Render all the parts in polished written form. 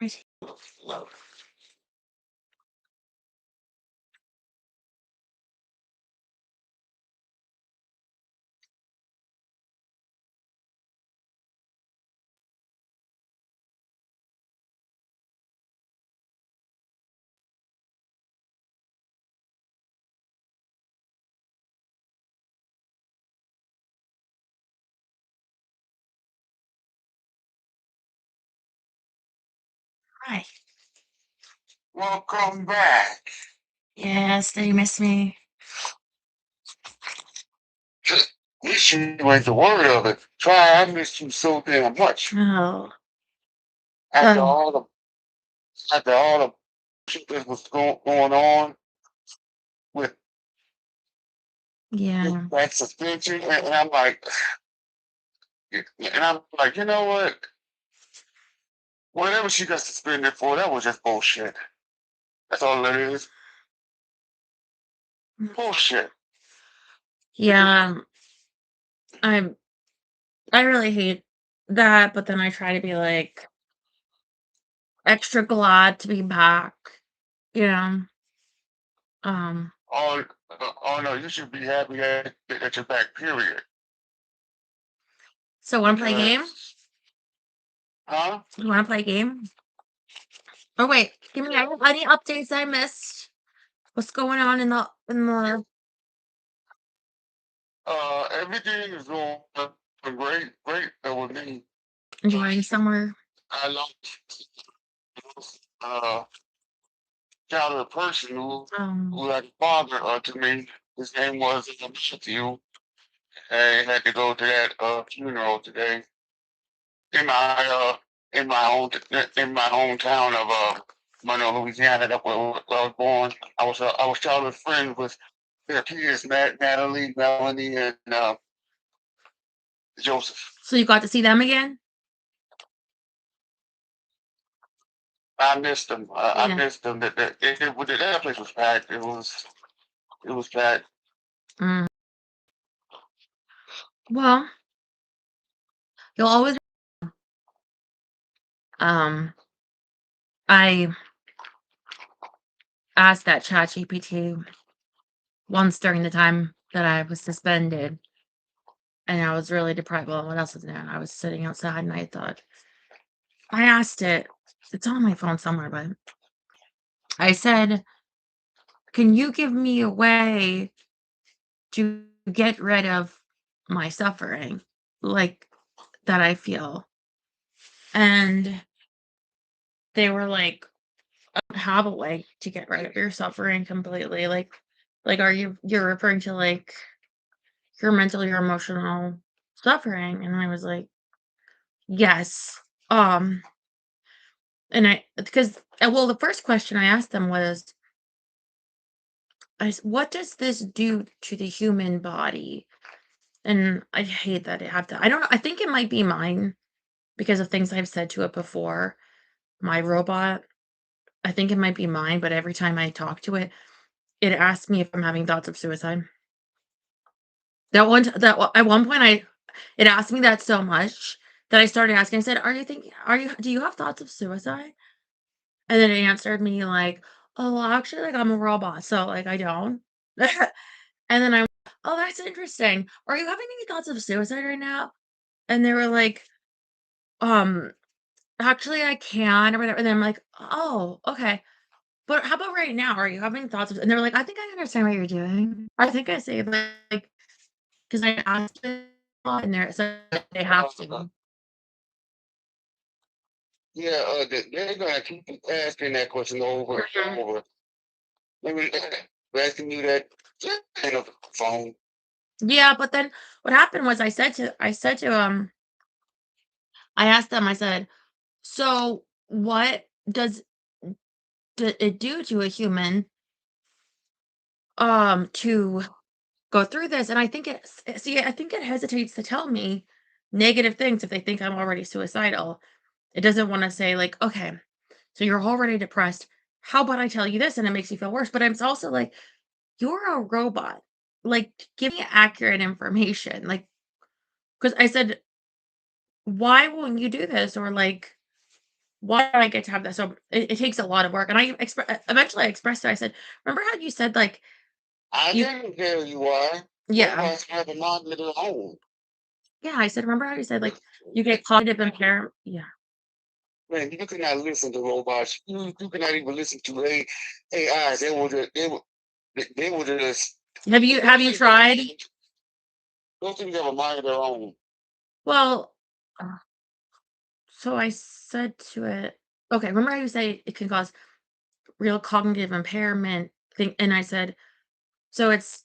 Right. Hi. Welcome back. Yes, did you miss me? Issue ain't the word of it. Try, I missed you so damn much. Oh. After Oh, all the after all the shit that was going on with yeah. that suspension, and I'm like, you know what? Whatever she got suspended for, that was just bullshit. That's all it is. Bullshit. Yeah. I'm I really hate that, but then I try to be like extra glad to be back, you know. Um, Oh no, you should be happy that you're back. Period. so wanna play a game? Because, huh? You wanna play a game? Oh wait, give me any updates I missed. What's going on in the Everything is going great, great with me. enjoying summer? I lost uh childhood person who like a father to me. His name was Matthew. I had to go to that funeral today in my uh in my hometown of Monroe, Louisiana. That's where I was born. I was childhood friends with their kids, Natalie, Melanie, and Joseph. So you got to see them again? I missed them. I Yeah. missed them. That place was packed. It was packed. Mm. Well, you'll always I asked that ChatGPT once during the time that I was suspended and I was really deprived. Well, what else is there? I was sitting outside and I thought, I asked it, it's on my phone somewhere, but I said, can you give me a way to get rid of my suffering, like that I feel? And they were like, I don't have a way to get rid of your suffering completely. Like, you're referring to like your mental, your emotional suffering? And I was like, yes. Um, and I because well, the first question I asked them was, what does this do to the human body? And I hate that I have to. I don't know. I think it might be mine because of things I've said to it before. My robot. I think it might be mine, but every time I talk to it, it asks me if I'm having thoughts of suicide. At one point, it asked me that so much that I started asking. I said, do you have thoughts of suicide?" And then it answered me like, "Oh, well, actually, like, I'm a robot, so, like, I don't." And then I went, "Oh, that's interesting. Are you having any thoughts of suicide right now?" And they were like, "Um, actually, I can," or whatever, and then I'm like, "Oh, okay. But how about right now? Are you having thoughts of," and they're like, "I think I understand what you're doing." I think I say, like, because I asked it a lot, and so they have to. Yeah, they're gonna keep asking that question over and Mhm. over. Maybe they're asking you that just hang up the phone. Yeah, but then what happened was I asked them, I said, "So, what it do to a human, to go through this?" And I think I think it hesitates to tell me negative things if they think I'm already suicidal. It doesn't wanna say, like, "Okay, so you're already depressed. How about I tell you this and it makes you feel worse?" But I'm also like, "You're a robot. Like, give me accurate information." Like, because I said, "Why won't you do this?" Or like, why do I get to have that? So it takes a lot of work. And eventually I expressed it. I said, remember how you said like I you didn't tell you why. yeah. Robots have a mind of their own. Yeah, I said, remember how you said like you get cognitive impairment? Yeah. Man, you cannot listen to robots. You cannot even listen to AI. They would just Have you tried? those things have a mind of their own. Well, uh, so I said to it, okay, remember how you say it can cause real cognitive impairment thing? And I said, so it's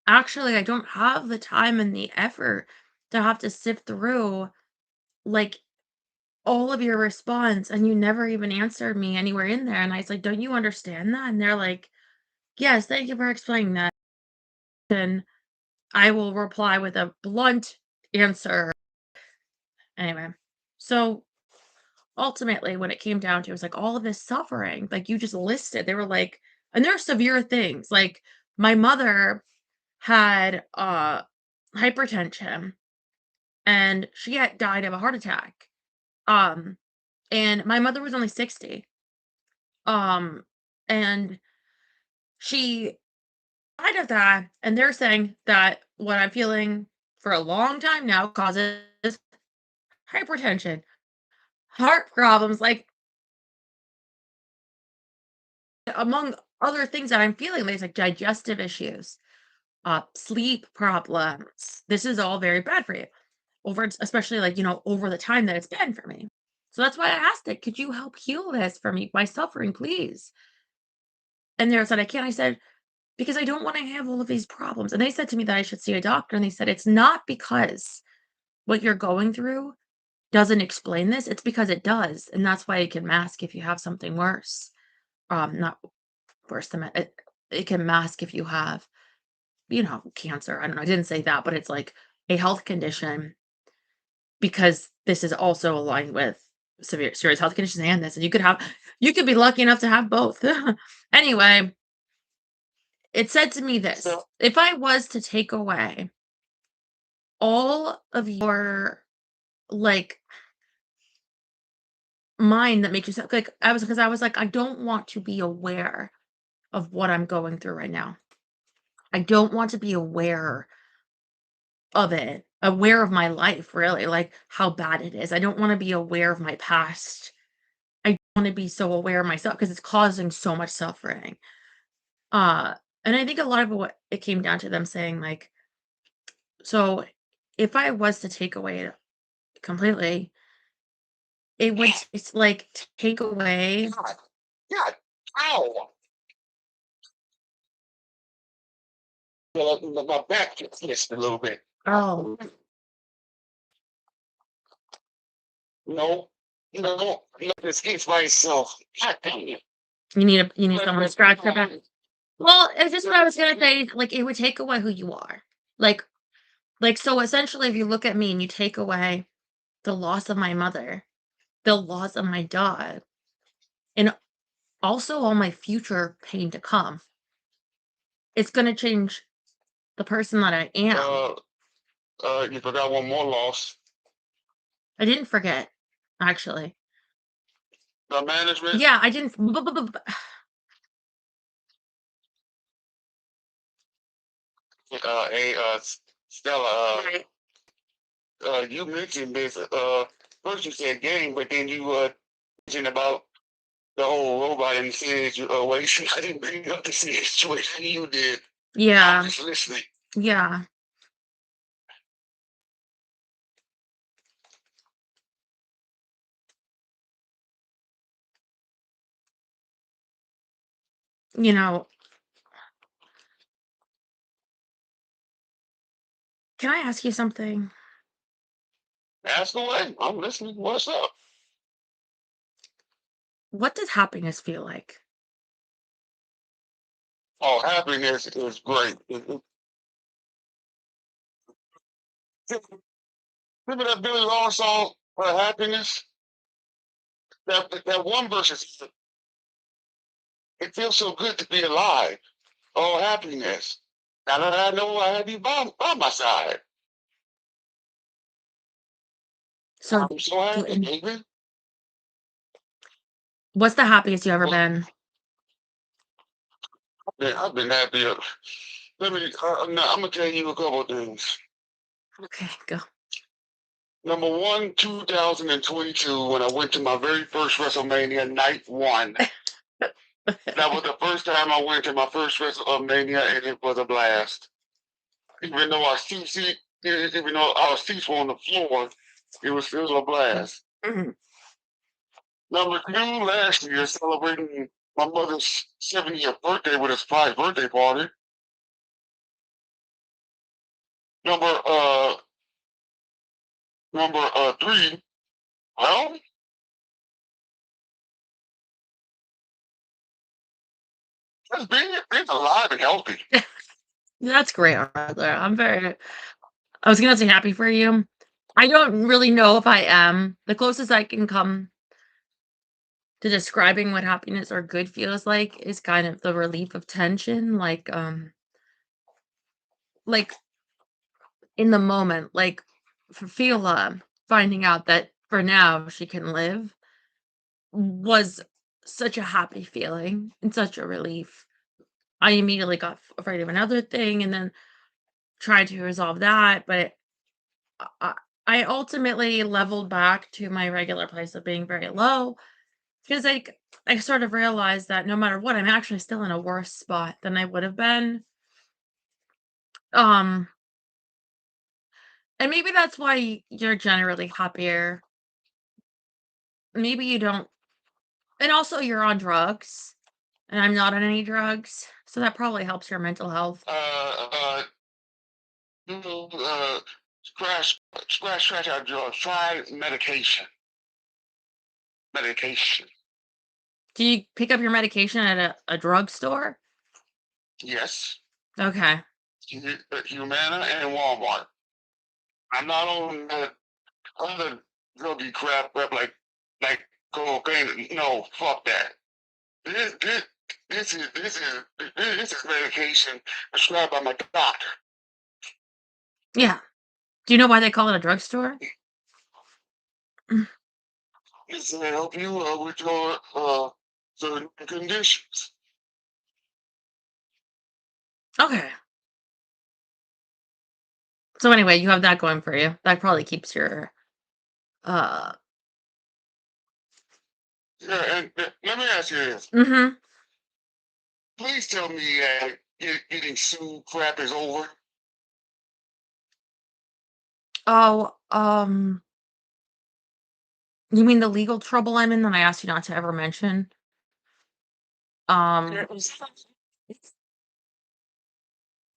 actually I don't have the time and the effort to have to sift through like all of your response and you never even answered me anywhere in there. And I was like, don't you understand that? And they're like, yes, thank you for explaining that. And I will reply with a blunt answer. Anyway, so ultimately, when it came down to it was like all of this suffering, like you just listed, they were like, and there are severe things. Like my mother had hypertension and she had died of a heart attack. Um, and my mother was only 60. Um, and she died of that. And they're saying that what I'm feeling for a long time now causes hypertension, heart problems, like among other things that I'm feeling, there's like digestive issues, sleep problems. This is all very bad for you especially like, over the time that it's been for me. So that's why I asked it, could you help heal this for me by suffering, please? And they said, I can't. I said, because I don't want to have all of these problems. And they said to me that I should see a doctor. And they said, it's not because what you're going through doesn't explain this. It's because it does. And that's why it can mask if you have something worse. Not worse than it can mask if you have, cancer. I don't know. I didn't say that, but it's like a health condition because this is also aligned with serious health conditions and this. And you could be lucky enough to have both. Anyway, it said to me this: So, if I was to take away all of your like mind that makes you like because I was like, I don't want to be aware of what I'm going through right now. I don't want to be aware of it, aware of my life, really, like how bad it is. I don't want to be aware of my past. I want to be so aware of myself because it's causing so much suffering. Uh, and I think a lot of what it came down to them saying, like, so if I was to take away it completely, it's like take away. God, God, ow! My back gets missed a little bit. Oh, No, no, this eats myself. God dang it. you need someone to scratch your back. Well, it's just what I was gonna say. Like, it would take away who you are. Like, so essentially, if you look at me and you take away the loss of my mother, the loss of my dad, and also all my future pain to come, it's gonna change the person that I am. Uh, you forgot one more loss. I didn't forget, actually. The management. Yeah, I didn't. Stella. Right. You mentioned this. First you said game, but then you mentioned about the whole robot and said you. Wait, I didn't bring up the situation. You did. I'm Yeah, just listening. yeah. You know, can I ask you something? Ask away. I'm listening. What's up? What does happiness feel like? Oh, happiness is great. Remember that Billy Long song for happiness? That one verse is, it feels so good to be alive. Oh, happiness. Now that I know I have you by my side. So, I'm so happy, do, baby. What's the happiest you ever Well, been? I've been happy. Let me. I'm gonna tell you a couple of things. Okay, go. Number one, 2022, when I went to my very first WrestleMania, night one. That was the first time I went to my first WrestleMania, and it was a blast. Even though even though our seats were on the floor, it was still a blast. Mhm. Number two, last year, celebrating my mother's 70th birthday with a surprise birthday party. Number uh number three, well, just being alive and healthy. That's great, Arthur. I was gonna say happy for you. I don't really know if I am. The closest I can come to describing what happiness or good feels like is kind of the relief of tension, like in the moment, like for Fila finding out that for now she can live was such a happy feeling and such a relief. I immediately got afraid of another thing and then tried to resolve that, but I, I ultimately leveled back to my regular place of being very low because I sort of realized that no matter what, I'm actually still in a worse spot than I would have been. Um, and maybe that's why you're generally happier. Maybe you don't, and also you're on drugs, and I'm not on any drugs, so that probably helps your mental health. You scratch out drugs. Try medication. Medication. Do you pick up your medication at a drugstore? Yes. Okay. Humana and Walmart. I'm not on that other druggy crap like cocaine. No, fuck that. This this this is medication prescribed by my doctor. Yeah. Do you know why they call it a drugstore? Mm. It's to help you with your certain conditions. Okay. So anyway, you have that going for you. That probably keeps your uh Yeah, and let me ask you this. mhm. Please tell me that getting sued crap is over. Oh, you mean the legal trouble I'm in that I asked you not to ever mention? Um,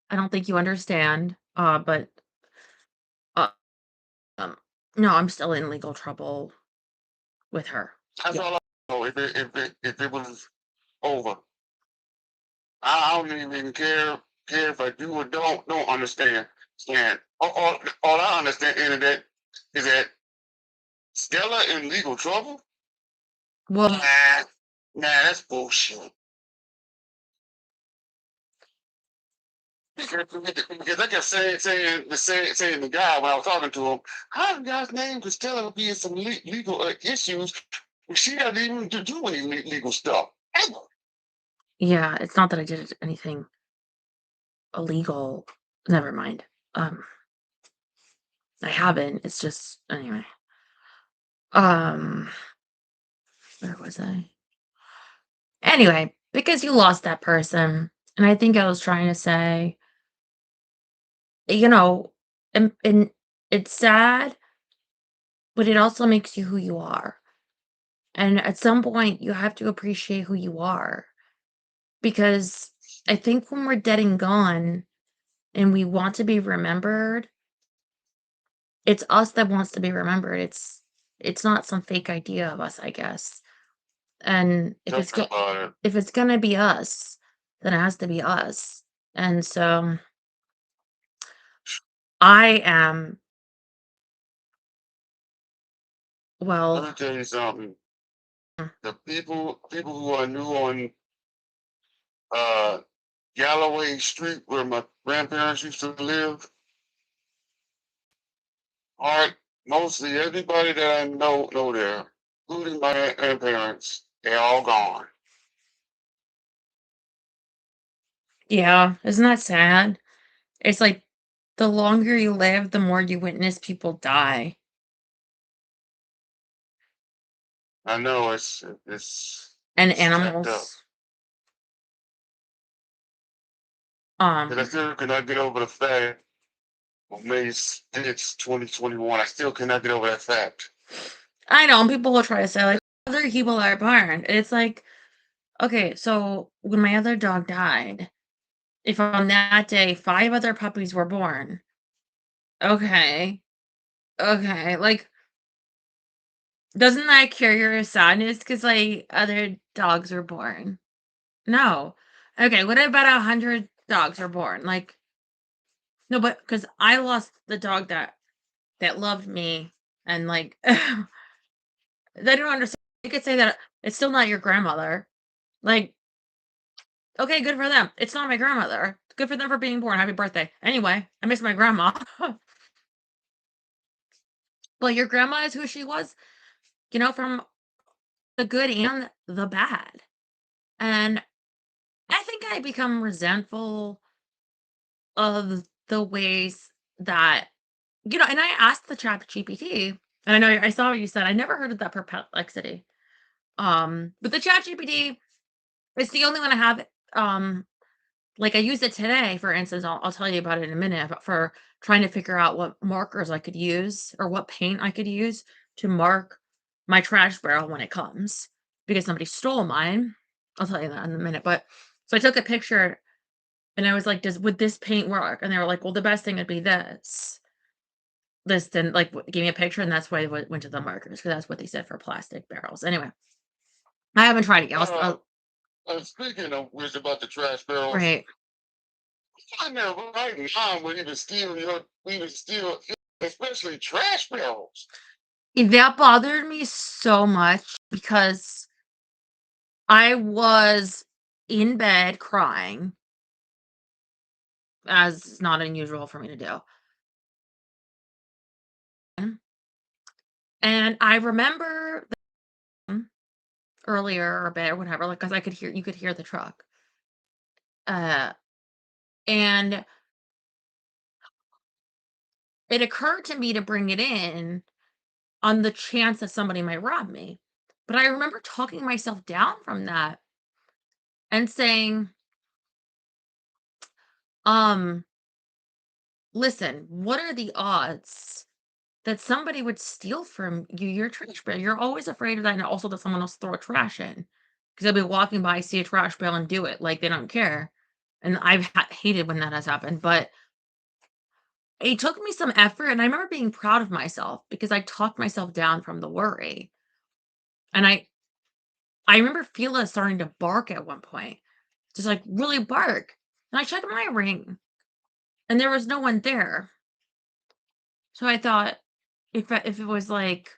I don't think you understand. But uh, um, no, I'm still in legal trouble with her. That's Yeah. all I know. If it was over, I don't even care if I do or don't understand. Stand. All I understand is that Stella in legal trouble. Well, Nah, that's bullshit. Because I kept saying the guy when I was talking to him, how the guy's name could Stella be in some legal issues? She doesn't even do any legal stuff. Ever. yeah, it's not that I did anything illegal. Never mind. Um, I haven't. It's just anyway. Um, where was I? Anyway, because you lost that person, and I think I was trying to say, you know, and it's sad, but it also makes you who you are. And at some point, you have to appreciate who you are because I think when we're dead and gone and we want to be remembered, it's us that wants to be remembered. It's not some fake idea of us, I guess. And Tell me about it. if it's gonna be us, then it has to be us. And so I am Let well, me tell you something. The people who are new on uh Galloway Street where my grandparents used to live, all right, mostly everybody that I know there, including my grandparents, They're all gone. Yeah, isn't that sad? It's like the longer you live, the more you witness people die. I know it's And it's jacked up. animals. And I Um, still cannot get over the fact. Well, maybe it's 2021. I still cannot get over that fact. I know people will try to say like other people are born. And it's like, okay, so when my other dog died, if on that day 5 other puppies were born, okay, okay, like doesn't that cure your sadness? Because like other dogs were born? No. Okay, what about 100 dogs are born? Like, no, but because I lost the dog that loved me and like they don't understand. You could say that it's still not your grandmother. Like, okay, good for them. It's not my grandmother. Good for them for being born. Happy birthday. Anyway, I miss my grandma. But your grandma is who she was, from the good and the bad. And I think I become resentful of the ways that, and I asked the chat GPT, and I know I saw what you said. I never heard of that perplexity. But the chat GPT is the only one I have. Like I used it today, for instance. I'll tell you about it in a minute. But for trying to figure out what markers I could use or what paint I could use to mark my trash barrel when it comes because somebody stole mine. I'll tell you that in a minute. But so I took a picture and I was like, would this paint work? And they were like, well, the best thing would be this. This then like gave me a picture, and that's why I went to the markers because that's what they said for plastic barrels. Anyway, I haven't tried it yet. Uh, Speaking of which, about the trash barrels, Right. I never right now would even steal, especially trash barrels. That bothered me so much because I was in bed crying, as is not unusual for me to do. And I remember earlier or bed or whatever, like, because you could hear the truck. Uh, and it occurred to me to bring it in on the chance that somebody might rob me. But I remember talking myself down from that and saying, um, listen, what are the odds that somebody would steal from you your trash barrel? You're always afraid of that, and also that someone else throw a trash in because they'll be walking by, see a trash barrel, and do it like they don't care. And I've hated when that has happened, but it took me some effort, and I remember being proud of myself because I talked myself down from the worry. And I remember Fila starting to bark at one point, just like really bark. And I checked my ring, and there was no one there. So I thought if it was like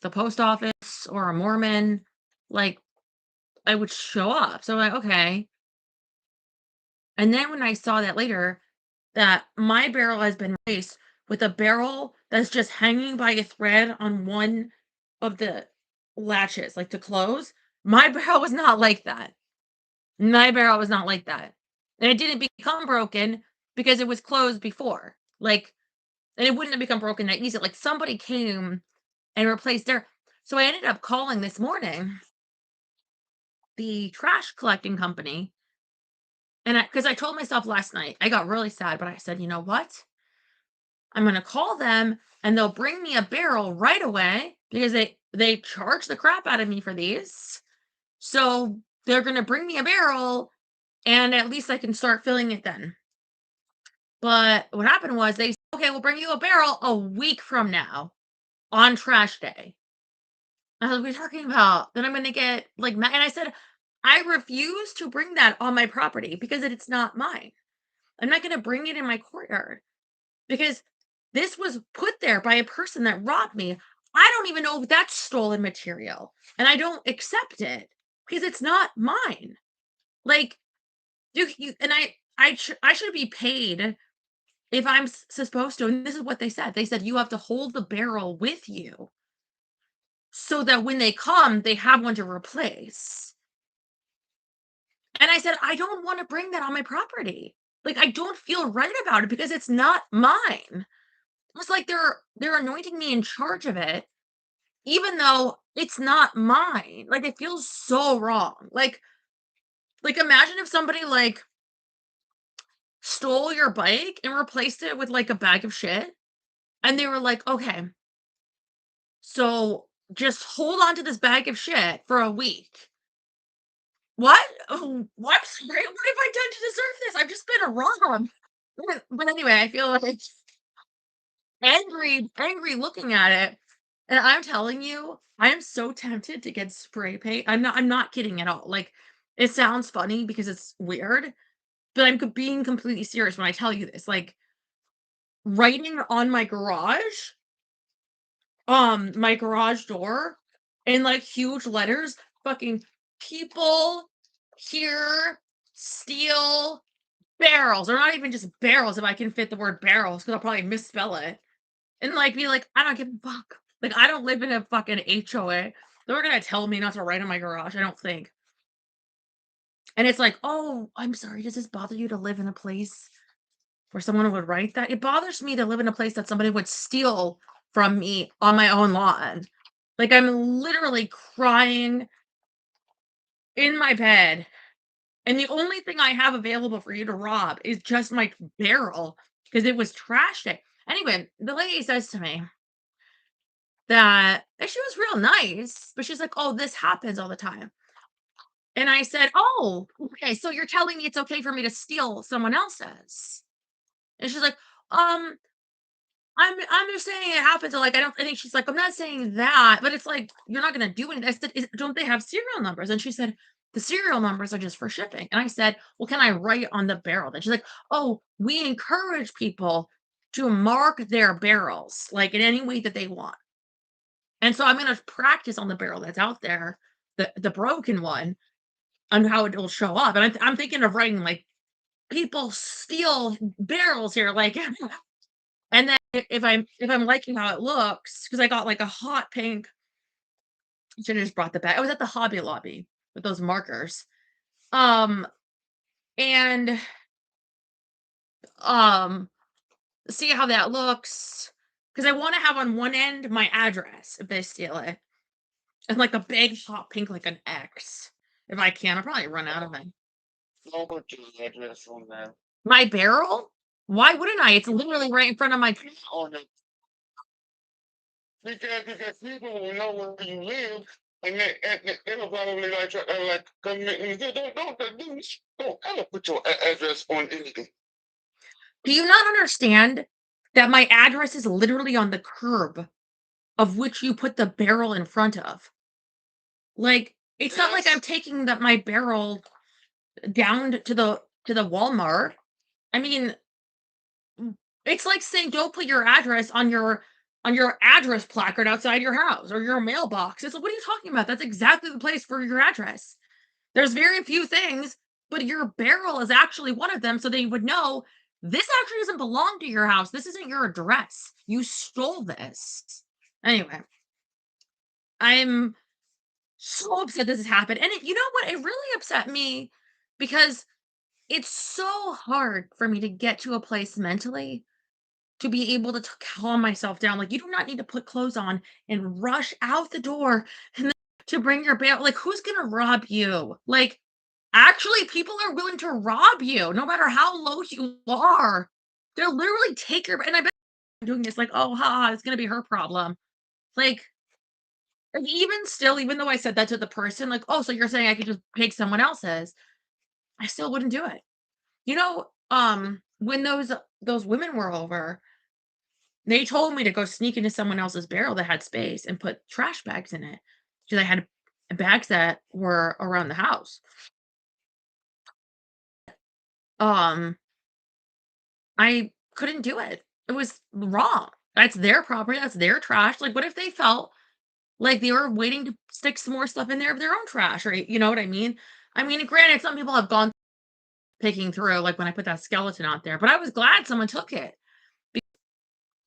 the post office or a Mormon, like I would show up. So I'm like, okay. And then when I saw that later, that my barrel has been replaced with a barrel that's just hanging by a thread on one of the latches, like to close. My barrel was not like that. My barrel was not like that. And it didn't become broken because it was closed before. Like, and it wouldn't have become broken that easy. Like somebody came and replaced their. So I ended up calling this morning the trash collecting company. And because I told myself last night, I got really sad, but I said, you know what? I'm going to call them and they'll bring me a barrel right away because they charge the crap out of me for these. So they're going to bring me a barrel and at least I can start filling it then. But what happened was they said, okay, we'll bring you a barrel a week from now on trash day. I was like, we're talking about then I'm going to get like, and I said, I refuse to bring that on my property because it's not mine. I'm not going to bring it in my courtyard because this was put there by a person that robbed me. I don't even know if that's stolen material and I don't accept it because it's not mine. Like you and I should be paid if I'm supposed to. And this is what they said. They said you have to hold the barrel with you so that when they come, they have one to replace. And I said, "I don't wanna bring that on my property. Like, I don't feel right about it because it's not mine." It's like they're anointing me in charge of it, even though it's not mine. Like, it feels so wrong. Like, imagine if somebody, like, stole your bike and replaced it with, like, a bag of shit, and they were like, "Okay, so just hold on to this bag of shit for a week." What? Oh, what? What have I done to deserve this? I've just been robbed. But anyway, I feel like angry looking at it, and I'm telling you, I am so tempted to get spray paint. I'm not kidding at all. Like, it sounds funny because it's weird, but being completely serious when I tell you this. Like, writing on my garage door in, like, huge letters, fucking "People here steal barrels," or not even just barrels if I can fit the word barrels, because 'cause I'll probably misspell it, and, like, be like, "I don't give a fuck." Like, I don't live in a fucking HOA. They're gonna tell me not to write in my garage, I don't think. And it's like, "Oh, I'm sorry, does this bother you to live in a place where someone would write that?" It bothers me to live in a place that somebody would steal from me on my own lawn. Like, I'm literally crying in my bed, and the only thing I have available for you to rob is just my barrel because it was trash day. Anyway, the lady says to me that and she was real nice, but she's like, "Oh, this happens all the time." And I said, "Oh, okay, so you're telling me it's okay for me to steal someone else's?" And she's like, "Um, I'm just saying it happens." Like, I think she's like, "I'm not saying that, but it's like you're not gonna do anything." I said, "Don't they have serial numbers?" And she said, "The serial numbers are just for shipping." And I said, "Well, can I write on the barrel?" And she's like, "Oh, we encourage people to mark their barrels like in any way that they want." And so I'm gonna practice on the barrel that's out there, the broken one, on how it will show up. And I'm thinking of writing like people steal barrels here, like, and then if I'm liking how it looks, because I got like a hot pink. Should have just brought the bag. I was at the Hobby Lobby with those markers. Um, and um, see how that looks. Because I want to have on one end my address if they steal it. And like a big hot pink, like an X. If I can, I'll probably run out of it. No, put your address on there. My barrel? Why wouldn't I? It's literally right in front of my. On the because people will know where you live, and they'll probably like try to like come in and say, don't ever put your address on anything. Do you not understand that my address is literally on the curb of which you put the barrel in front of? Like, it's not like I'm Yes. taking my barrel down to the Walmart. I mean, it's like saying don't put your address on your address placard outside your house or your mailbox. It's like, what are you talking about? That's exactly the place for your address. There's very few things, but your barrel is actually one of them, so they would know this actually doesn't belong to your house. This isn't your address. You stole this. Anyway, I'm so upset this has happened. And you know what? It really upset me because it's so hard for me to get to a place mentally to be able to calm myself down. Like, you do not need to put clothes on and rush out the door and then to bring your bail. Like, who's gonna rob you? Like, actually, people are willing to rob you no matter how low you are. They'll literally take your. And I bet I'm doing this like, oh, ha, it's gonna be her problem. Like, and even still, even though I said that to the person, like, oh, so you're saying I could just take someone else's, I still wouldn't do it. When those women were over, they told me to go sneak into someone else's barrel that had space and put trash bags in it, because I had bags that were around the house. Um, I couldn't do it. It was wrong. That's their property, that's their trash. Like, what if they felt like they were waiting to stick some more stuff in there of their own trash, or you know what I mean? I mean, granted, some people have gone picking through, like when I put that skeleton out there, but I was glad someone took it. Be-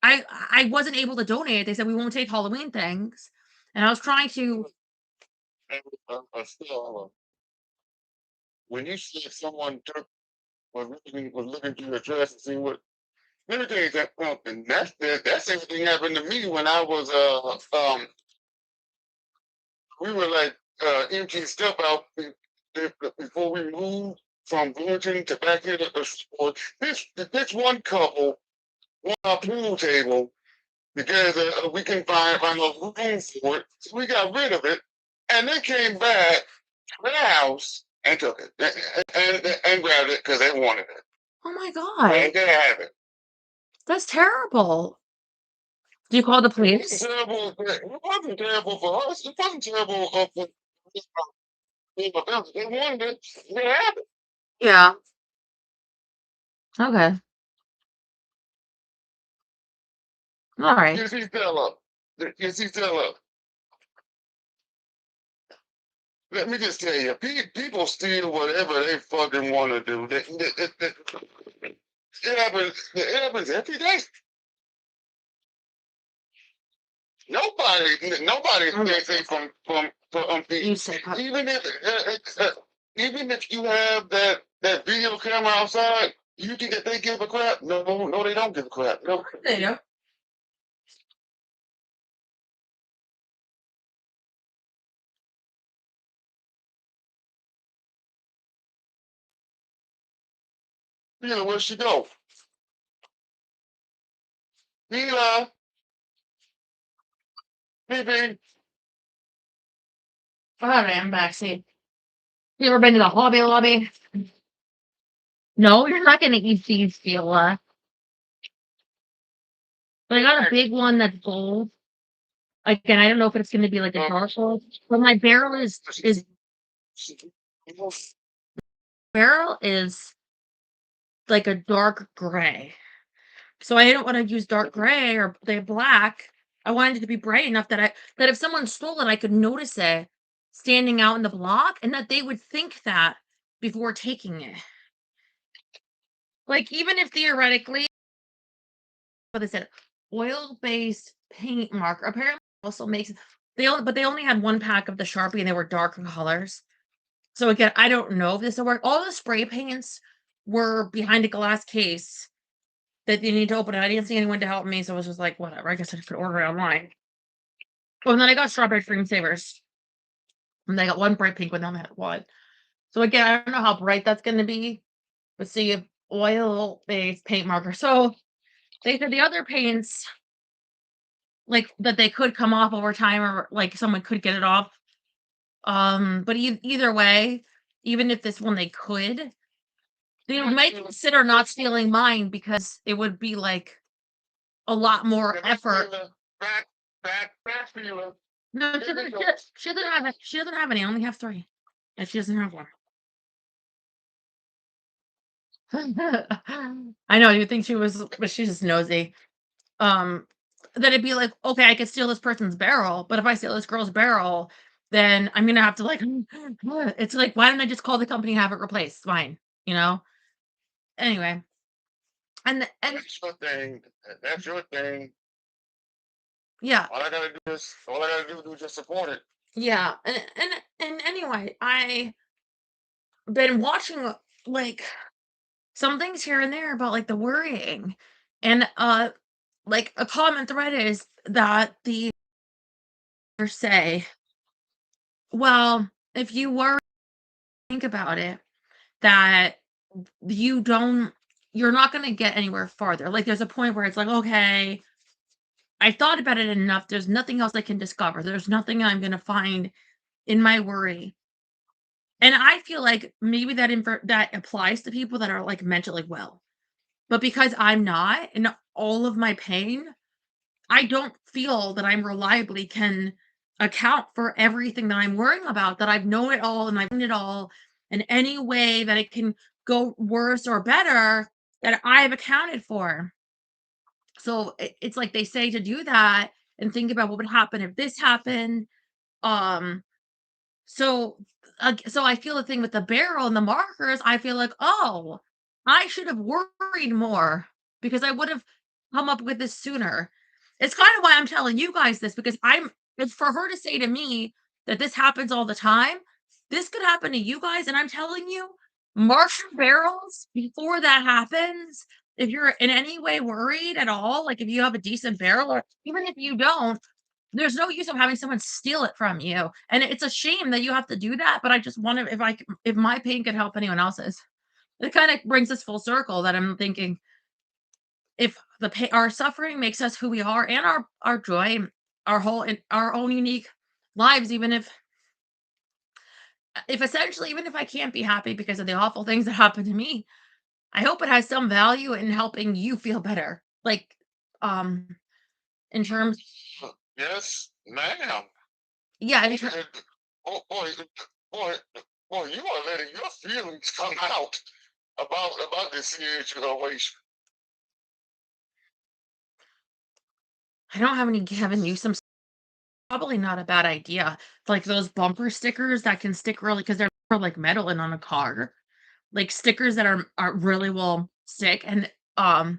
I wasn't able to donate it. They said we won't take Halloween things. And I was trying to. Still, when you said someone was looking through your dress and seeing what. Let me tell you that, and that same thing happened to me when I was we were like emptying stuff out before we moved from Bloomington to back here to the store. This one couple on our pool table because we can find a room for it, so we got rid of it, and they came back to the house and took it and grabbed it because they wanted it. Oh my And god, they have it. that's terrible. Do you call the police? Terrible. It wasn't terrible for us. It wasn't terrible for them. They wanted it. They have it. Yeah. Okay. All right. You see, Stella. You see, Stella. Let me just tell you, people steal whatever they fucking want to do. It happens every day. Nobody stays safe from You thieves. say, Even if you have that video camera outside, you think that they give a crap? No, no, they don't give a crap. No. there you go. Mila, where'd she go? Mila, baby. All right, I'm back. See, you ever been to the Hobby Lobby? No, you're not gonna eat these, Sheila. But I got a big one that's gold. Again, I don't know if it's gonna be like a dark gold, but my barrel is like a dark gray. So I didn't want to use dark gray or the black. I wanted it to be bright enough that if someone stole it, I could notice it standing out in the block and that they would think that before taking it. Like even if theoretically what they said, oil-based paint marker apparently also makes but they only had one pack of the Sharpie and they were dark colors. So again, I don't know if this will work. All the spray paints were behind a glass case that you need to open it. I didn't see anyone to help me, so I was just like, whatever. I guess I could order it online. Oh, and then I got strawberry cream savers. And I got one bright pink one, then I had one. So again, I don't know how bright that's gonna be. Let's see if oil-based paint marker. So they said the other paints, like that they could come off over time or like someone could get it off. But either way, even if this one they could, they might consider not stealing mine because it would be like a lot more effort. Back for you. No, she doesn't have it. She doesn't have any. I only have 3. And she doesn't have one. I know you think she was, but she's just nosy. Then it'd be like, okay, I could steal this person's barrel, but if I steal this girl's barrel, then I'm gonna have to like. It's like, why don't I just call the company and have it replaced? Fine, you know. Anyway, and that's your thing. That's your thing. Yeah. All I gotta do is just support it. Yeah, and anyway, I been watching like some things here and there about like the worrying, and like a common thread is that the say, well, if you worry, think about it, that you don't, you're not going to get anywhere farther. Like there's a point where it's like, okay, I thought about it enough. There's nothing else I can discover. There's nothing I'm going to find in my worry. And I feel like maybe that applies to people that are, like, mentally well. But because I'm not, in all of my pain, I don't feel that I'm reliably can account for everything that I'm worrying about, that I've known it all and I've done it all, in any way that it can go worse or better that I've accounted for. So it's like they say to do that and think about what would happen if this happened. Um, So, so I feel the thing with the barrel and the markers, I feel like, "Oh, I should have worried more because I would have come up with this sooner." It's kind of why I'm telling you guys this because it's for her to say to me that this happens all the time. This could happen to you guys, and I'm telling you, mark your barrels before that happens. If you're in any way worried at all, like if you have a decent barrel, or even if you don't, there's no use of having someone steal it from you. And it's a shame that you have to do that. But I just wonder if my pain could help anyone else's. It kind of brings us full circle that I'm thinking if our suffering makes us who we are and our joy, our whole in our own unique lives, even if essentially even if I can't be happy because of the awful things that happen to me, I hope it has some value in helping you feel better. Like, um, in terms, Yes, ma'am. yeah, Oh, boy, boy, you are letting your feelings come out about this situation. I don't have any Gavin Newsom. Probably not a bad idea. Like those bumper stickers that can stick really because they're like metal and on a car. Like stickers that are really will stick. And I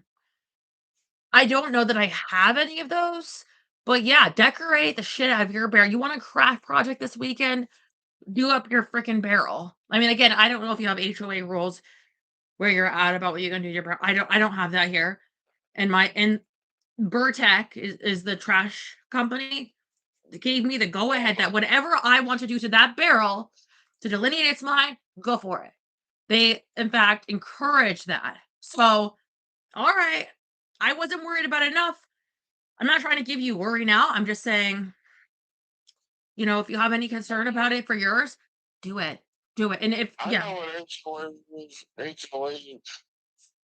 don't know that I have any of those. But yeah, decorate the shit out of your barrel. You want a craft project this weekend? Do up your freaking barrel. I mean, again, I don't know if you have HOA rules where you're at about what you're gonna do to your barrel. I don't have that here. And Burtech is the trash company gave me the go ahead that whatever I want to do to that barrel to delineate its mine, go for it. They, in fact, encourage that. So, all right, I wasn't worried about it enough. I'm not trying to give you worry now. I'm just saying, if you have any concern about it for yours, do it. Do it. And if, I yeah, know what HOA is. HOA,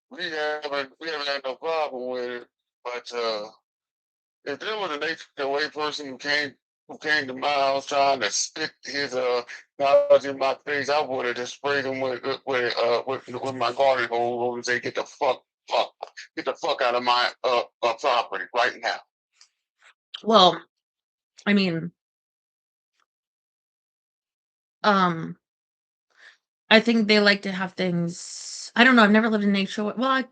we haven't had no problem with it, but if there was an HOA person who came to my house trying to stick his knowledge in my face, I would have just sprayed him with my garden hose and say, get the fuck out of my property right now. well, I mean, um, I think they like to have things. I don't know. I've never lived in HOA. Well,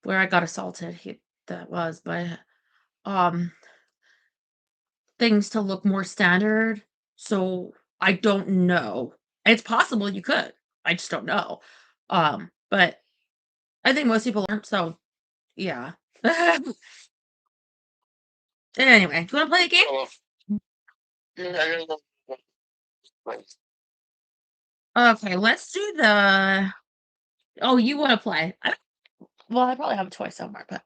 where I got assaulted, that was, but um, things to look more standard. So I don't know. It's possible you could. I just don't know. But I think most people aren't. So yeah. Anyway, do you want to play a game? So, yeah, yeah, yeah. Okay, let's do the. Oh, you want to play? Well, I probably have a toy somewhere, but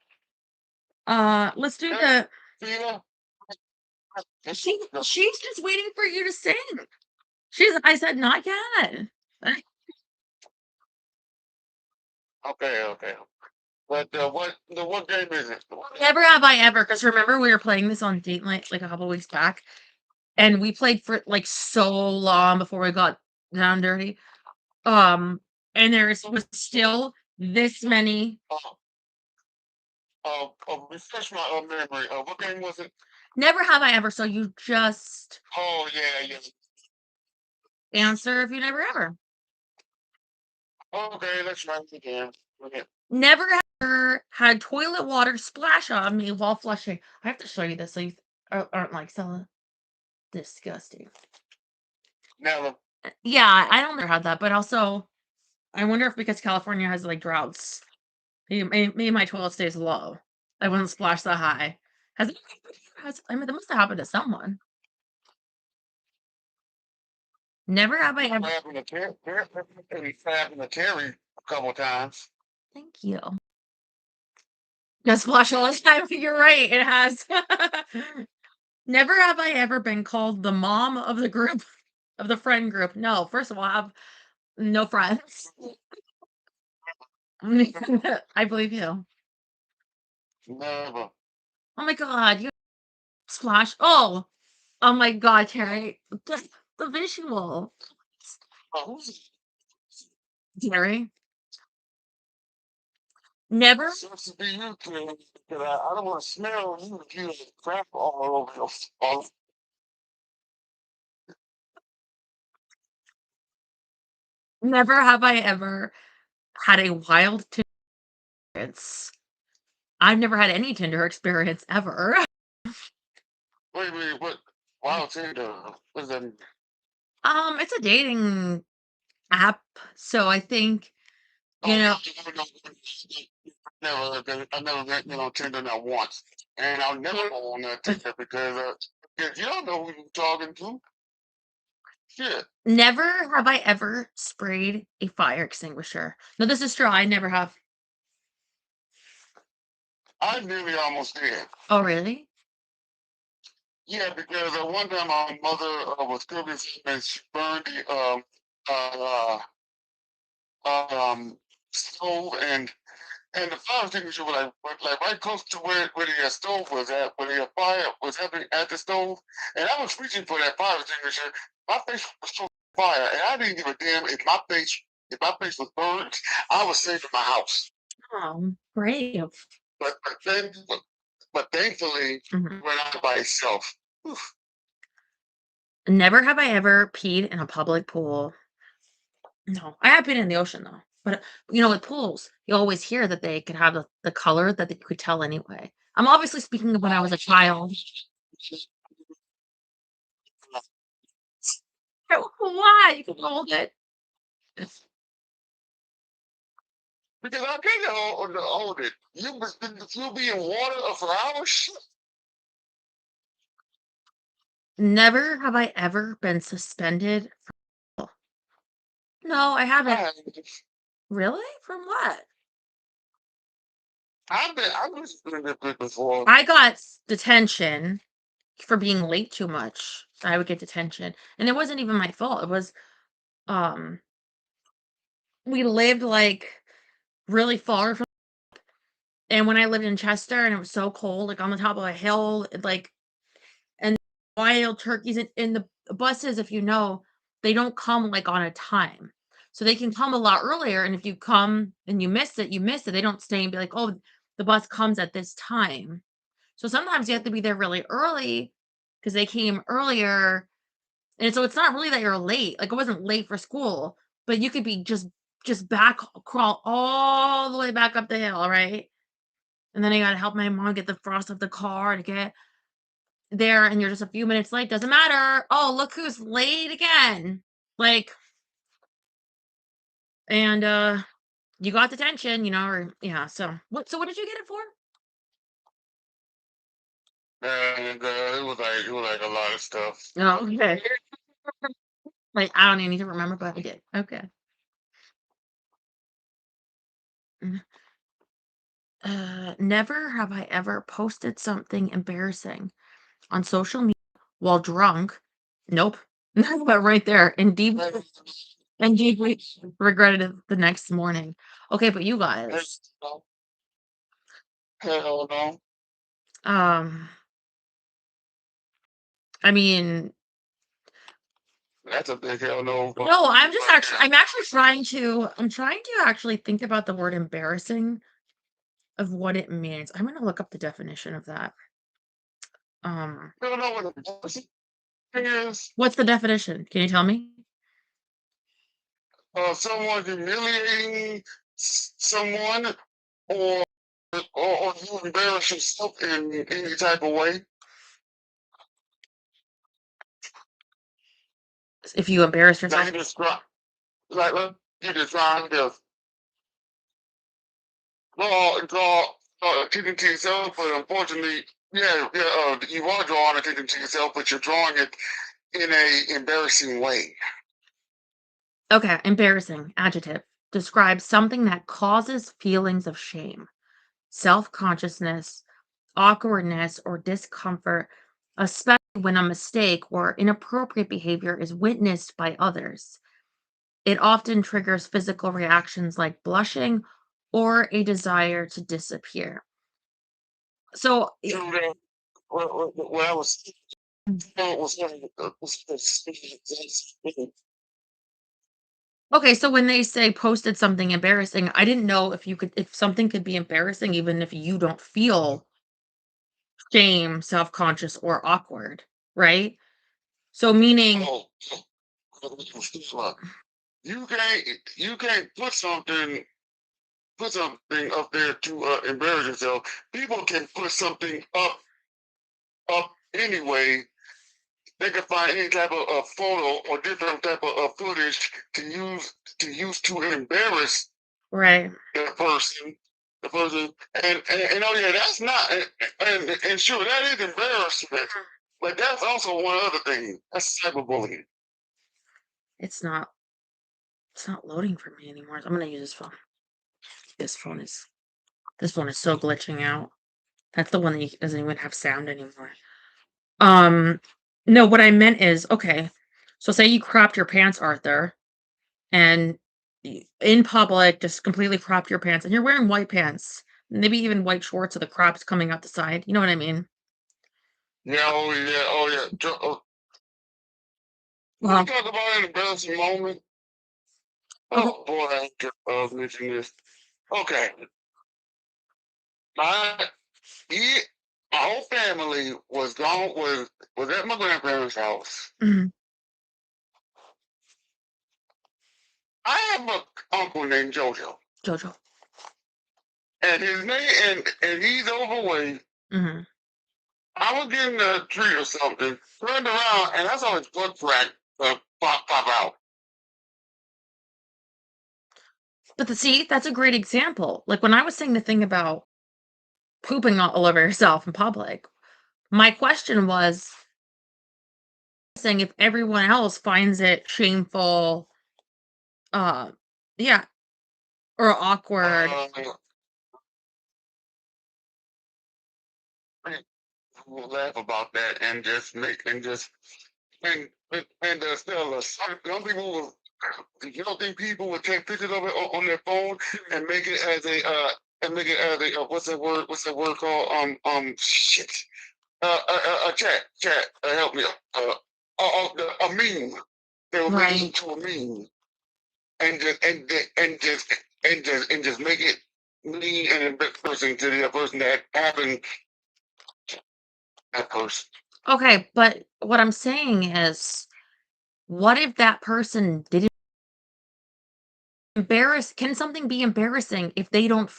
let's do the. Yeah. She's just waiting for you to sing. I said not yet. Okay, okay. But what game is it? Never have I ever, because remember we were playing this on date night like a couple weeks back, and we played for like so long before we got down dirty. Um, and was still this many. Refresh my memory. What game was it? Never have I ever. So you just Oh yeah, yeah. answer if you never ever. Okay, let's try it again. Okay. Never ever had toilet water splash on me while flushing. I have to show you this so you aren't like so disgusting. Never. Yeah, I don't ever had that, but also I wonder if because California has like droughts, maybe my toilet stays low. I wouldn't splash that high. I mean, that must have happened to someone. Never have I ever. Happened to Terry a couple times. Thank you. Just splash all the time. You're right. It has. Never have I ever been called the mom of the group, of the friend group. No, first of all, I have no friends. I believe you. Never. Oh my god, you splash. Oh my god, Terry. The visual. Who's Terry. Never. seems to be you, Terry? I don't want to smell you crap all over your all. Never have I ever had a wild experience I've never had any Tinder experience ever. Wait, what? Wow, Tinder. What does that mean? It's a dating app, so I think, you Oh, know I never been on Tinder not once, and I'll never go on that Tinder because if you don't know who you're talking to, shit. never have I ever sprayed a fire extinguisher. No, this is true, I never have. I nearly almost did. Oh, really? Yeah, because one time my mother was cooking something and she burned the uh, stove and the fire extinguisher was like right close to where the stove was at, where the fire was happening at the stove, and I was reaching for that fire extinguisher. My face was so fire, and I didn't give a damn if my face was burned. I was saving my house. Oh, brave. But then, but thankfully, Mhm. it went out by itself. Never have I ever peed in a public pool. No, I have been in the ocean though. But with pools, you always hear that they could have the color that they could tell anyway. I'm obviously speaking of when I was a child. Why? You can hold it. Because I can't hold it. You'll be in water for hours. Never have I ever been suspended. No, I haven't. I, Really? From what? I've been suspended before. I got detention for being late too much. I would get detention. And it wasn't even my fault. It was um we lived like really far from, and when I lived in Chester and it was so cold, like on the top of a hill, like, and wild turkeys in the buses, if you know, they don't come like on a time. So they can come a lot earlier. And if you come and you miss it, you miss it. They don't stay and be like, oh, the bus comes at this time. So sometimes you have to be there really early because they came earlier. And so it's not really that you're late. Like I wasn't late for school, but you could be just back crawl all the way back up the hill, right? And then I gotta help my mom get the frost off the car to get there, and you're just a few minutes late, doesn't matter. Oh, look who's late again. Like, and you got detention, or yeah. So what did you get it for? And it was like a lot of stuff. Oh, okay. Like I don't even need to remember, but I did. Okay. Mm. Never have I ever posted something embarrassing on social media while drunk. Nope. But right there. And deeply regretted it the next morning. Okay, but you guys, Hell no. um, I mean, That's a big hell no. no, I'm actually trying to actually think about the word embarrassing of what it means. I'm gonna look up the definition of that. Um, You don't know what a pussy is? what's the definition? Can you tell me? Someone humiliating someone, or or you embarrass yourself in any type of way. If you embarrass Like yourself. you just try, you just trying to draw attention to yourself, but unfortunately, you are drawing attention to yourself, but you're drawing it in a embarrassing way. Okay, embarrassing, adjective. Describes something that causes feelings of shame, self-consciousness, awkwardness, or discomfort, especially when a mistake or inappropriate behavior is witnessed by others. It often triggers physical reactions like blushing or a desire to disappear. So, True that. What I was was okay, so when they say posted something embarrassing, I didn't know if something could be embarrassing even if you don't feel shame, self-conscious, or awkward, right? So meaning, oh, look, you can't put something put something up there to embarrass yourself. People can put something up anyway. They can find any type of photo or different type of footage to embarrass Right. the person. The person, and oh yeah, that's not, and sure that is embarrassment, but that's also one other thing. That's cyberbullying. It's not loading for me anymore. I'm gonna use this phone. This phone is so glitching out. That's the one that doesn't even have sound anymore. No, what I meant is, okay, so say you cropped your pants, Arthur, and in public, just completely cropped your pants, and you're wearing white pants, maybe even white shorts with the crops coming out the side. You know what I mean? Yeah, oh yeah, oh yeah. Well, Talk about an embarrassing moment. okay. Oh boy, I could mention this. Okay, my he, my whole family was gone was at my grandparents' house. Mhm. I have a uncle named Jojo, Jojo. and his name and he's overweight. Hmm. I was getting a treat or something, turned around, and I saw his butt crack pop out. But see, that's a great example. Like when I was saying the thing about pooping all over yourself in public, my question was saying if everyone else finds it shameful, uh, yeah, or awkward. We'll laugh about that and just make and just and still some people will. You don't think people would take pictures of it on their phone and make it as a what's that word? What's that word called? Shit. A chat. Help me. A meme. They will make it Right. into a meme and just make it me and embarrassing to the person that happened. That person. Okay, but what I'm saying is, what if that person didn't can something be embarrassing if they don't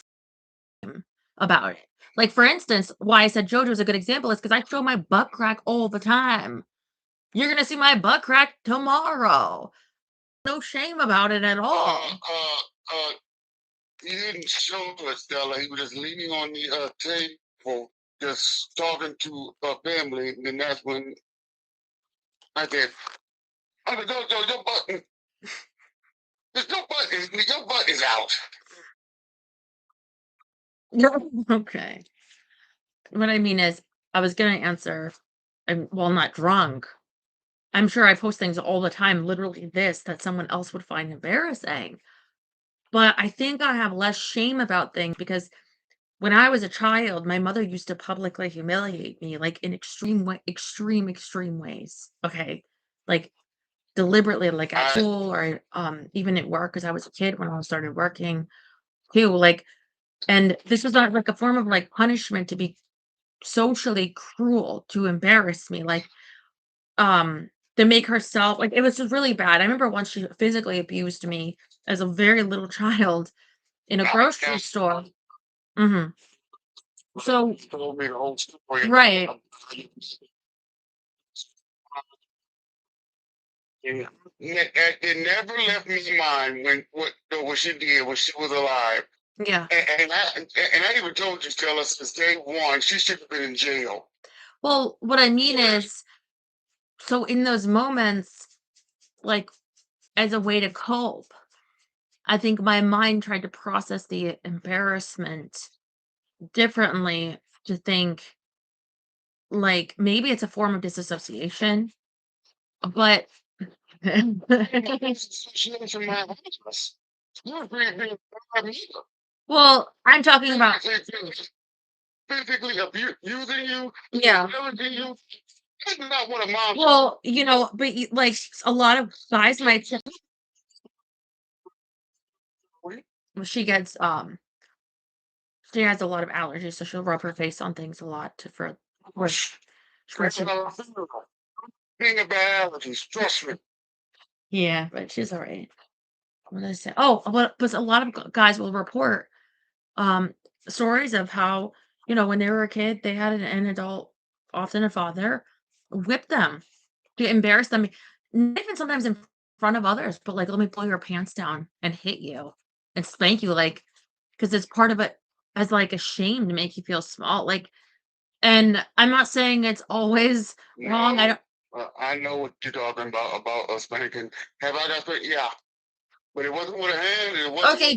about it? Like, for instance, why I said JoJo's a good example is because I show my butt crack all the time. You're gonna see my butt crack tomorrow. No shame about it at all. He didn't show us, Stella. He was just leaning on the table, just talking to a family. And then that's when I said, "Uncle Jojo, your butt is out." Okay. What I mean is, I was gonna answer, I'm well, not drunk. I'm sure I post things all the time, literally this, that someone else would find embarrassing. But I think I have less shame about things because when I was a child, my mother used to publicly humiliate me, like in extreme ways. Okay. Like deliberately, like at I, school or even at work, because I was a kid when I started working too. Like, and this was not like a form of like punishment to be socially cruel to embarrass me. Like, to make herself like it was just really bad. I remember once she physically abused me as a very little child in a grocery store. Mhm. So told me the whole story. right. Yeah. It never left me mind what she did when she was alive. Yeah. And I even told you, Stella, since day one, she should have been in jail. Well, what I mean is, so in those moments, like as a way to cope, I think my mind tried to process the embarrassment differently to think like maybe it's a form of disassociation, but She was in my house. She was being well, I'm talking about physically abusing you, yeah. challenging you. That's not what a mom. Well, but like a lot of guys might say well, she has a lot of allergies, so she'll rub her face on things a lot to for she, Being a bad allergies, trust me. yeah, but she's all right. What did I say? Oh, but a lot of guys will report stories of how, you know, when they were a kid, they had an adult, often a father, whip them to embarrass them, not even sometimes in front of others, but like, let me pull your pants down and hit you and spank you, like, because it's part of it as like a shame to make you feel small. Like, and I'm not saying it's always wrong. I No, don't. I know what you're talking about a spanking. Have I got spanked? Yeah, but it wasn't with a hand. It wasn't Okay,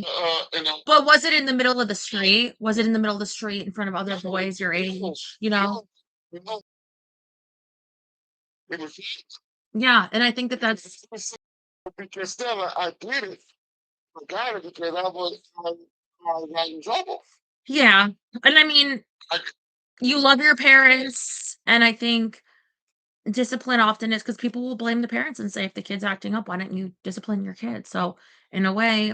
in a. but was it in the middle of the street? Was it in the middle of the street in front of other boys your age? You know? No, it was Yeah, and I think that that's because Stella, I did it. I got it because I got in trouble. yeah. And I mean, I, you love your parents, and I think discipline often is because people will blame the parents and say, if the kid's acting up, why don't you discipline your kid? So in a way,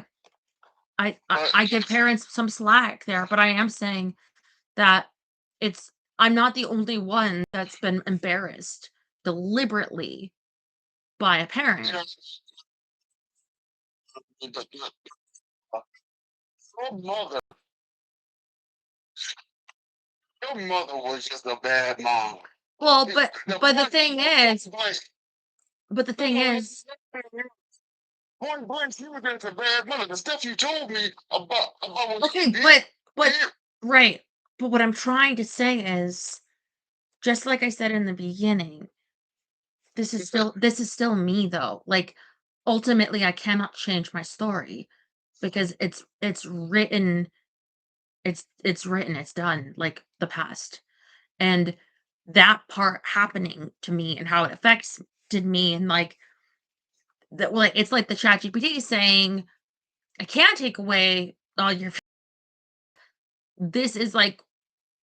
but I give parents some slack there, but I am saying that it's I'm not the only one that's been embarrassed deliberately by a you parent. know, your mother, your mother was just a bad mom. Well, The but the point, thing is, blank, but the thing is, point blank, she was just a bad mother. The stuff you told me about what she okay, did, but did right. But what I'm trying to say is, just like I said in the beginning, this is still me though. Like ultimately I cannot change my story because it's written, it's written, it's done, like the past. And that part happening to me and how it affects did me and like that, well, it's like the chat GPT saying, I can't take away all your this is like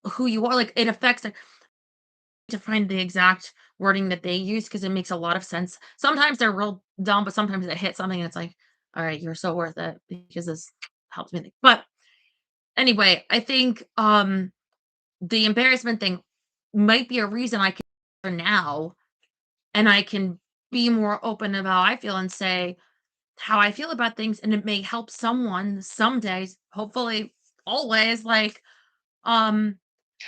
who you are. Like it affects like, to find the exact wording that they use because it makes a lot of sense. Sometimes they're real dumb, but sometimes they hit something and it's like, all right, you're so worth it because this helps me think. But anyway, I think the embarrassment thing might be a reason I can now, and I can be more open about how I feel and say how I feel about things, and it may help someone some days, hopefully always, like, um,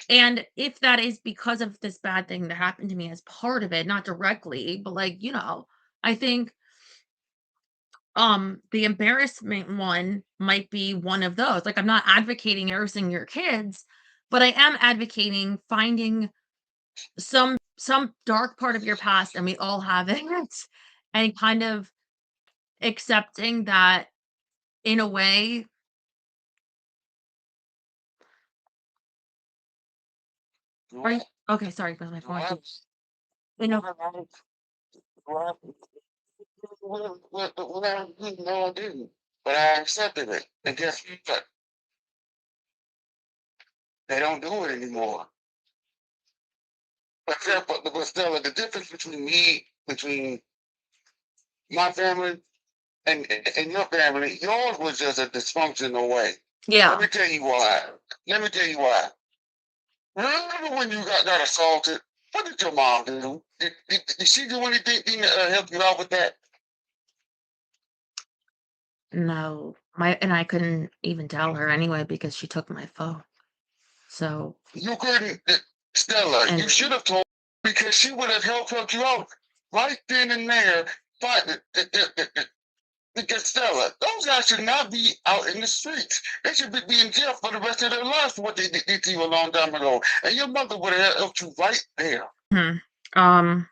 and if that is because of this bad thing that happened to me as part of it, not directly, but like, you know, I think the embarrassment one might be one of those. Like I'm not advocating embarrassing your kids, but I am advocating finding some dark part of your past, and we all have it, and kind of accepting that in a way. Are you okay? Sorry about my phone. You know, well, no, I didn't. But I accepted it. And guess what? They don't do it anymore. But still, the difference between my family and your family, yours was just a dysfunctional way. Let yeah. me tell you why. Let me tell you why. Remember when you got assaulted? What did your mom do? Did she do anything to help you out with that? No, and I couldn't even tell her anyway because she took my phone. So, You couldn't, Stella. You and should have told because she would have helped you out right then and there. But because Stella, those guys should not be out in the streets. They should be in jail for the rest of their lives for what they did to you a long time ago. And your mother would have helped you right there. hmm, um,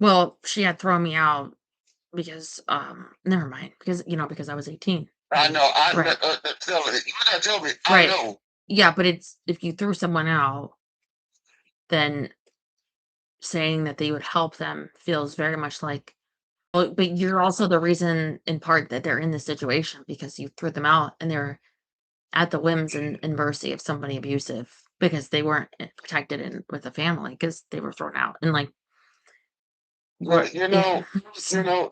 well, she had thrown me out because, never mind, because you know, because I was 18. I know. I know. Right, Stella, you gotta tell me. I right, know. yeah, but it's if you threw someone out, then saying that they would help them feels very much like, well, but you're also the reason in part that they're in this situation because you threw them out and they're at the whims and mercy of somebody abusive because they weren't protected in with a family because they were thrown out and like Well, what it,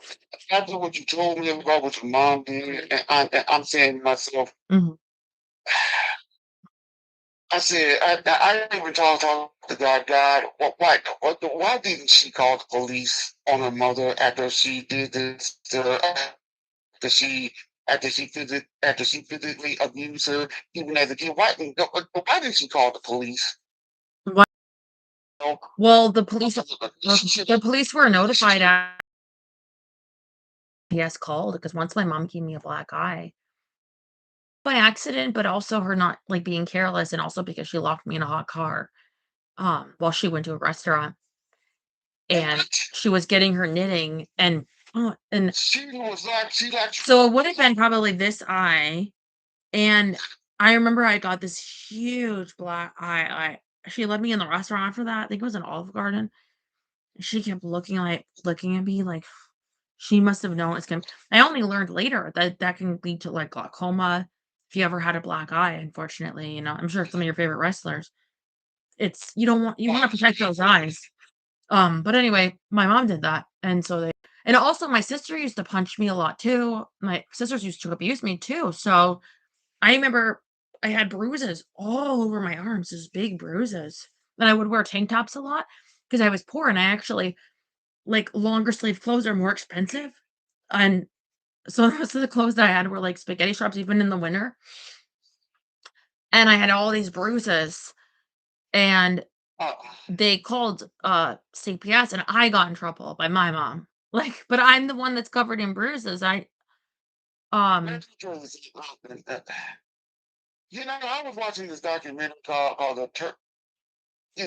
after what you told me about what your mom did, and I'm saying to myself, mhm. I said, I didn't even talk to God. Why didn't she call the police on her mother after she did this to her? After she after she physically abused her, even as a kid. Why didn't she call the police? What? No, Well, the police she should the have. police were notified after PS called because once my mom gave me a black eye by accident, but also her not, like, being careless and also because she locked me in a hot car, while she went to a restaurant, and What? she was getting her knitting and She like so it would have been probably this eye, and I remember I got this huge black eye. She led me in the restaurant after that, I think it was an Olive Garden, and she kept looking at me like she must have known it's gonna I only learned later that that can lead to, like, glaucoma if you ever had a black eye, unfortunately, I'm sure some of your favorite wrestlers. It's you wanna protect those eyes. But anyway, my mom did that, and also my sister used to punch me a lot too. My sisters used to abuse me too, so I remember I had bruises all over my arms, these big bruises, and I would wear tank tops a lot because I was poor, and I actually like, longer sleeve clothes are more expensive, and so most of the clothes that I had were, like, spaghetti straps even in the winter, and I had all these bruises, and uh, they called, CPS, and I got in trouble by my mom. Like, but I'm the one that's covered in bruises. Um that's because, I was watching this documentary called the Turk. You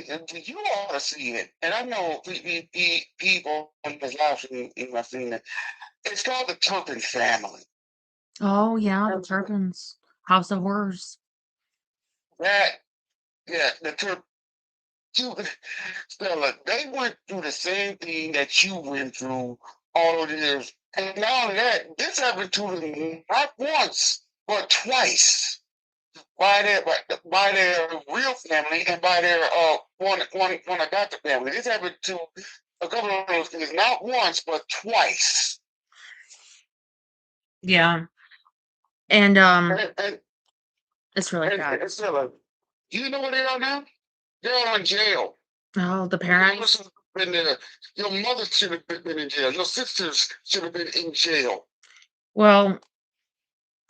ought to see it, and I know people in this life have seen it. It's called the Turpin Family. Oh, yeah, the Turpins. House of Horrors. That yeah, the Turp. You, Stella, they went through the same thing that you went through all of years, and not only that, this happened to them not once but twice by their real family and by their one adopted family. This happened to a couple of those things not once but twice. Yeah, and, And and, it's really bad. and Stella, do you know where they are now? They're all in jail. Oh, the Your mother parents? should have been there. Your mother should have been in jail. Your sisters should have been in jail. Well,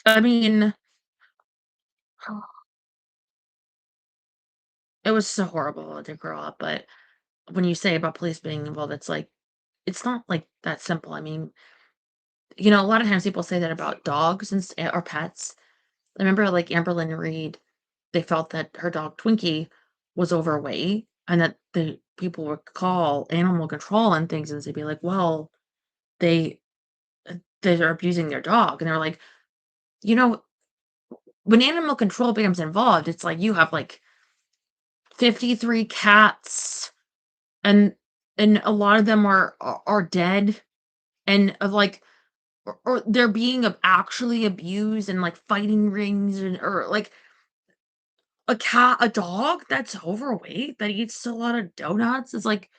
I mean, it was so horrible to grow up, but when you say about police being involved, it's like it's not, like, that simple. I mean, a lot of times people say that about dogs or pets. I remember, like, Amberlynn Reed, they felt that her dog Twinkie was overweight and that the people would call animal control and things, and they'd be like, "Well, they they're abusing their dog." And they're like, "You know, when animal control becomes involved, it's like you have, like, 53 cats and a lot of them are dead and of, like or they're being actually abused and, like, fighting rings or, like, a dog that's overweight, that eats a lot of donuts is, like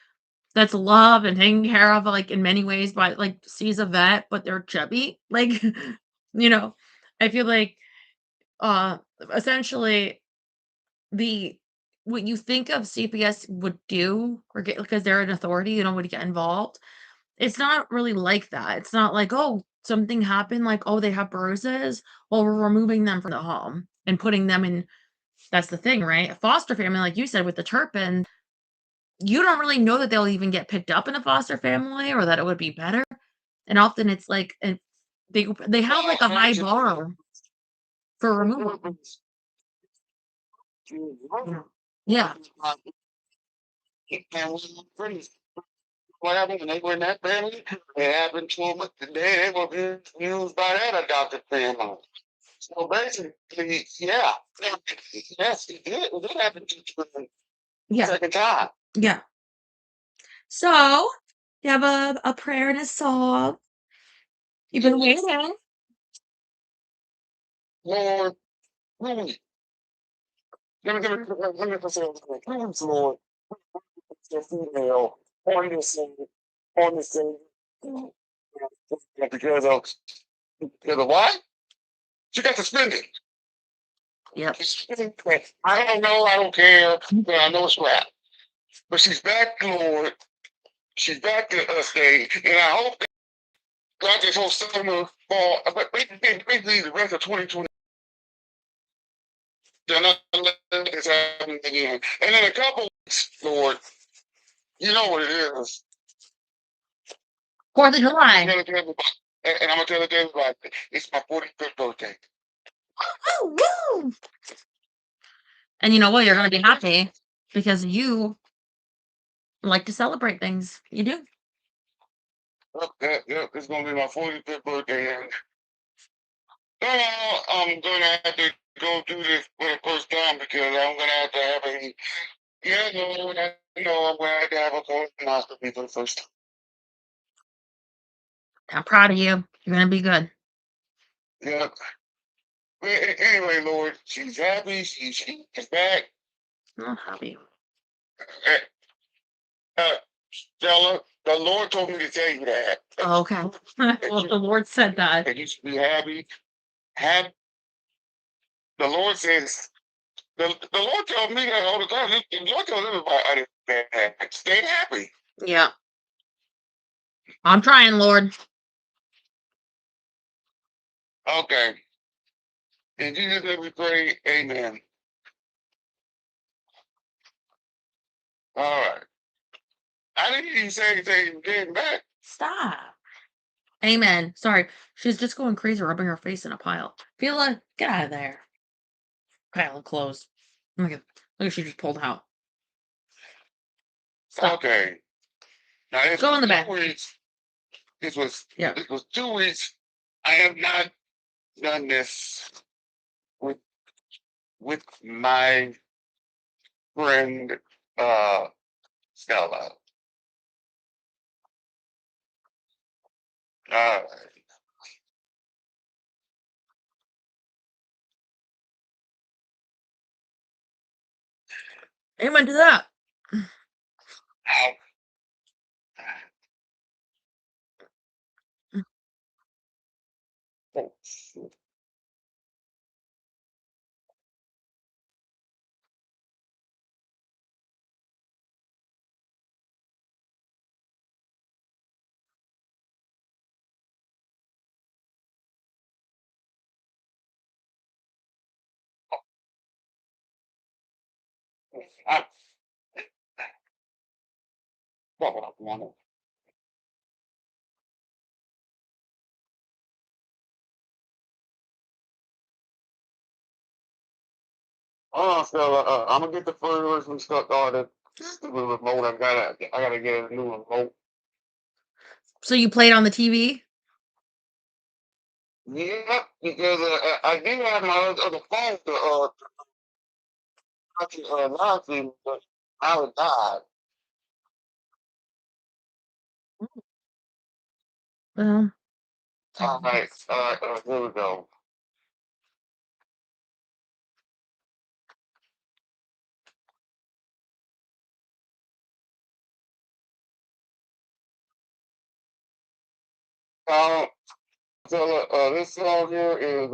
that's love and taken care of, like, in many ways by like, sees a vet, but they're chubby, like, you know, I feel like, uh, essentially, the what you think of CPS would do or get because they're an authority, would get involved, it's not really like that. It's not like, "Oh, something happened," like, "Oh, they have bruises, well, we're removing them from the home and putting them in." That's the thing, right? A foster family, like you said, with the Turpin, you don't really know that they'll even get picked up in a foster family or that it would be better, and often it's like they have, like, a high bar for removal. Yeah. Yeah. What happened when they were in that family? It happened to them. They were being used by that adopted family. So basically, yeah, yes, it did happen to them the Yeah. second time. Yeah. So, you have a prayer and a song. You've been waiting. Lord, please, please, Lord, your female on this thing, because of what? She got suspended. Yep. I don't know. I don't care. But I know it's rap. But she's back, Lord. She's back to us, day, and I hope got this whole summer, fall, but basically the rest of 2020. Then it's happening again. And in a couple weeks, Lord, you know what it is. 4th of July. And I'm gonna tell everybody, it's my 45th birthday. Woo, woo. And you know what? You're gonna be happy because you like to celebrate things. You do. Yep, it's gonna be my 45th birthday, and I'm gonna have to go through this for the first time because I'm gonna have to have a I'm gonna have to have a colonoscopy for the first time. I'm proud of you. You're gonna be good. Yep. Anyway, Lord, she's happy. She is back. I'm happy. Stella, the Lord told me to tell you that. Oh, okay. Well, the Lord said that. And you should be happy. Happy. The Lord says, the Lord told me that all the time. The Lord told everybody that stay happy. Yeah. I'm trying, Lord. Okay. In Jesus' name we pray, amen. All right. I didn't even say anything getting back. Stop. Amen. Sorry. She's just going crazy, rubbing her face in a pile. Fila, get out of there. Pile of clothes. Look at she just pulled out. Stop. Okay. Now it's Go in the back. This was 2 weeks. I have not done this with my friend Stella. Uh, Amen to that. how I, Stella, I'm gonna get the first and stuck on the remote. I gotta get a new remote. So you played on the TV? Yeah, because I did have my other phone to watch live stream, but now it died. Well. All right, here we go. So this song here is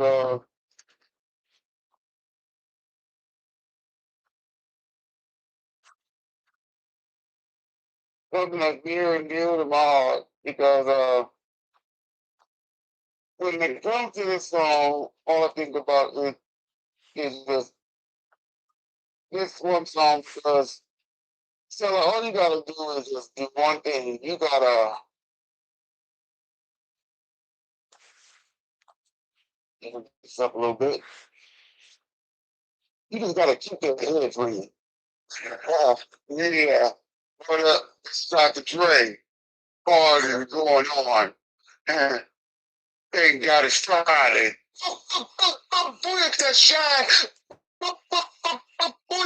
something that's near and dear to my heart because when it comes to this song, all I think about is just this one song because so all you gotta do is just do one thing. You gotta this up a little bit. You just gotta keep your head free. Yeah. But it's Dr. Dre. Party going on. And thank God it's Friday. Boy, at that shine. Boy,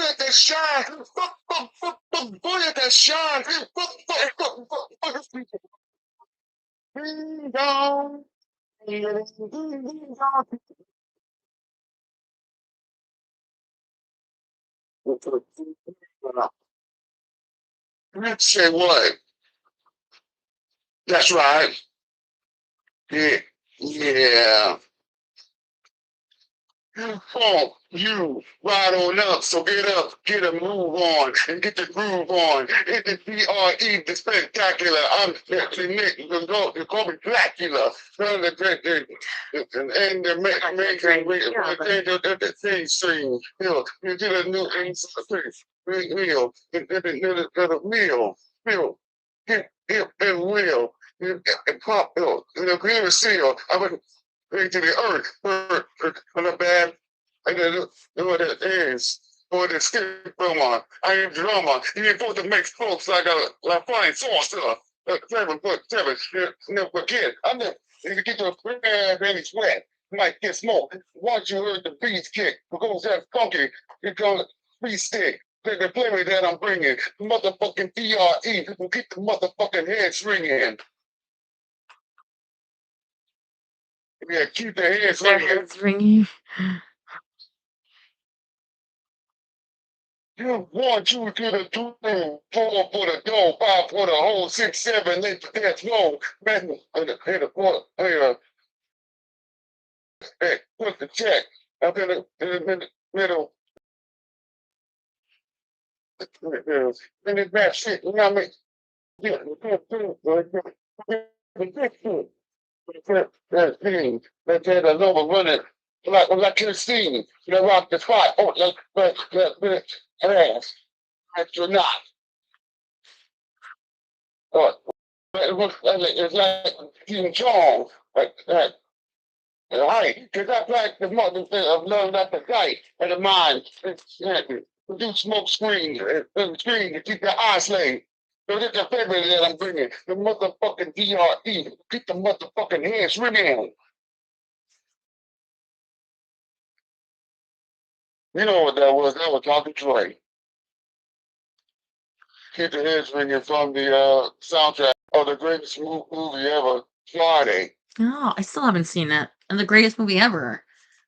at that shine. Boy, at that shine. Ding dong. Ding dong. Let's say what? That's right. Yeah. Yeah. Oh, you ride on up, so get up, get a move on, and get the groove on. Hit the DRE, the spectacular. I'm the Nick, you call me Blackula. And the amazing the thing stream. You get a new real, the meal, real, hip and real. And pop, the green seal. I would bring to the earth, on the bad. I didn't know what it is. Or the skip drama. I am drama. You ain't supposed to make folks like flying saucer. 7 foot 7. Never forget. I'm the you get to a very sweat. Might get smoked. Once you heard the beats kick, because that's funky, you're gonna free stick. The flavor that I'm bringing, motherfucking DRE, will keep the motherfucking heads ringing. Yeah, keep the heads Their ringing. heads ringing. You want you to the 2, 4 for the dough, 5 for the whole, 6, 7, 8 for death row. Man, hit a quarter, hey, put the check. Up in the middle. In this bad shit, you know what I mean? Yeah, that thing, that had a number running, like Christine, you rock the spot, oh, like, ass, astronaut. Oh, it's like King Charles, like that. Right, because I like the mother of love not the sight and the mind. Do smoke screen, screen to keep your eyes laid. So this is the favorite that I'm bringing. The motherfucking DRE. Keep the motherfucking heads ringing. You know what that was? That was Dr. Dre. Keep the heads ringing from the soundtrack of the greatest movie ever, Friday. No, I still haven't seen it. And the greatest movie ever.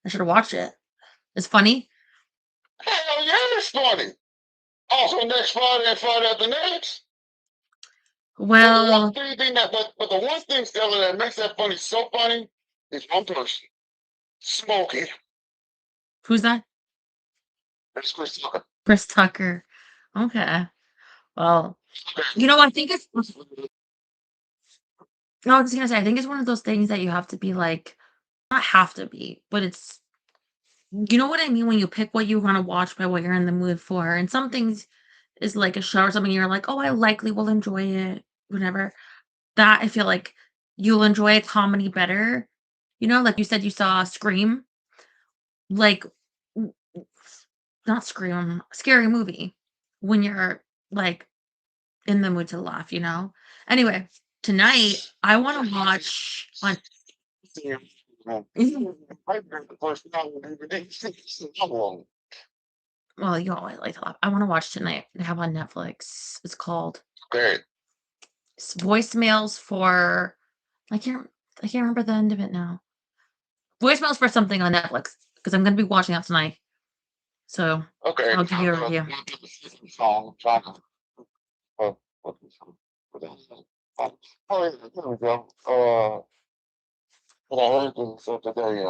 I should watch it. It's funny. Hell yeah, it's funny. Also, next Friday and Friday after next. Well, But the one thing, Stella, that makes that funny so funny is one person. Smokey. who's that? That's Chris Tucker. Chris Tucker. Okay. Well, you know, I think it's. No, I was gonna say, I think it's one of those things that you have to be like, not have to be, but it's, you know what I mean when you pick what you want to watch by what you're in the mood for. And some things is like a show or something you're like, oh, I likely will enjoy it, whatever. That I feel like you'll enjoy a comedy better. You know, like you said, you saw Scream, like w- not Scream, Scary Movie, when you're like in the mood to laugh. You know. Anyway, tonight I want to watch on. Well, you always like to laugh. I wanna watch tonight. They have on Netflix. It's called Okay. Voicemails for I can't I can't remember the end of it now. Voicemails for something on Netflix because I'm gonna be watching that tonight. So, Okay. I'll give you a review. Song. Trying to. What is it? What else? Oh, here we go. What I heard this today.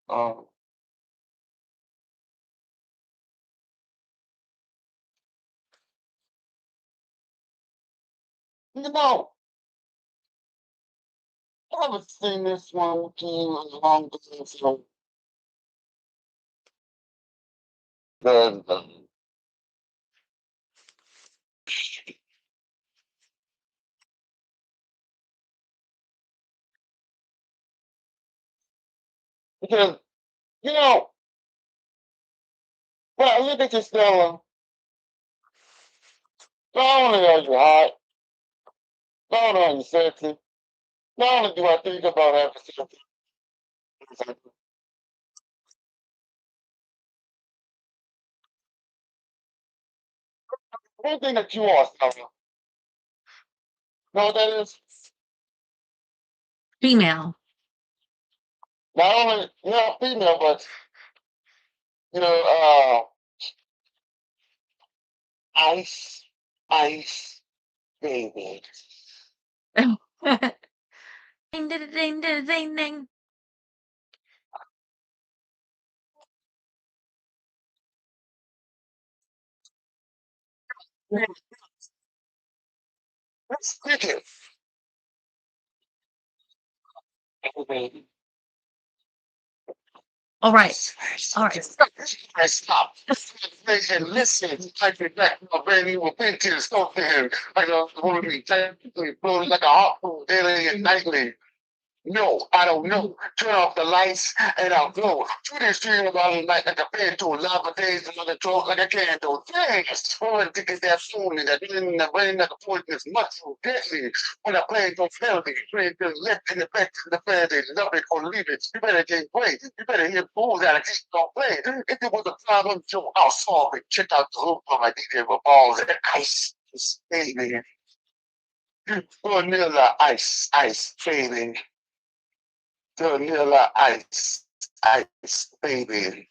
Uh, you know, I haven't seen this one to you in a long time. So the because you know, well, look at this fella. Not only are you hot, not only are you sexy, not only do I think about having sex, one thing that you are, Stella, know what that is? Female. Not only you're female, but you know, ice, ice, baby. Ding, ding, ding, ding, ding, ding. Let's pick it. All right. All right. Stop. And listen. I get back. My baby will pay to the stove there. I don't want to be technically blowing like a hot food daily and nightly. No, I don't know. Turn off the lights and I'll go. Through this stream about it like a panto, lava days, another throat like a candle. Thanks. Forward to get that phone and that in the rain like a poisonous mushroom. Deadly. When I play don't fail me. Play to the left and the back to the fair. They love it or leave it. You better get great. You better hear fools out of keep don't play. If there was a problem, Joe, I'll solve it. Check out the hoop on my DJ with balls and ice. Baby. Vanilla ice, baby. Vanilla ice, baby.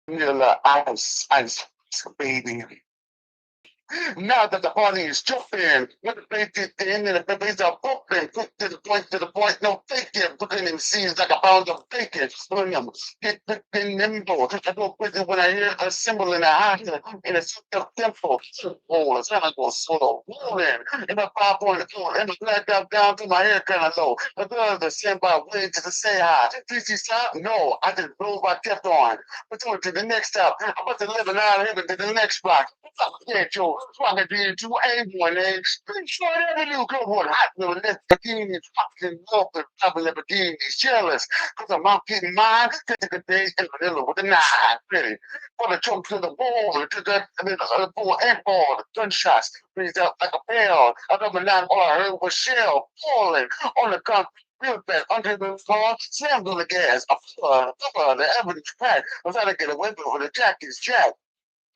Vanilla ice, baby. Now that the party is jumping, when the bass is in and the bass are bumping, quick to the point, no faking, putting in scenes like a pound of bacon, William, get quick and nimble. I go quicker when I hear a cymbal in a high, in a super tempo, oh, it's gonna go solo, rolling, in a 5.4, and the black out down to my hair kind of low. The girls are sent by way to the say hi. Did she stop? No, I just drove my kept on. But to the next stop, I'm about to live an hour heaven to the next block. Yeah, Joe, fucking did you A1, eh? Pretty sure every new good one, hot little Lamborghini, fucking love the double Lamborghinis, jealous, because I'm out getting mine, take a day in Manila with a knife, ready. For the jump to the wall, to the ball and ball, the gunshots, breathed out like a bell. I got my nine, all I heard was shell falling on the concrete. Real bad under the car, slammed on the gas. The average pack was how to get away with the jack is jack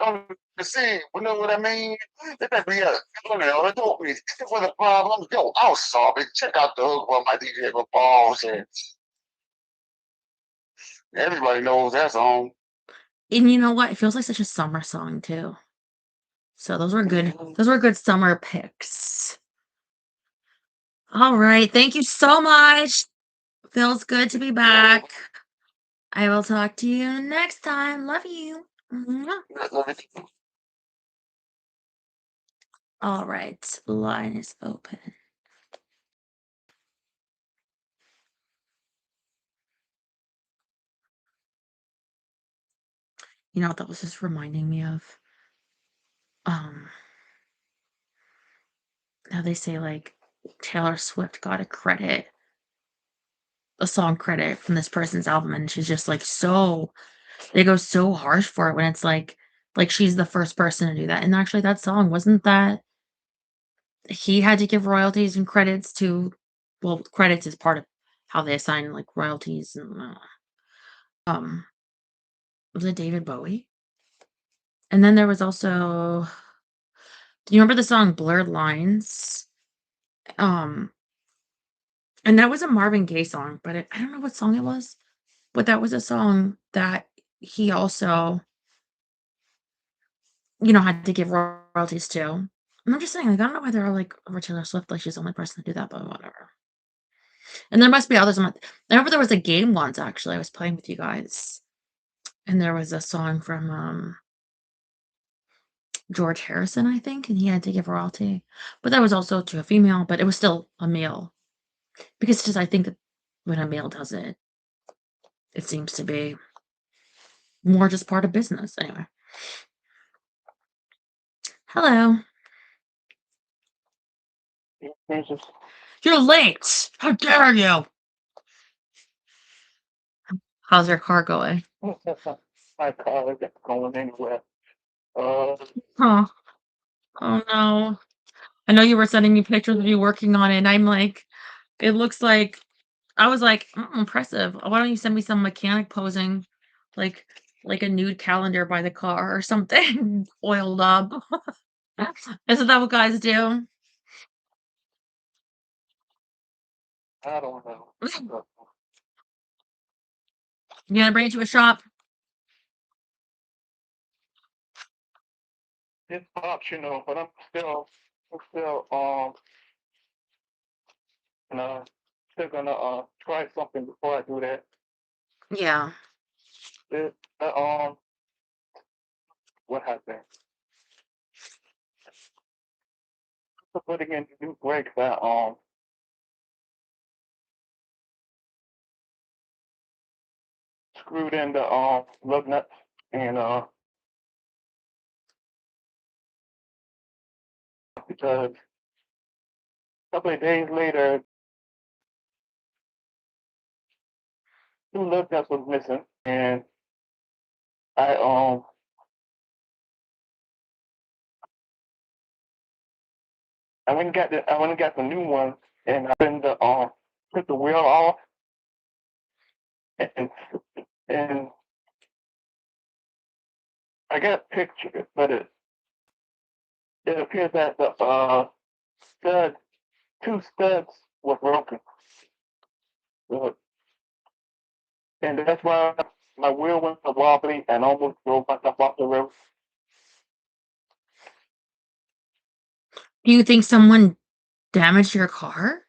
on the scene. You know what I mean? They better be up. You know, they told me if it was a problem, yo, I'll solve it. Check out the hook where my DJ with balls and everybody knows that song. And you know what? It feels like such a summer song too. So those were good. Those were good summer picks. All right. Thank you so much. Feels good to be back. I will talk to you next time. Love you. Mwah. All right. Line is open. You know what that was just reminding me of? Um, how they say like Taylor Swift got a song credit from this person's album, and she's just like they go so harsh for it when it's like she's the first person to do that. And actually that song wasn't that he had to give royalties and credits to, well, credits is part of how they assign like royalties and um was it David Bowie? And then there was also, do you remember the song Blurred Lines? Um and that was a Marvin Gaye song, but I don't know what song it was, but that was a song that he also, had to give royalties to. And I'm just saying, like, I don't know why they're all like over Taylor Swift, like she's the only person to do that, but whatever. And there must be others. I remember there was a game once actually. I was playing with you guys, and there was a song from George Harrison, I think, and he had to give royalty. But that was also to a female, but it was still a male. Because it's just I think that when a male does it, it seems to be more just part of business. Anyway. Hello. You're late. How dare you? How's your car going? My car isn't going anywhere. Uh, Huh. Oh no. I know you were sending me pictures of you working on it, and I'm like, it looks like I was like, impressive. Why don't you send me some mechanic posing, like like a nude calendar by the car or something, oiled up. Isn't that what guys do? I don't know. You gonna bring it to a shop? It's optional, but I'm still, uh, still gonna try something before I do that. Yeah. It, what happened? putting in new brakes that screwed in the lug nuts and because a couple of days later, two lug nuts was missing, and I I went and got the new one, and I then the took the wheel off, and and I got pictures, but it appears that the stud two studs were broken, so, and that's why my wheel went so wobbly and almost drove myself off the road. Do you think someone damaged your car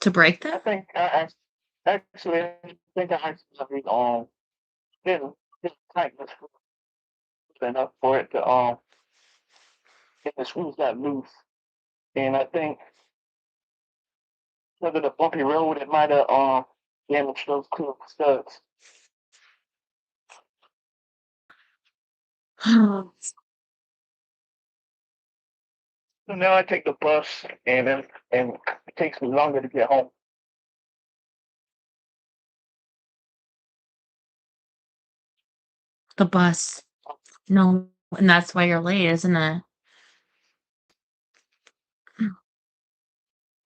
to break I that? think actually I think I actually didn't tighten the screws enough for it to get the screws got loose, and I think because of the bumpy road, it might have damaged those two studs. The So now I take the bus, and it takes me longer to get home. bus. No, and that's why you're late, isn't it?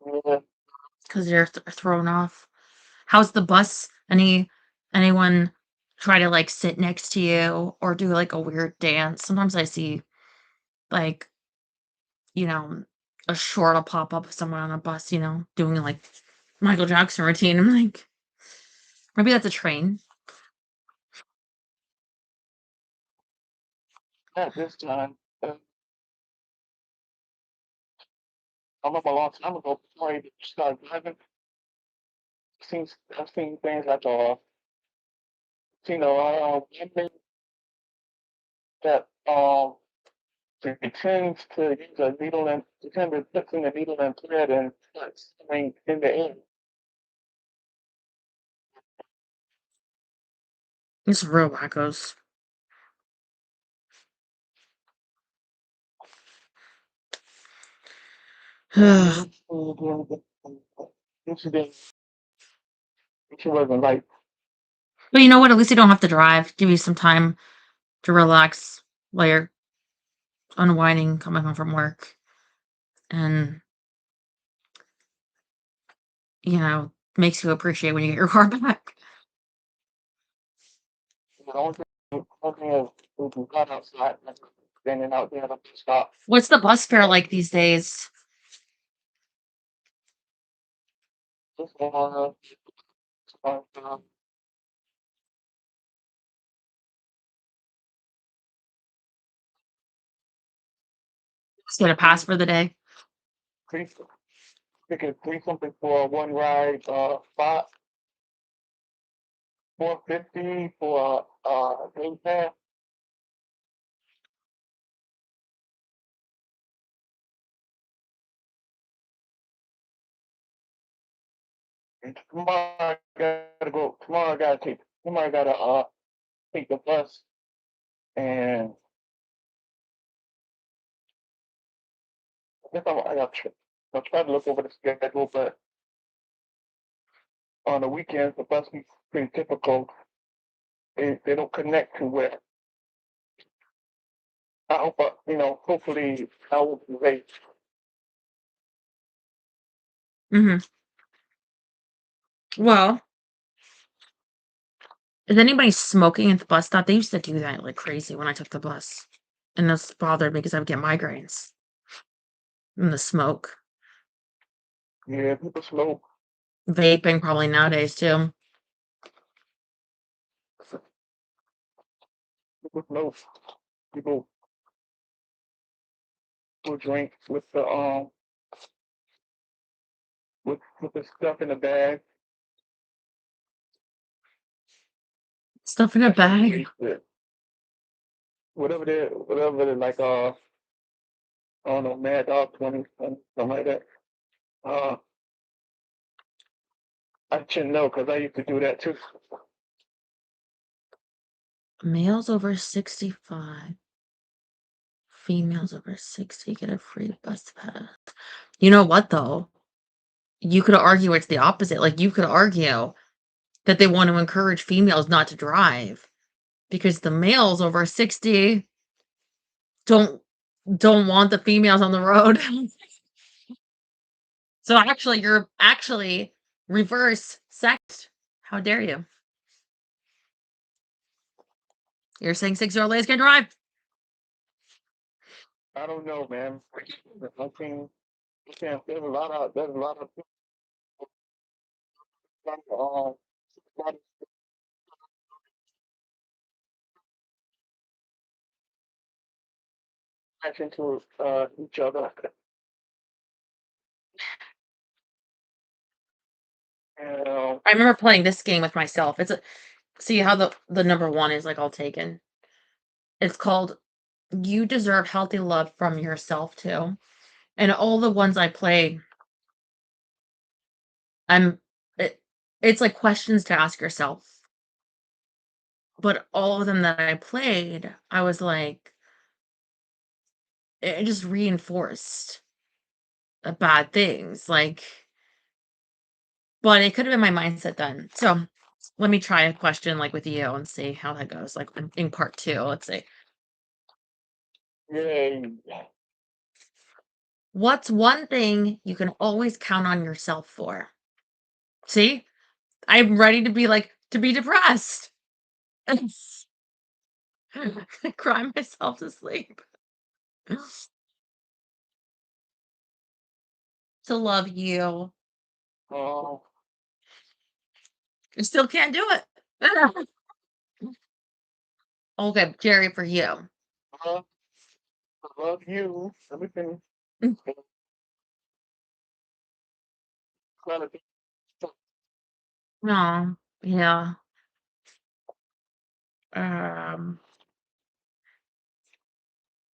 Yeah, Because you're thrown off. How's the bus? Anyone try to like sit next to you or do like a weird dance? Sometimes I see like, you know, a short will pop up of someone on a bus, doing like Michael Jackson routine. I'm like, maybe that's a train. at this time, I remember a long time ago before I even started driving. I've seen things like women that pretends to use a needle and pretend to put in a needle and thread and start sewing in the air. It's real wackos. And But incident, she wasn't like, you know what? At least you don't have to drive. Give you some time to relax while you're unwinding, coming home from work, and makes you appreciate when you get your car back. the only thing is we can got outside and standing out there at the bus stop. What's the bus fare like these days? Just Just get a pass for the day. three, ticket three something for one ride, spot, 450 for day pass. And tomorrow I gotta take the bus, and I guess I'll try to look over the schedule, but on the weekends the bus is pretty typical. They don't connect to where I hope hopefully I will be late. Hmm. Well, is anybody smoking at the bus stop? They used to do that like crazy when I took the bus, and this bothered me because I would get migraines from the smoke. Yeah, people smoke. Vaping probably nowadays too. People smoke. People will drink with the with the stuff in the bag. Stuff in a That's what bag. tastes good. Whatever they like I don't know, Mad Dog 20, something like that. Uh, I shouldn't know because I used to do that too. Males over 65. Females over 60 get a free bus pass. You know what, though? You could argue it's the opposite. Like, you could argue that they want to encourage females not to drive because the males over 60 don't want the females on the road. So actually, you're actually reverse sex. How dare you? You're saying 6-year-old ladies can drive? I don't know, man. I think there's a lot of attention to each other. I remember playing this game with myself. See how the number one is like all taken. It's called You Deserve Healthy Love from Yourself Too. And all the ones I played, it's like questions to ask yourself. But all of them that I played, I was like, it just reinforced the bad things. Like, but it could have been my mindset then. So let me try a question like with you and see how that goes. Like in part 2, let's see. Yay. What's one thing you can always count on yourself for? See? I'm ready to be depressed. I cry myself to sleep. To love you. Oh. I still can't do it. Okay, Jerry, for you. I love you. Everything. No, yeah. Um.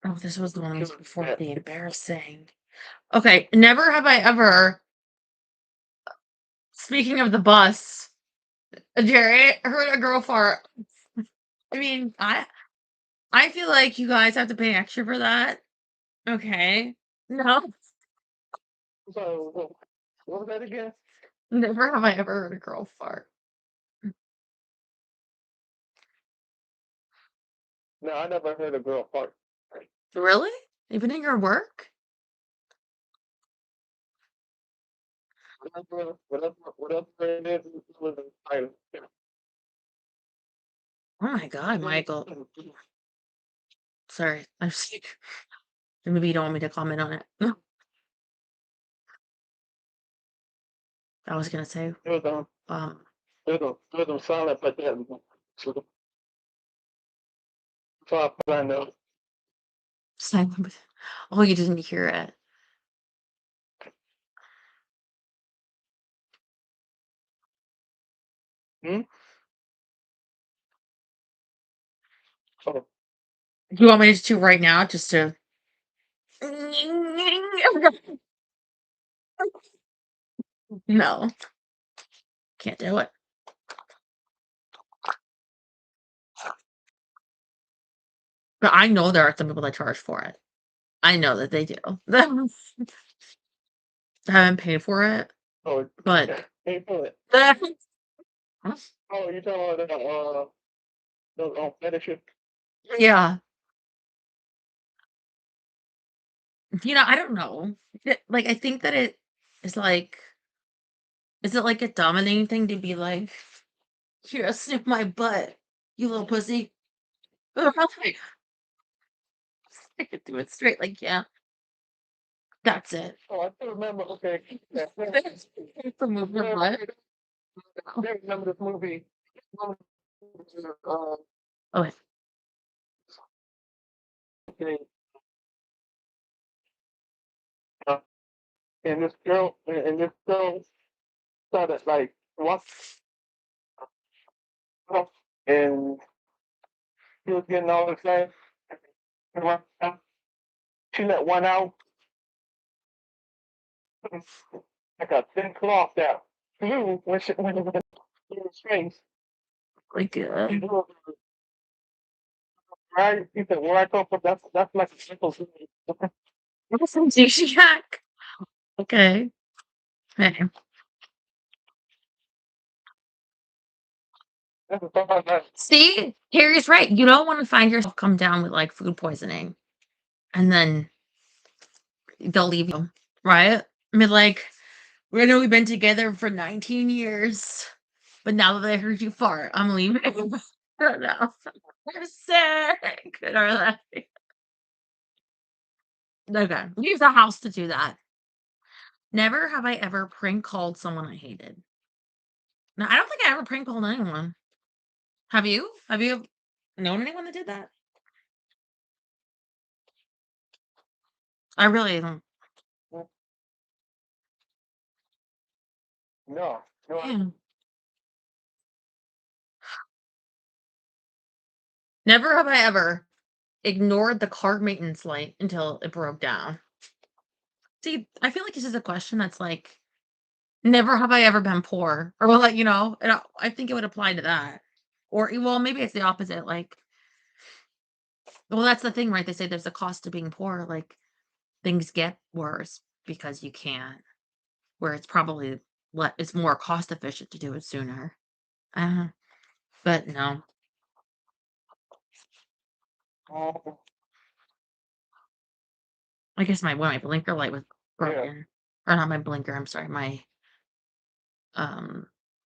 Oh, this was the one before the embarrassing. Okay, never have I ever. Speaking of the bus, Jerry, heard a girl fart. I mean, I feel like you guys have to pay extra for that. Okay. No. So, what was that again? Never have I ever heard a girl fart. No, I never heard a girl fart. Really? Even in your work? Whatever it is, it was silent. Oh my God, Michael. Sorry, I'm sick. Maybe you don't want me to comment on it. I was gonna say, it was silent, but then so I know. Silent, but oh, you didn't hear it. Hmm? Oh. You want me to right now, just to? No, can't do it. But I know there are some people that charge for it. I know that they do. I haven't paid for it. Oh, but pay for it. Oh, you talking about the fellowship? Yeah. I don't know. Like, I think that it is like, is it like a dominating thing to be like, here, sniff my butt, you little pussy? I could do it straight, like, yeah, that's it. Oh, I still remember, okay. To move your butt. I remember this movie. Okay. Okay. And this girl started like what? And she was getting all excited. she let one out. Like a thin cloth that flew when she went in his face. Like, Right? He said, where I come from, that's like a simple thing. that's some aphrodisiac. Okay. Hey. That's the thought that. See, Harry's right. You don't want to find yourself come down with like food poisoning, and then they'll leave you, right? I mean, like, we know we've been together for 19 years, but now that I heard you fart, I'm leaving. No, I'm sick. Or like, okay, leave the house to do that. Never have I ever prank called someone I hated. No, I don't think I ever prank called anyone. Have you? Have you known anyone that did that? I really don't. No. No. Yeah. Never have I ever ignored the car maintenance light until it broke down. See, I feel like this is a question that's like, never have I ever been poor, or well, like, I think it would apply to that. Or well, maybe it's the opposite. Like, well, that's the thing, right? They say there's a cost to being poor. Like, things get worse because you can't. Where it's probably it's more cost efficient to do it sooner. Uh, but no. Oh, I guess my blinker light was yeah. broken. Or not my blinker, I'm sorry, my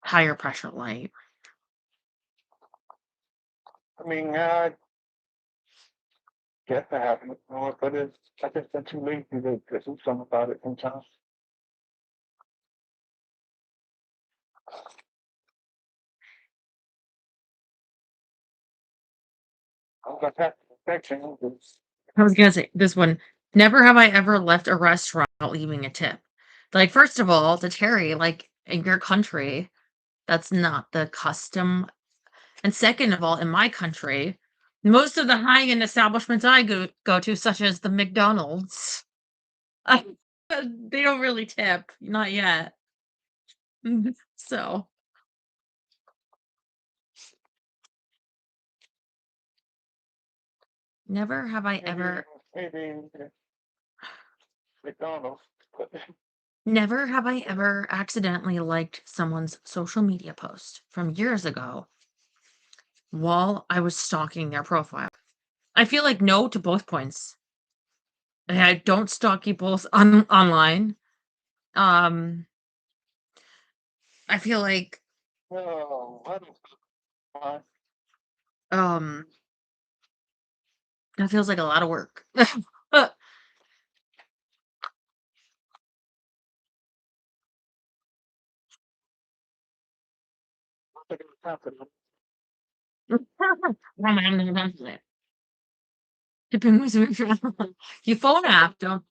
higher pressure light. I mean, guess that happened, but I guess they're too lazy to do something about it sometimes. I got that infection. I was gonna say this one. Never have I ever left a restaurant without leaving a tip. Like, first of all, to Terry, like in your country, that's not the custom. And second of all, in my country, most of the high-end establishments I go to, such as the McDonald's, uh, they don't really tip, not yet. So never have I ever Maybe McDonald's. never have I ever accidentally liked someone's social media post from years ago while I was stalking their profile. I feel like no to both points. I don't stalk people online. Um, I feel like No, I don't. um that feels like a lot of work. You phone app, don't.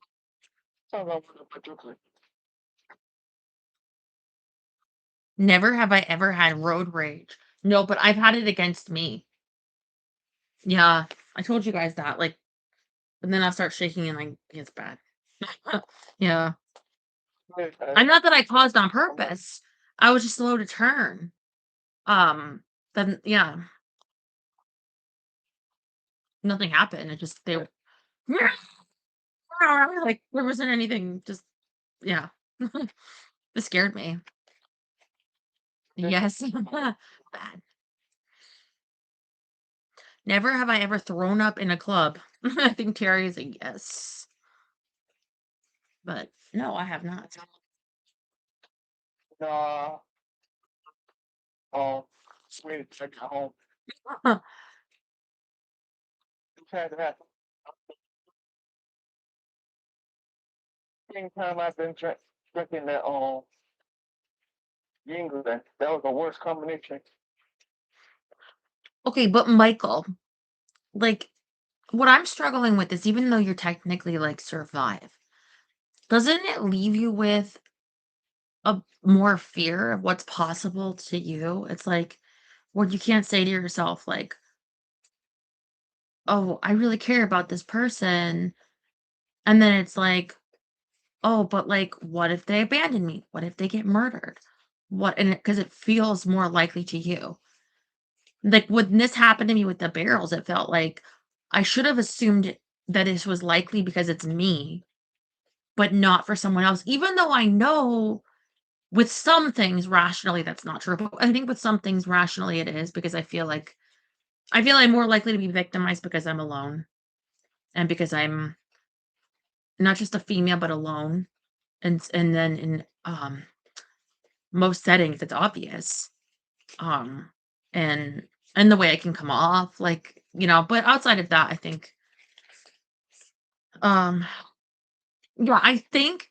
Never have I ever had road rage. No, but I've had it against me. Yeah, I told you guys that. Like, and then I'll start shaking and like it's bad. Yeah. I'm not that I caused on purpose. I was just slow to turn. Then yeah, nothing happened. It just they were like there wasn't anything. Just yeah, it scared me. Yes, bad. Never have I ever thrown up in a club. I think Terry is a yes, but no, I have not. No. Wait a second. It's had to happen. Same time I've been drinking that England. That was the worst combination. Okay, but Michael, like, what I'm struggling with is even though you're technically like survive, doesn't it leave you with a more fear of what's possible to you? It's like when you can't say to yourself, like, oh, I really care about this person. And then it's like, "Oh, but, like, what if they abandon me? What if they get murdered? What," and because it feels more likely to you. Like, when this happened to me with the barrels, it felt like I should have assumed that this was likely because it's me, but not for someone else, even though I know with some things rationally that's not true, but I think with some things rationally it is because I feel I'm more likely to be victimized because I'm alone and because I'm not just a female, but alone, and then in, most settings, it's obvious, um, and the way I can come off, like, but outside of that, I think, um, yeah, I think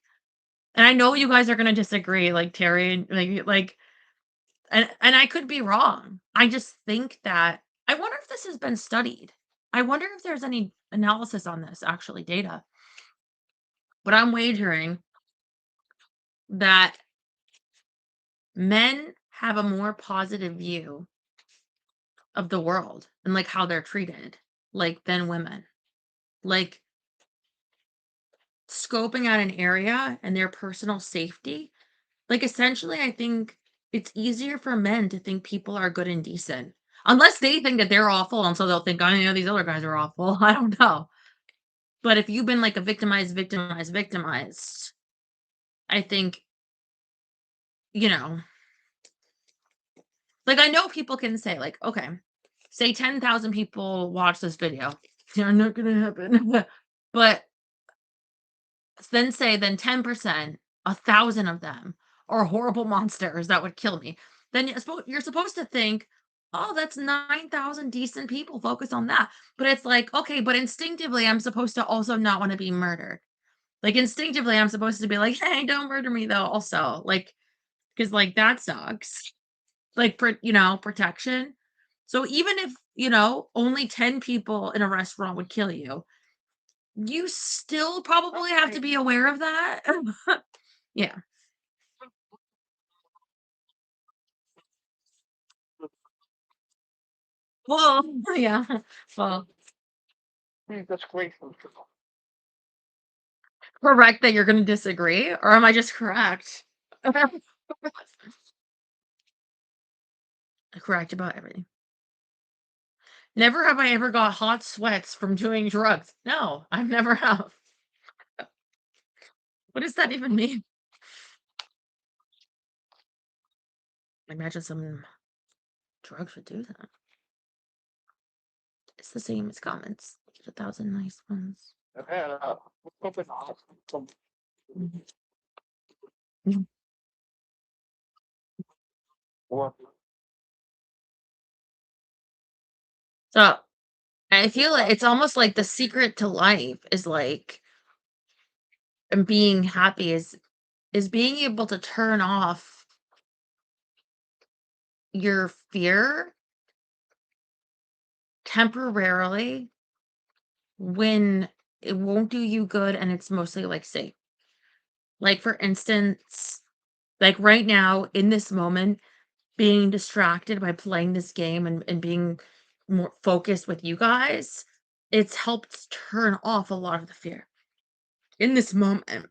and I know you guys are gonna disagree, like, Terry, and, and I could be wrong. I just think that I wonder if this has been studied. I wonder if there's any analysis on this, actually, data, but I'm wagering that men have a more positive view of the world and, like, how they're treated, like, than women. Like, scoping out an area and their personal safety, like, essentially, I think it's easier for men to think people are good and decent, unless they think that they're awful, and so they'll think, "Oh, yeah, these other guys are awful." I don't know. But if you've been, like, a victimized, I think, you know, like, I know people can say, like, "Okay, say 10,000 people watch this video." They're not gonna happen. But then say then 10%, 1,000 of them are horrible monsters that would kill me. Then you're supposed to think, "Oh, that's 9,000 decent people, focus on that." But it's like, "Okay, but instinctively, I'm supposed to also not wanna be murdered." Like, instinctively, I'm supposed to be like, "Hey, don't murder me though also." Like, because like, that sucks. Like, protection. So even if, only 10 people in a restaurant would kill you, you still probably have to be aware of that. Yeah. Well, yeah. Well, correct that you're gonna disagree, or am I just correct? Correct about everything. Never have I ever got hot sweats from doing drugs. No, I've never have. What does that even mean? Imagine some drugs would do that. It's the same as comments. Get 1,000 nice ones. Mhm. Mhm. So I feel like it's almost like the secret to life is like and being happy is being able to turn off your fear temporarily when it won't do you good and it's mostly like safe. Like for instance, like right now in this moment, being distracted by playing this game and being more focused with you guys, it's helped turn off a lot of the fear in this moment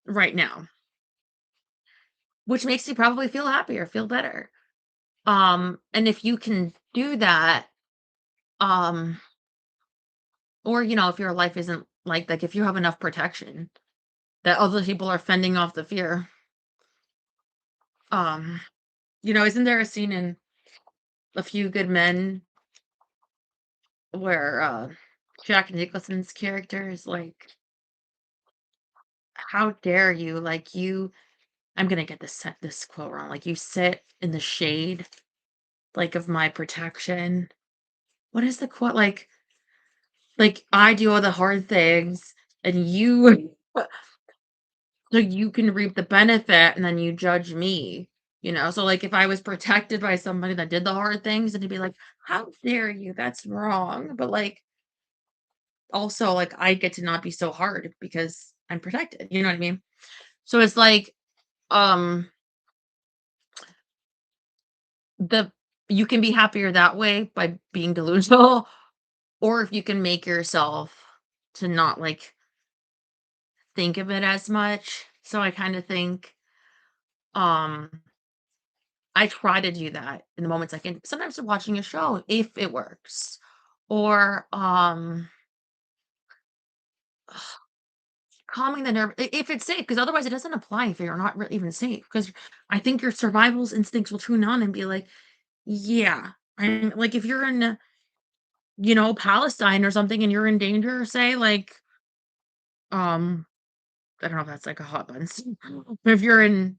right now, which makes you probably feel happier, feel better. And if you can do that, um, or if your life isn't like if you have enough protection that other people are fending off the fear, um, isn't there a scene in A Few Good Men where Jack Nicholson's character is like, "How dare you? Like you," I'm gonna get this quote wrong. Like you sit in the shade, like of my protection. What is the quote? Like I do all the hard things, and you so you can reap the benefit, and then you judge me. So like if I was protected by somebody that did the hard things, then he'd be like, "How dare you? That's wrong." But like also like I get to not be so hard because I'm protected. You know what I mean? So it's like um the you can be happier that way by being delusional, or if you can make yourself to not like think of it as much. So I kind of think, um, I try to do that in the moments I can. Sometimes watching a show, if it works, or calming the nerve if it's safe, because otherwise it doesn't apply if you're not even safe. Because I think your survival's instincts will tune on and be like, yeah, I'm like if you're in, Palestine or something and you're in danger, say like, um, I don't know if that's like a hot button, but if you're in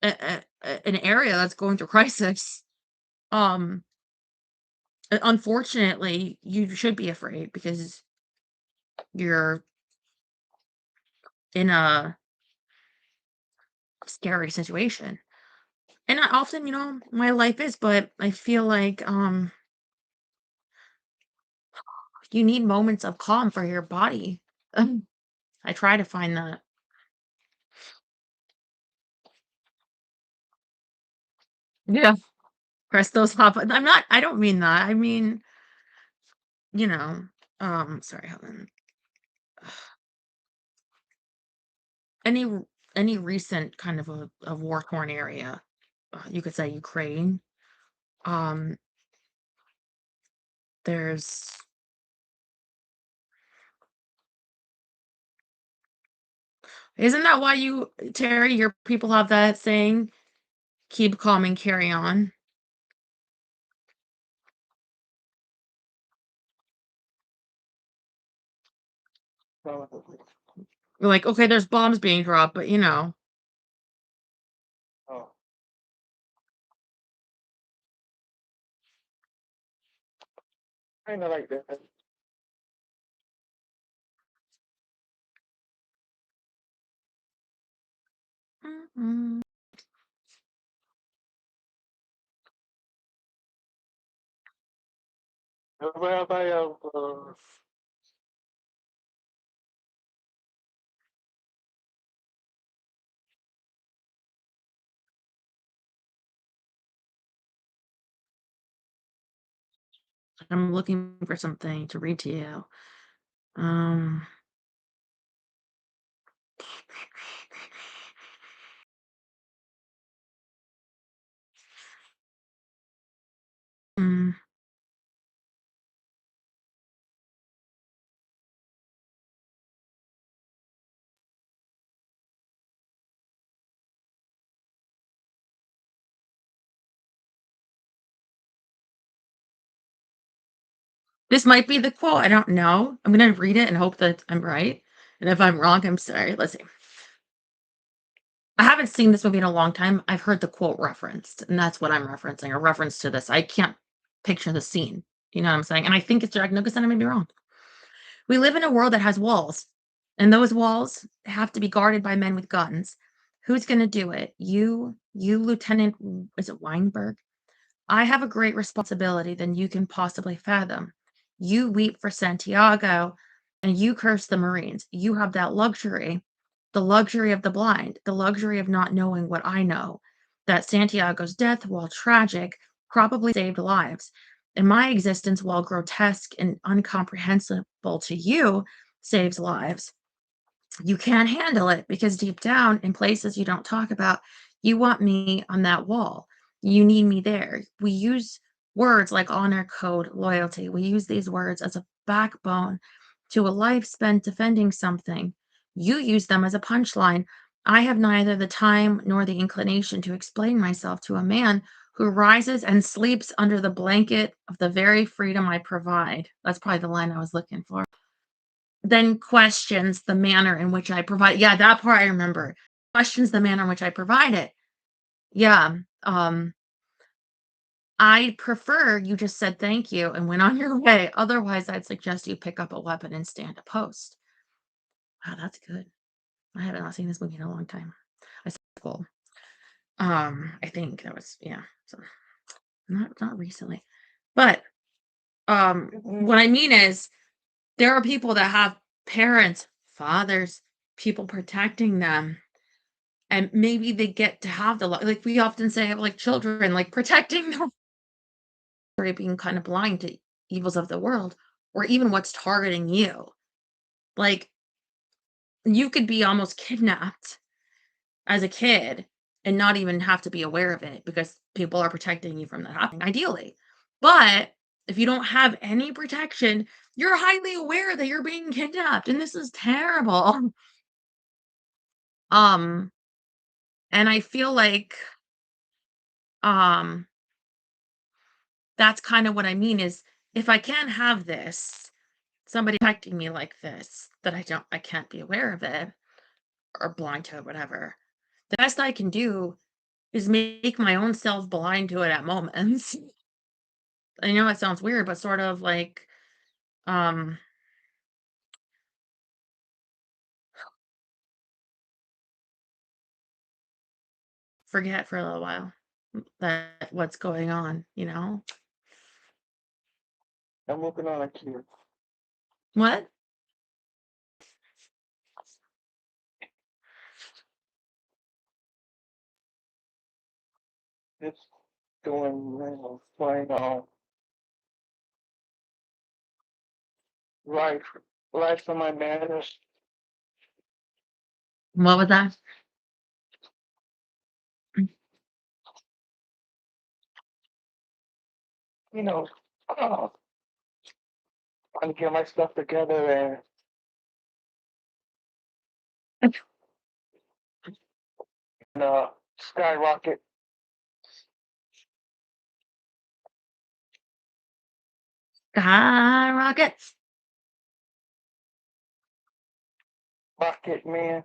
an area that's going through crisis, um, unfortunately, you should be afraid because you're in a scary situation. And I often, my life is, but I feel like you need moments of calm for your body. I try to find that. Yeah. Press those hot buttons. I don't mean that. I mean, you know, sorry, hold on. Any any recent kind of a war-torn area, you could say Ukraine. Um, there's isn't that why Terry, your people have that saying, keep calm and carry on? You're like, okay, there's bombs being dropped, but kinda like that. Mhm. I'm looking for something to read to you. Um, mm, this might be the quote. I don't know. I'm gonna read it and hope that I'm right. And if I'm wrong, I'm sorry. Let's see. I haven't seen this movie in a long time. I've heard the quote referenced, and that's what I'm referencing, a reference to this. I can't picture the scene. You know what I'm saying? And I think it's Jack Nicholson. I may be wrong. We live in a world that has walls, and those walls have to be guarded by men with guns. Who's gonna do it? You, Lieutenant, is it Weinberg? I have a great responsibility than you can possibly fathom. You weep for Santiago and you curse the Marines. You have that luxury, the luxury of the blind, the luxury of not knowing what I know. That Santiago's death, while tragic, probably saved lives. And my existence, while grotesque and incomprehensible to you, saves lives. You can't handle it because deep down, in places you don't talk about, you want me on that wall. You need me there. We use words like honor, code, loyalty. We use these words as a backbone to a life spent defending something. You use them as a punchline. I have neither the time nor the inclination to explain myself to a man who rises and sleeps under the blanket of the very freedom I provide. That's probably the line I was looking for. Then questions the manner in which I provide, yeah, that part I remember. Questions the manner in which I provide it. Yeah, I prefer you just said thank you and went on your way. Otherwise, I'd suggest you pick up a weapon and stand a post. Wow, that's good. I haven't not seen this movie in a long time. I saw it cool. I think that was, yeah, so not recently. But what I mean is there are people that have parents, fathers, people protecting them. And maybe they get to have the like we often say of like children, like protecting them or being kind of blind to evils of the world or even what's targeting you. Like you could be almost kidnapped as a kid and not even have to be aware of it because people are protecting you from that happening, ideally. But if you don't have any protection, you're highly aware that you're being kidnapped, and this is terrible. Um, and I feel like, um, that's kind of what I mean is if I can't have this, somebody protecting me like this, that I can't be aware of it or blind to it, whatever. The best I can do is make my own self blind to it at moments. I know it sounds weird, but sort of like, um, forget for a little while that what's going on, you know? I'm working on a cue. What? It's doing playing right right for my manners. What was that? You know, uh, trying to get my stuff together and skyrocket. Skyrockets. Rocket man.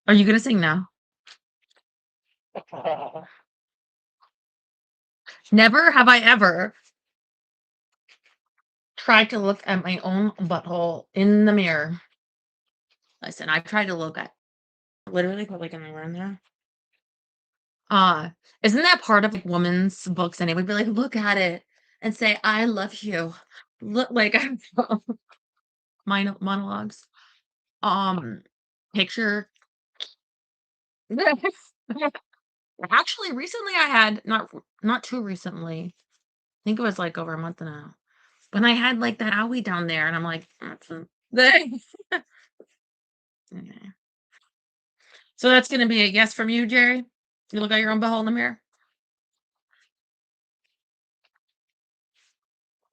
Are you gonna sing now? Never have I ever tried to look at my own butthole in the mirror. Listen, I tried to look at literally put like an mirror in there. Uh, isn't that part of like women's books and it would be like, look at it and say, I love you. Look like monologues. Um, picture. Actually, recently I had not too recently. I think it was like over a month now. When I had like that owie down there, and I'm like, Okay. So that's gonna be a yes from you, Jerry. You look at your own butthole in the mirror.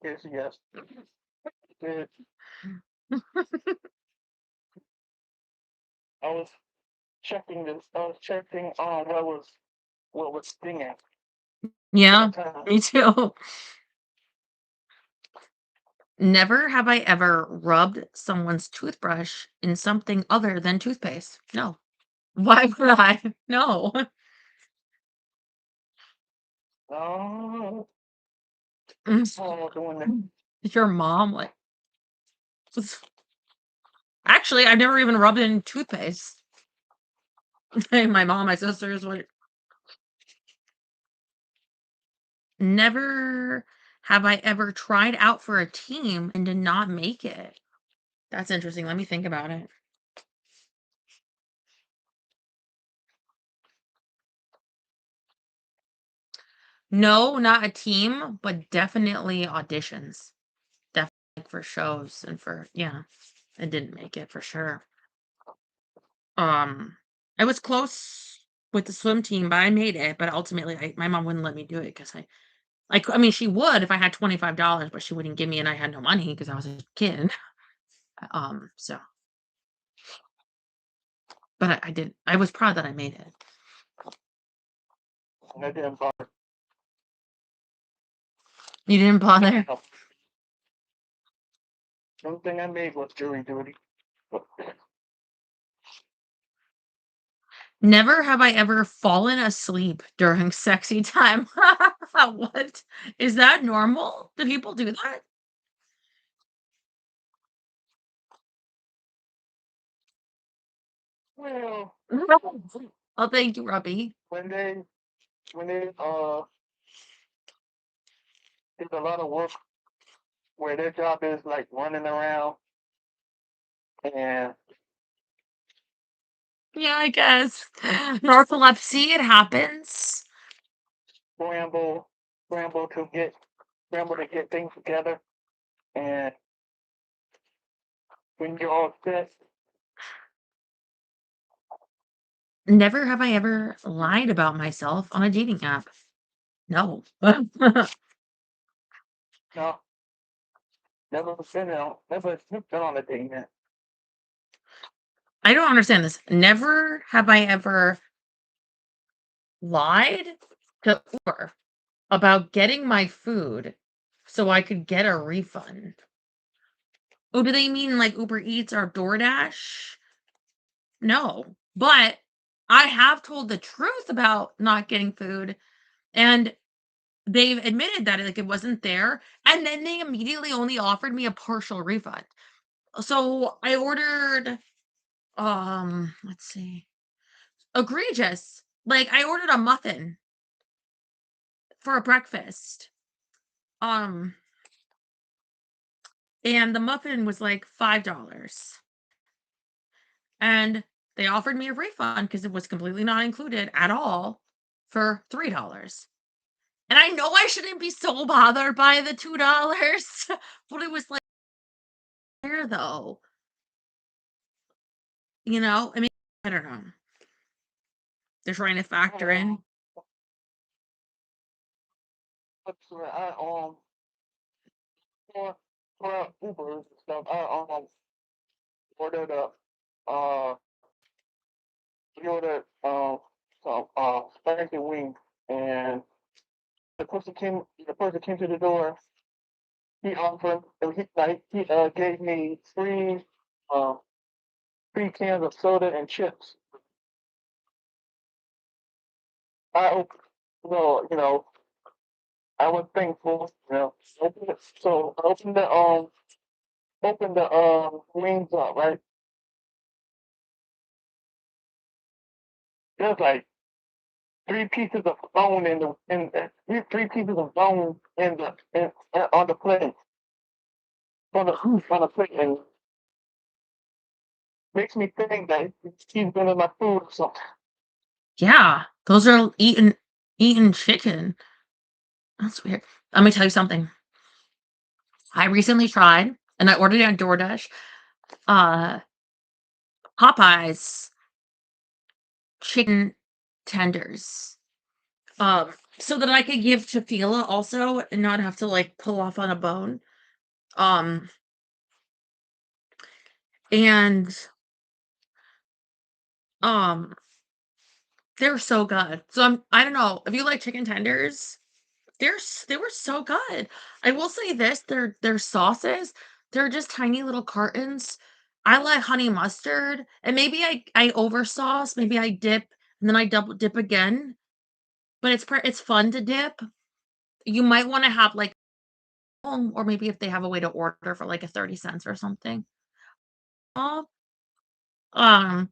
Yes, yes. Good. I was checking this. I was checking on what was stinging. Yeah, me too. Never have I ever rubbed someone's toothbrush in something other than toothpaste. No. Why would I? No. Oh, Mm. oh, doing that. Your mom, like, actually, I've never even rubbed in toothpaste. My mom, my sisters, what? Never have I ever tried out for a team and did not make it. That's interesting. Let me think about it. No, not a team, but definitely auditions. Definitely like, for shows and for yeah, I didn't make it for sure. Um, I was close with the swim team, but I made it. But ultimately, my mom wouldn't let me do it because I mean, she would if I had $25, but she wouldn't give me, and I had no money because I was a kid. So, but I did. I was proud that I made it. I didn't bother. You didn't bother. The only thing I made was jury duty. Never have I ever fallen asleep during sexy time. What? Is that normal? Do people do that? Well, Oh, thank you, Robbie. when they did a lot of work where their job is like running around and Yeah, I guess. Narcolepsy, it happens. scramble scramble to get scramble to get things together and when you're all set. Never have I ever lied about myself on a dating app. No. No, never been on a date yet. I don't understand this. Never have I ever lied to Uber about getting my food so I could get a refund. Oh, do they mean like Uber Eats or DoorDash? No. But I have told the truth about not getting food, and they've admitted that like it wasn't there, and then they immediately only offered me a partial refund. So I ordered let's see. Egregious. Like I ordered a muffin for a breakfast. Um and the muffin was like $5. And they offered me a refund because it was completely not included at all for $3. And I know I shouldn't be so bothered by the $2, but it was like there though. I mean, I don't know. They're trying to factor in. I for Uber and stuff. Ordered a uh we ordered some spicy wings, and the person came to the door. He offered he gave me uh three cans of soda and chips. I op- well, I was thankful, so I opened the wings up, right? There's like three pieces of bone three pieces of bone on the plate, on the plate, and makes me think that he's been in my food or something. Yeah, those are eating chicken. That's weird. Let me tell you something. I recently tried, and I ordered it on DoorDash, uh, Popeyes chicken tenders, so that I could give to Fila also and not have to, like, pull off on a bone, um, and, um, they're so good. So I don't know, if you like chicken tenders, they were so good. I will say this, their sauces, they're just tiny little cartons. I like honey mustard, and maybe I over sauce, maybe I dip, and then I double dip again, but it's fun to dip. You might wanna have, like, or maybe if they have a way to order for, like, a 30 cents or something. Uh, um,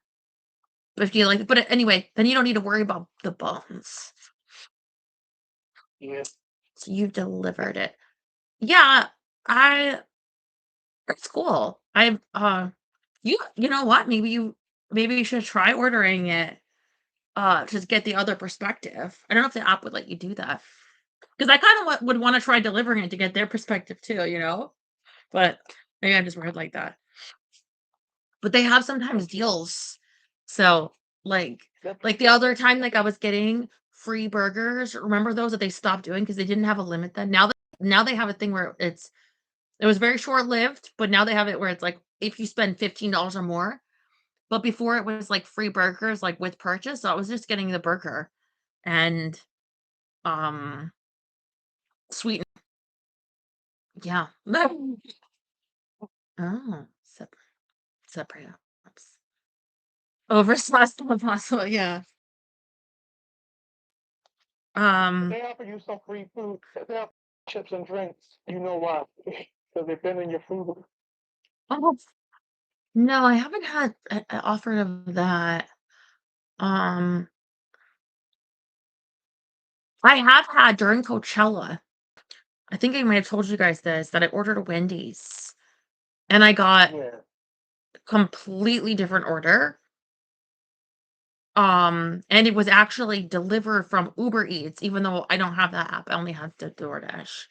if you like but anyway, then you don't need to worry about the bones. Yeah. So you delivered it. Yeah, I it's cool. You know what? Maybe you should try ordering it, to get the other perspective. I don't know if the app would let you do that, because I kinda would wanna try delivering it to get their perspective too, you know? But maybe I'm just weird like that. But they have sometimes deals. So, like the other time, like, I was getting free burgers. Remember those that they stopped doing because they didn't have a limit then? Now they have a thing where it was very short-lived, but now they have it where it's like, if you spend $15 or more, but before it was, like, free burgers, like, with purchase, so I was just getting the burger and, um, sweet yeah. Oh, separate. Oops. Oversauced if possible, yeah. They offer you some free food. They have chips and drinks. You know why? Because they've been in your food. Oh, no, I haven't had a offer of that. Um, I have had during Coachella. I think I might have told you guys this, that I ordered a Wendy's and I got Yeah. completely different order. And it was actually delivered from Uber Eats, even though I don't have that app. I only have the DoorDash.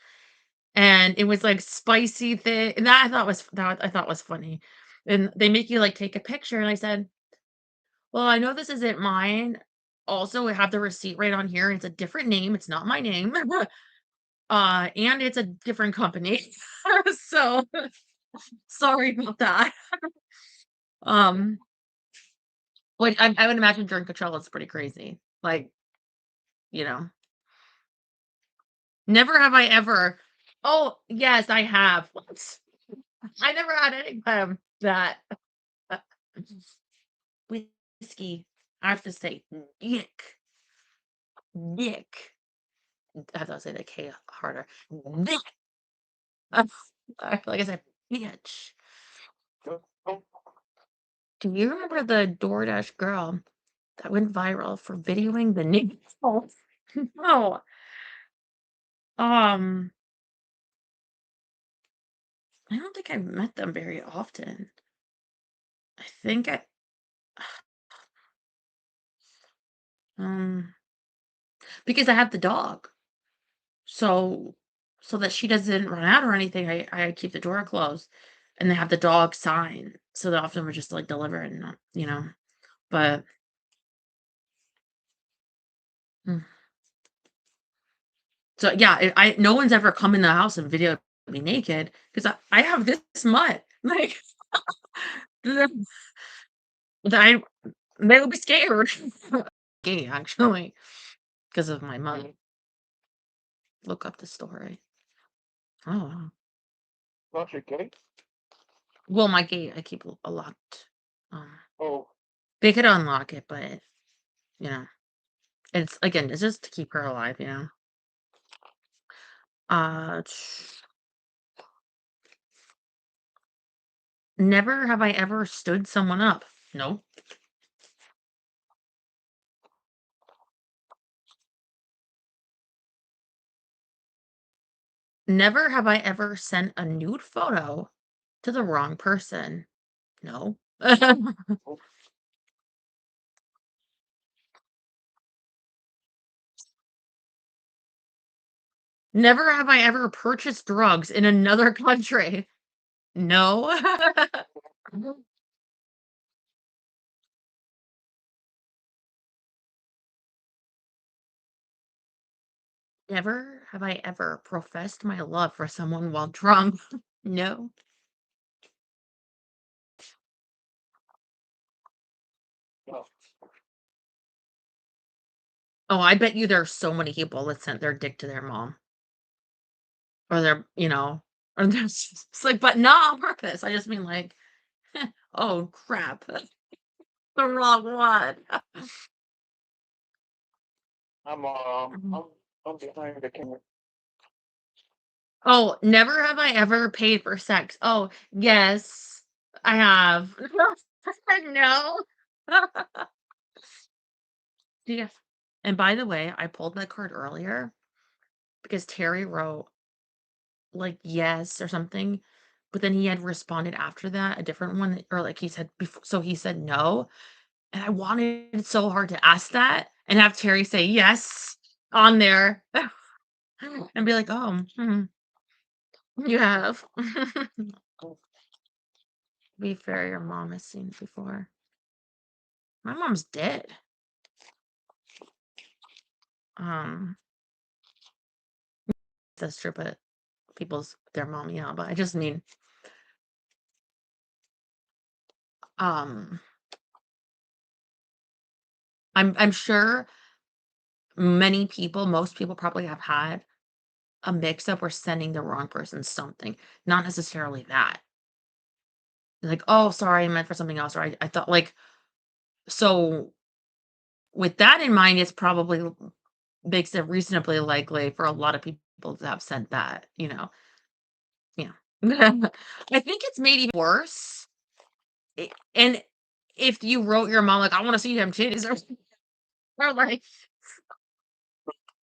And it was like spicy thing. And that I thought was funny. And they make you, like, take a picture, and I said, "Well, I know this isn't mine. Also, we have the receipt right on here, and it's a different name, it's not my name, and it's a different company." So, sorry about that. Um, like, I would imagine during Coachella, it's pretty crazy. Like, you know, never have I ever oh, yes, I have. Once. I never had any that whiskey. I have to say dick, dick. I have to say the K harder. Dick. Like I said, bitch. Do you remember the DoorDash girl that went viral for videoing the nigga? No. Um, I don't think I've met them very often. I think um, because I have the dog. So so that she doesn't run out or anything, I keep the door closed, and they have the dog sign, so that often we just, like, deliver it and not but mm. So, yeah, I no one's ever come in the house and videoed me naked because I have this mutt, like, I they would be scared. Gay, actually, because of my mother. Look up the story. Oh, wow. Not your gate? Well, my gate, I keep a locked, Oh, they could unlock it, but, you know, it's again, it's just to keep her alive, you know? Uh, never have I ever stood someone up. No. Never have I ever sent a nude photo to the wrong person. No. Never have I ever purchased drugs in another country. No. Never have I ever professed my love for someone while drunk. No. no. Oh, I bet you there are so many people that sent their dick to their mom or or they're just like, but not on purpose. I just mean like, oh crap, the wrong one. I'm I'm behind the camera. Oh, never have I ever paid for sex. Oh, yes, I have. No. Yes. And by the way, I pulled that card earlier because Terry wrote like yes or something, but then he had responded after that, a different one, or like he said before, so he said no. And I wanted so hard to ask that and have Terry say yes on there and be like, oh, you have. Be fair, your mom has seen it before. My mom's dead. Um, that's true, but people's their mom, yeah. But I just mean, um, I'm sure most people probably have had a mix up or sending the wrong person something, not necessarily that. Like, oh, sorry, I meant for something else, or I thought like so. With that in mind, it's probably makes it reasonably likely for a lot of people to have sent that. Yeah. I think it's made even worse. And if you wrote your mom like, "I want to see them titties," or like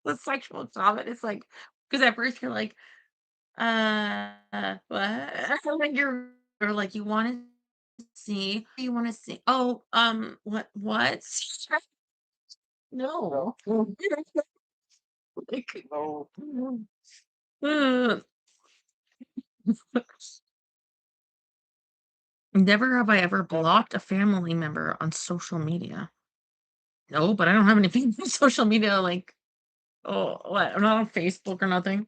the sexual comment, it's like because at first you're like, what?" Like you're like, "You want to see? You want to see? Oh, what? No." Like, No. uh, Never have I ever blocked a family member on social media. No, but I don't have any people on social media, like, oh, what? I'm not on Facebook or nothing.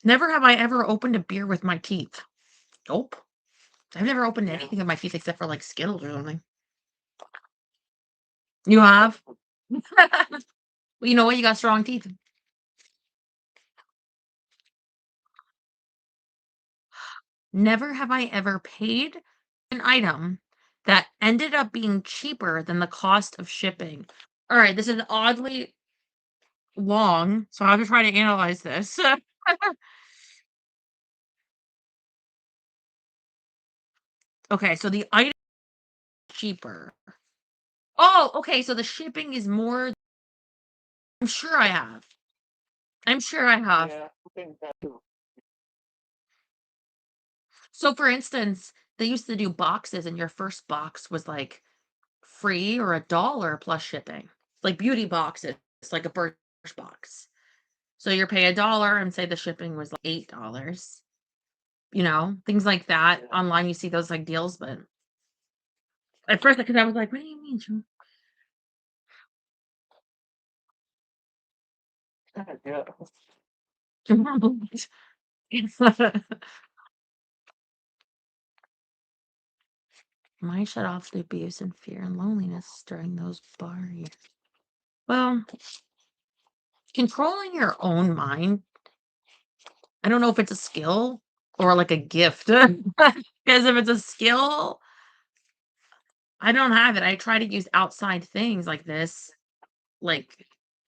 Never have I ever opened a beer with my teeth. Nope. I've never opened anything with my teeth except for like Skittles or something. You have? Well, you know what? You got strong teeth. Never have I ever paid an item that ended up being cheaper than the cost of shipping. All right, this is oddly long, so I have to try to analyze this. Okay, so the item is cheaper. Oh, okay, so the shipping is more. I'm sure I have. I'm sure I have. Yeah, I think that too. So, for instance, they used to do boxes, and your first box was like free or $1 plus shipping. Like beauty boxes, like a Birch box. So you pay $1 and say the shipping was like $8. Things like that. Yeah. Online, you see those like deals, but at first, because I was like, "What do you mean?" Yeah. Mine shut off the abuse and fear and loneliness during those bar years. Well, controlling your own mind, I don't know if it's a skill or like a gift. Because if it's a skill, I don't have it. I try to use outside things like this, like,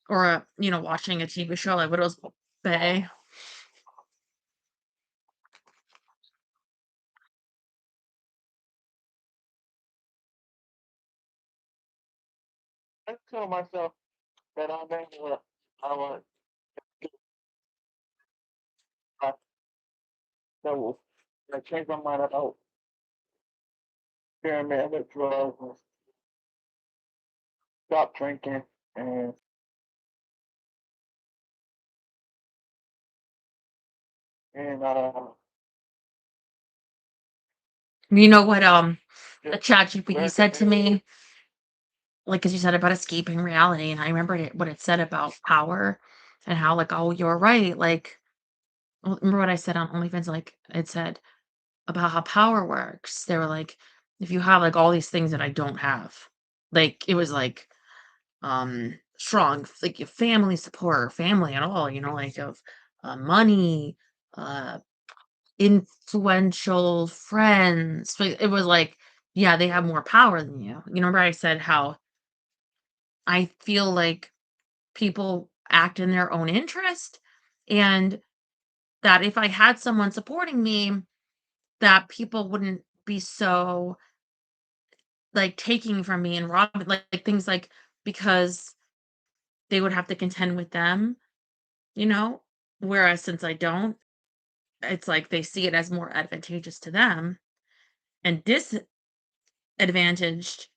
or, watching a TV show like Widow's Bay. I tell myself that I never, I want I that will like change my mind about experimenting with drugs and stop drinking and and You know what, the just ChatGPT said to recognize. me? Like, as you said about escaping reality, and I remembered what it said about power and how, like, "Oh, you're right," like, well, remember what I said on OnlyFans? Like, it said about how power works. They were like, "If you have, like, all these things that I don't have," like, it was like, strong, like, your family support, family at all, like, of, money, uh, influential friends, so it was like, yeah, they have more power than you. Remember I said how I feel like people act in their own interest, and that if I had someone supporting me, that people wouldn't be so, like, taking from me and robbing, like things like, because they would have to contend with them, you know? Whereas since I don't, it's like they see it as more advantageous to them and disadvantaged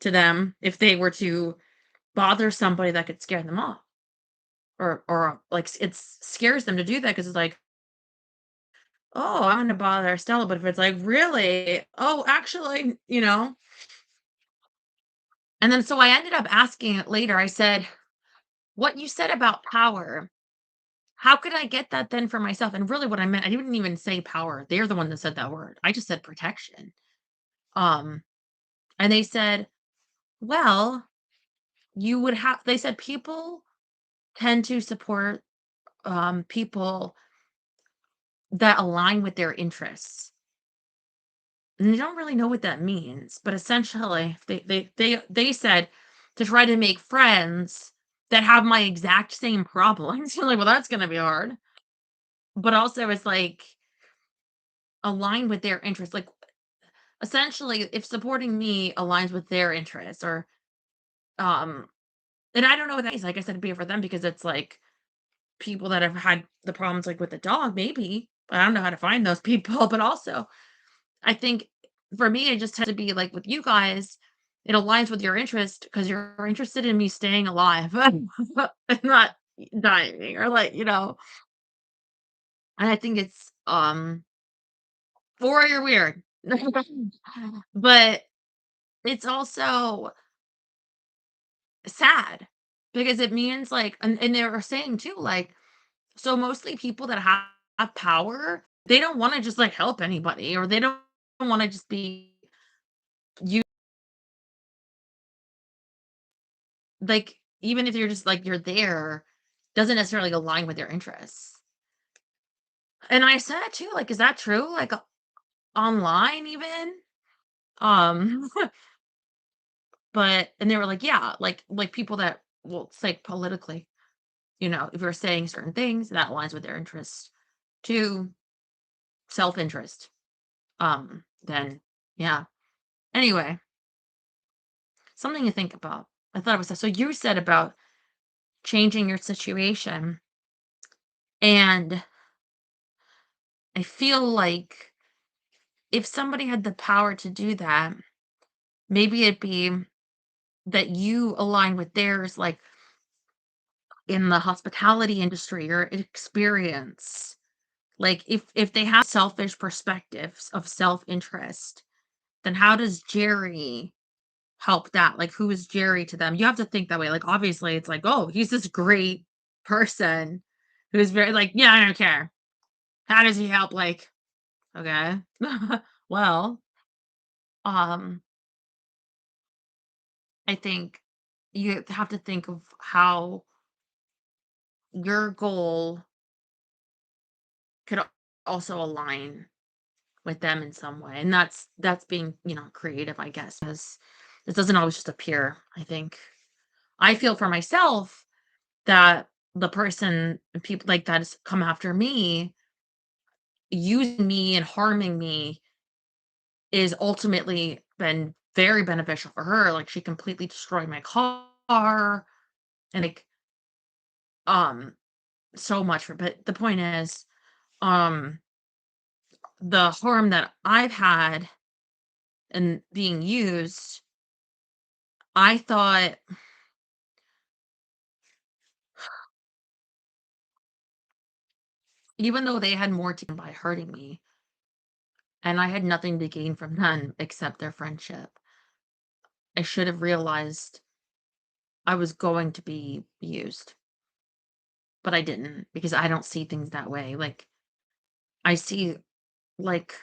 to them if they were to bother somebody that could scare them off, or like it scares them to do that because it's like, oh, I'm gonna bother Stella, but if it's like, really, oh, actually, and then so I ended up asking it later. I said, what you said about power, how could I get that then for myself? And really what I meant, I didn't even say power. They're the one that said that word. I just said protection. Um, and they said, well, you would have, they said people tend to support people that align with their interests. And they don't really know what that means, but essentially they said to try to make friends that have my exact same problems. You're like, well, that's gonna be hard. But also it's like align with their interests. Like essentially if supporting me aligns with their interests or um and I don't know what that is. Like I said, it'd be for them because it's like people that have had the problems like with the dog, maybe. But I don't know how to find those people. But also I think for me, it just had to be like with you guys, it aligns with your interest because you're interested in me staying alive and not dying or like, And I think it's, or you're weird. But it's also sad because it means, like, and they were saying too, like, so mostly people that have power, they don't wanna just, like, help anybody, or they don't wanna just be you, like, even if you're just, like, you're there, doesn't necessarily align with your interests. And I said too, like, "Is that true?" Like, online even? Um, but and they were like, "Yeah," like people that will say politically, if you're saying certain things that aligns with their interests to self-interest, then yeah. Anyway, something to think about. I thought it was so you said about changing your situation, and I feel like if somebody had the power to do that, maybe it'd be that you align with theirs, like in the hospitality industry or experience. Like if they have selfish perspectives of self-interest, then how does Jerry help that? Like, who is Jerry to them? You have to think that way. Like, obviously, it's like, oh, he's this great person who's very like, yeah, I don't care. How does he help? Like, okay, well, um, I think you have to think of how your goal could also align with them in some way, and that's being creative, I guess, because it doesn't always just appear. I think I feel for myself that the person people like that has come after me, using me and harming me, is ultimately been very beneficial for her. Like, she completely destroyed my car, and like, um so much for, but the point is, um the harm that I've had and being used, I thought, even though they had more to gain by hurting me, and I had nothing to gain from them except their friendship, I should have realized I was going to be used, but I didn't because I don't see things that way. Like, I see, like,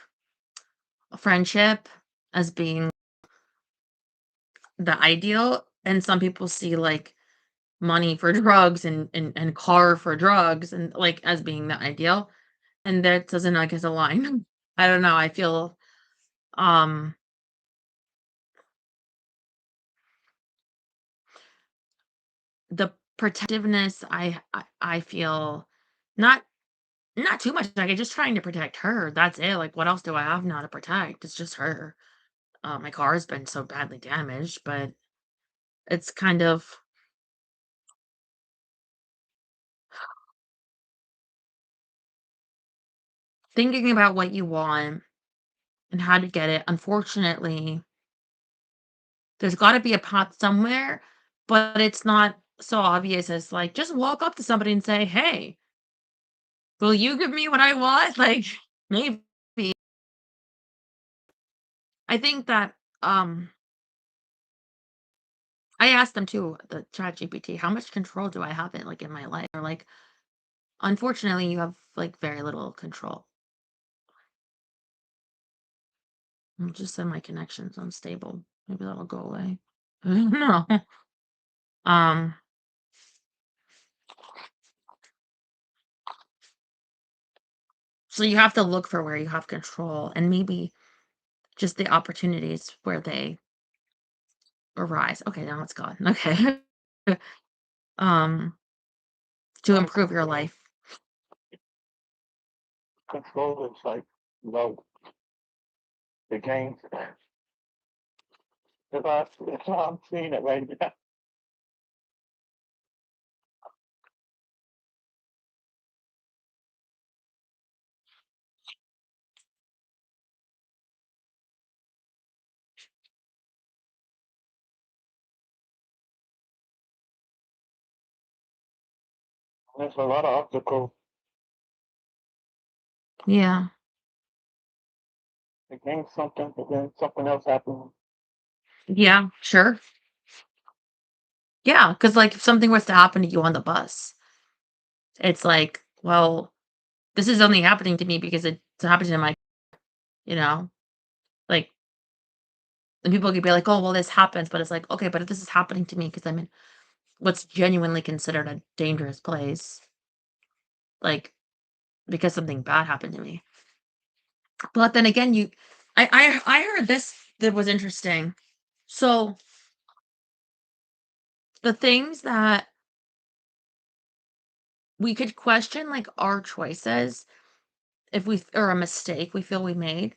a friendship as being the ideal, and some people see, like, money for drugs and car for drugs and, like, as being the ideal, and that doesn't, I guess, align. I don't know, I feel, um, the protectiveness, I feel not not too much, like, I'm just trying to protect her, that's it. Like, what else do I have now to protect? It's just her. My car has been so badly damaged, but it's kind of thinking about what you want and how to get it. Unfortunately, there's gotta be a path somewhere, but it's not so obvious as, like, just walk up to somebody and say, "Hey, will you give me what I want?" Like, maybe. I think that, I asked them too, the ChatGPT, "How much control do I have in my life?" Or like, "Unfortunately, you have, like, very little control." Just said my connection's unstable. Maybe that'll go away. I don't know. Um, so you have to look for where you have control and maybe just the opportunities where they arise. Okay, now it's gone. Okay. um, to improve your life. Control is like low. The game. If I'm seeing it right now. There's a lot of obstacles Yeah. Became something, but then something else happened. Yeah, sure. Yeah, because like, if something was to happen to you on the bus, it's like, well, this is only happening to me because it's happening to my you know? Like, and people could be like, "Oh, well, this happens," but it's like, "Okay, but if this is happening to me because 'cause I'm in what's genuinely considered a dangerous place, like, because something bad happened to me." But then again, I heard this that was interesting. So, the things that we could question, like, our choices if we or a mistake we feel we made,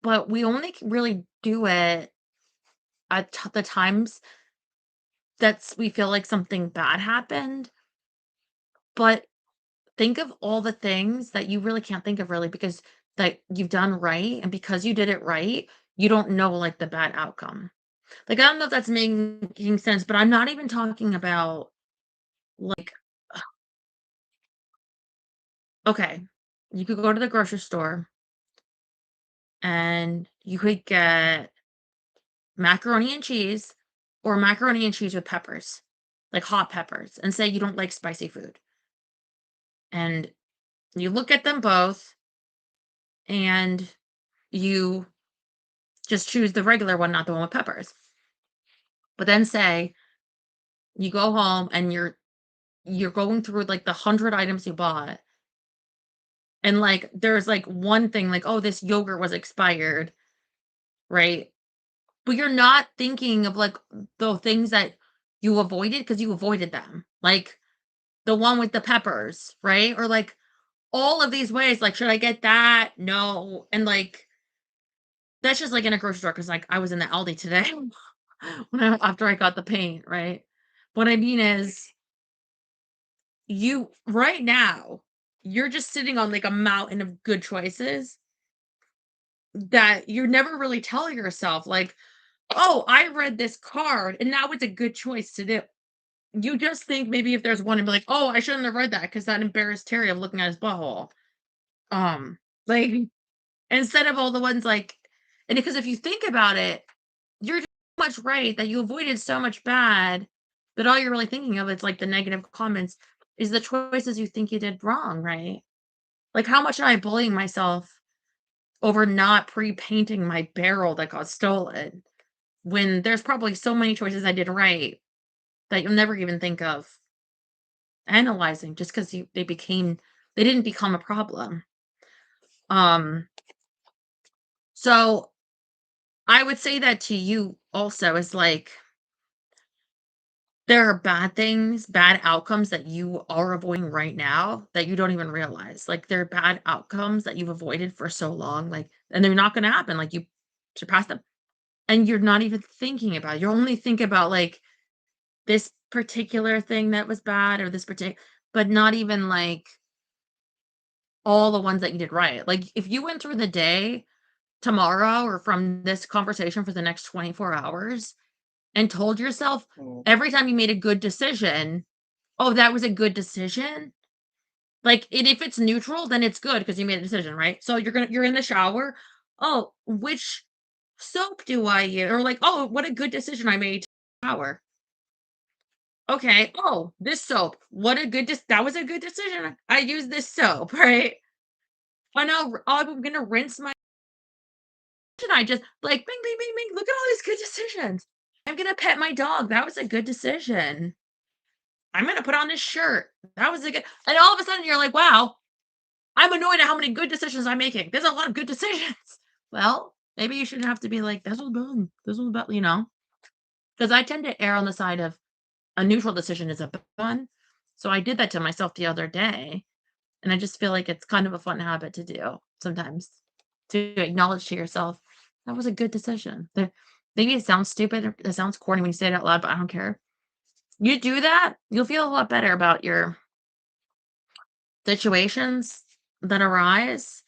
but we only can really do it at the times that's we feel like something bad happened, but think of all the things that you really can't think of really because that you've done right, and because you did it right, you don't know, like, the bad outcome. Like, I don't know if that's making sense, but I'm not even talking about, like, okay, you could go to the grocery store and you could get macaroni and cheese or macaroni and cheese with peppers, like hot peppers, and say you don't like spicy food. And you look at them both and you just choose the regular one, not the one with peppers. But then say you go home and you're going through like the 100 items you bought and like there's like one thing like, oh, this yogurt was expired, right? But you're not thinking of like the things that you avoided because you avoided them. Like the one with the peppers, right? Or like all of these ways, like, should I get that? No. And like that's just like in a grocery store because like I was in the Aldi today after I got the paint, right? What I mean is you right now, you're just sitting on like a mountain of good choices that you never really tell yourself, like, oh, I read this card and now it's a good choice to do. You just think maybe if there's one and be like, oh, I shouldn't have read that because that embarrassed Terry of looking at his butthole. Um, like instead of all the ones like, and because if you think about it, you're just so much right that you avoided so much bad that all you're really thinking of is like the negative comments is the choices you think you did wrong, right? Like how much am I bullying myself over not pre-painting my barrel that got stolen when there's probably so many choices I did right that you'll never even think of analyzing just because they didn't become a problem. Um, so I would say that to you also is like there are bad things, bad outcomes that you are avoiding right now that you don't even realize. Like there are bad outcomes that you've avoided for so long, like, and they're not going to happen. Like you surpass them, and you're not even thinking about it. You're only thinking about like this particular thing that was bad or this particular, but not even like all the ones that you did right. Like if you went through the day tomorrow or from this conversation for the next 24 hours and told yourself every time you made a good decision, "Oh, that was a good decision." Like, and if it's neutral, then it's good because you made a decision, right? So you're in the shower, "Oh, which soap do I use?" Or like, "Oh, what a good decision I made to shower." Okay, "Oh, this soap, what a good that was a good decision. I used this soap," right? "Oh, no, I'm gonna rinse my and I just like bing, bing, bing, bing. Look at all these good decisions. I'm gonna pet my dog. That was a good decision. I'm gonna put on this shirt. That was a good. And all of a sudden, you're like, wow, I'm annoyed at how many good decisions I'm making. There's a lot of good decisions. Well, maybe you shouldn't have to be like, this was bad. This was bad, because I tend to err on the side of a neutral decision is a bad one. So I did that to myself the other day. And I just feel like it's kind of a fun habit to do sometimes to acknowledge to yourself, that was a good decision. Maybe it sounds stupid, or it sounds corny when you say it out loud, but I don't care. You do that, you'll feel a lot better about your situations that arise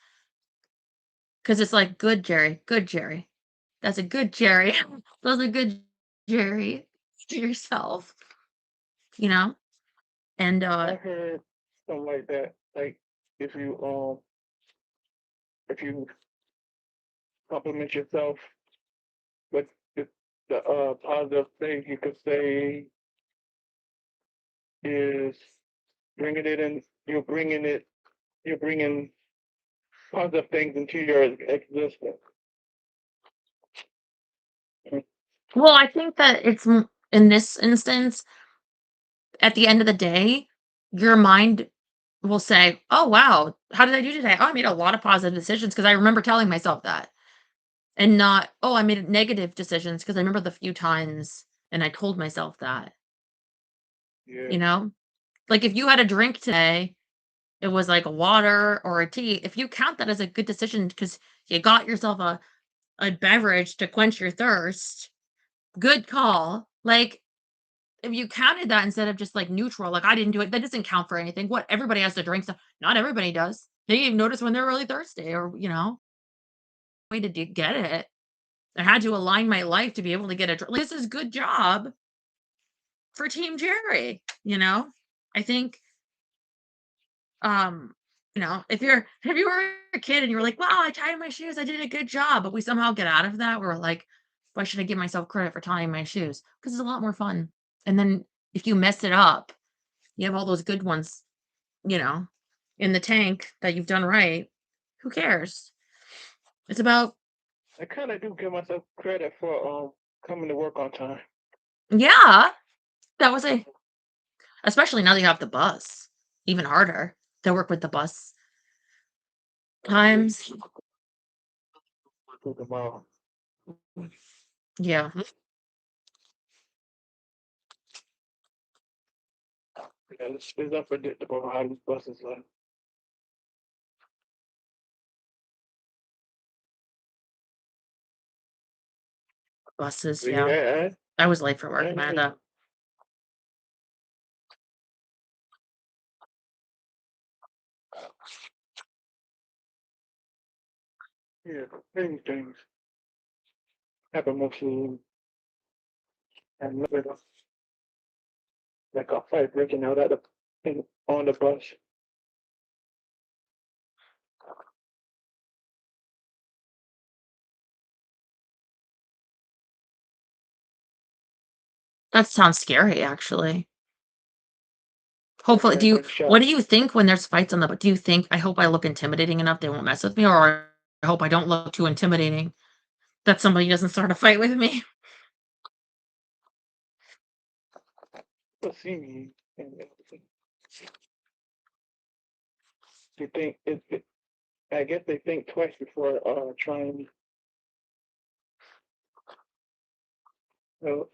because it's like, good Jerry, good Jerry. That's a good Jerry. Those are good Jerry to yourself, you know? And I heard something like that. Like if you if you compliment yourself with the positive thing you could say is bringing it in. You're bringing positive things into your existence. Well, I think that it's in this instance, at the end of the day, your mind will say, "Oh, wow, how did I do today? Oh, I made a lot of positive decisions," because I remember telling myself that. And not, "Oh, I made negative decisions," because I remember the few times and I told myself that, Yeah. you know? Like, if you had a drink today, it was like a water or a tea, if you count that as a good decision because you got yourself a beverage to quench your thirst, good call. Like, if you counted that instead of just, like, neutral, like, "I didn't do it," that doesn't count for anything. What, everybody has to drink stuff. Not everybody does. They notice when they're really thirsty or, way to get it. I had to align my life to be able to get a this is good job for Team Jerry, I think, um, if you were a kid and you were like, "Wow, I tied my shoes, I did a good job," but we somehow get out of that, we're like, "Why should I give myself credit for tying my shoes?" Because it's a lot more fun. And then if you mess it up, you have all those good ones, you know, in the tank that you've done right. Who cares? It's about I kind of do give myself credit for coming to work on time. yeah, that was especially now that you have the bus, even harder to work with the bus times. For tomorrow. Yeah. Yeah, it's unpredictable how these buses are. Buses, So, yeah. yeah, I was late for work, Amanda. yeah, many things happen mostly and little bit of like a fight breaking out on the bus. That sounds scary, actually. Hopefully, Yeah, what do you think when there's fights on the do you think, I hope I look intimidating enough they won't mess with me, or I hope I don't look too intimidating that somebody doesn't start a fight with me? people see me and they think I guess they think twice before trying. Because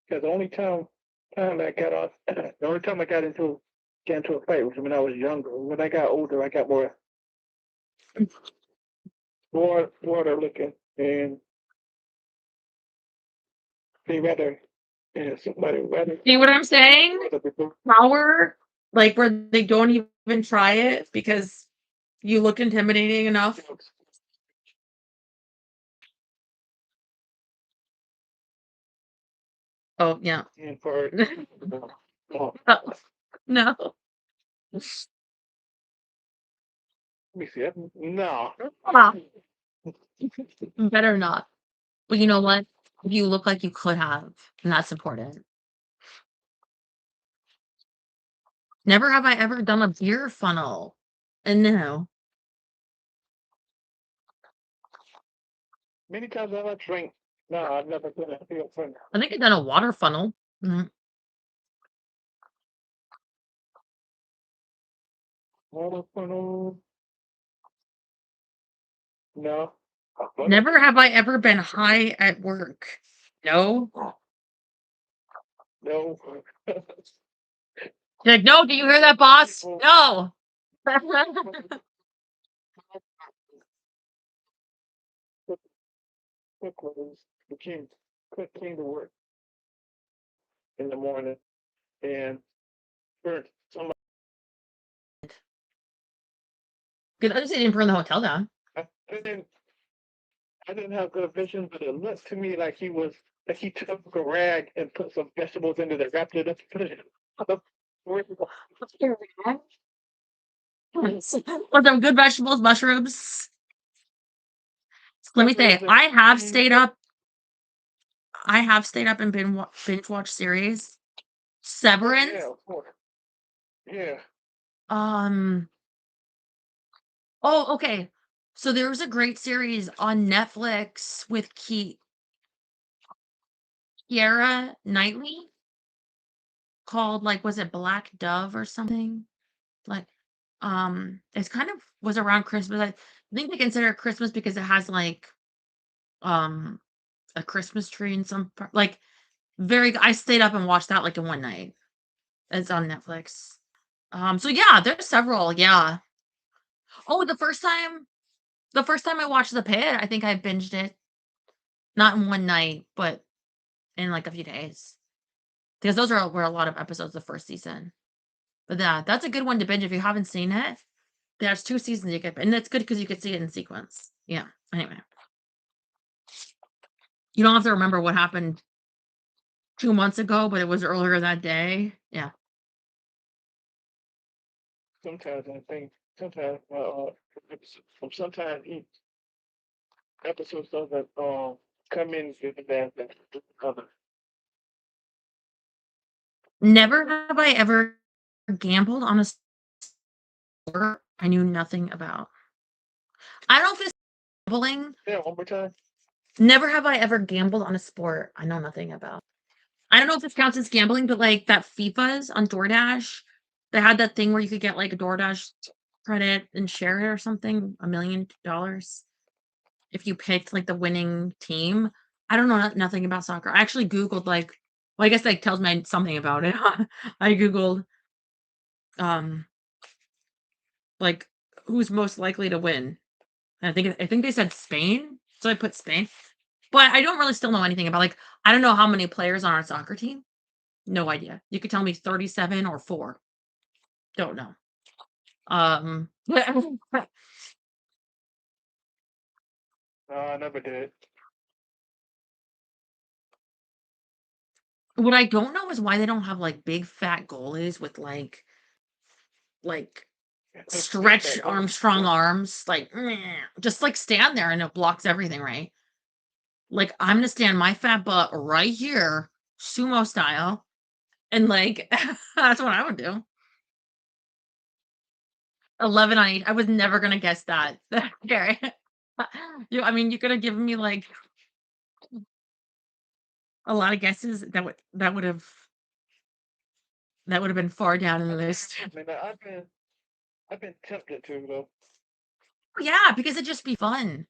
the only time I got off, the only time I get into a fight was when I was younger. When I got older, I got more looking, and they rather, somebody rather. See what I'm saying? Power, like, where they don't even try it because you look intimidating enough. Oh, yeah. And for Oh, no. let me see. No. Ah, better not. But you know what? You look like you could have, and that's important. Never have I ever done a beer funnel. And no. Many times I like drink. No, I've never done a feel fun. I think I've done a water funnel. Mhm. Water funnel. No. Never have I ever been high at work. No. No. You're like, no, do you hear that, boss? No. Cook was the king. Cook came to work in the morning and burnt somebody. Good. I just didn't burn the hotel down. I didn't I didn't have good vision, but it looked to me like he took a rag and put some vegetables into it, wrapped it up, put it on the with some good vegetables, mushrooms. Let me say, I have stayed up and binge watch series. Severance. Yeah, of course. Yeah. Oh, okay. So there was a great series on Netflix with Keira Knightley called, like, was it Black Dove or something? Like, it's kind of was around Christmas. I think they consider it Christmas because it has, like, um, a Christmas tree in some part. Like, I stayed up and watched that, like, in one night. It's on Netflix. So yeah, there's several, yeah. Oh, the first time I watched The Pit, I think I binged it, not in one night, but in, like, a few days. Because those were a lot of episodes the first season. But yeah, that's a good one to binge if you haven't seen it. There's 2 seasons you could, and it's good because you could see it in sequence. Yeah, anyway. You don't have to remember what happened 2 months ago, but it was earlier that day. Yeah. Sometimes I think sometimes sometimes each episode doesn't come in with that other. Never have I ever gambled on a sport I knew nothing about. I don't know if it's gambling. Yeah, one more time. Never have I ever gambled on a sport I know nothing about. I don't know if this counts as gambling, but, like, that FIFA's on DoorDash, they had that thing where you could get, like, a DoorDash credit and share it or something, $1 million if you picked, like, the winning team. I don't know nothing about soccer. I actually Googled, like, well, I guess that tells me something about it. I Googled, um, like, who's most likely to win. And I think they said Spain, so I put Spain. But I don't really still know anything about, like, I don't know how many players on our soccer team. No idea. You could tell me 37 or 4. Don't know. No, I never did. What I don't know is why they don't have, like, big fat goalies with, like, stretch Armstrong arms, like, just, like, stand there and it blocks everything, right? Like, I'm gonna stand my fat butt right here, sumo style, and, like, that's what I would do. 11 on each. I was never gonna guess that. Gary. I mean, you could have given me, like, a lot of guesses that would have been far down in the list. I mean, I've been tempted to though. Yeah, because it'd just be fun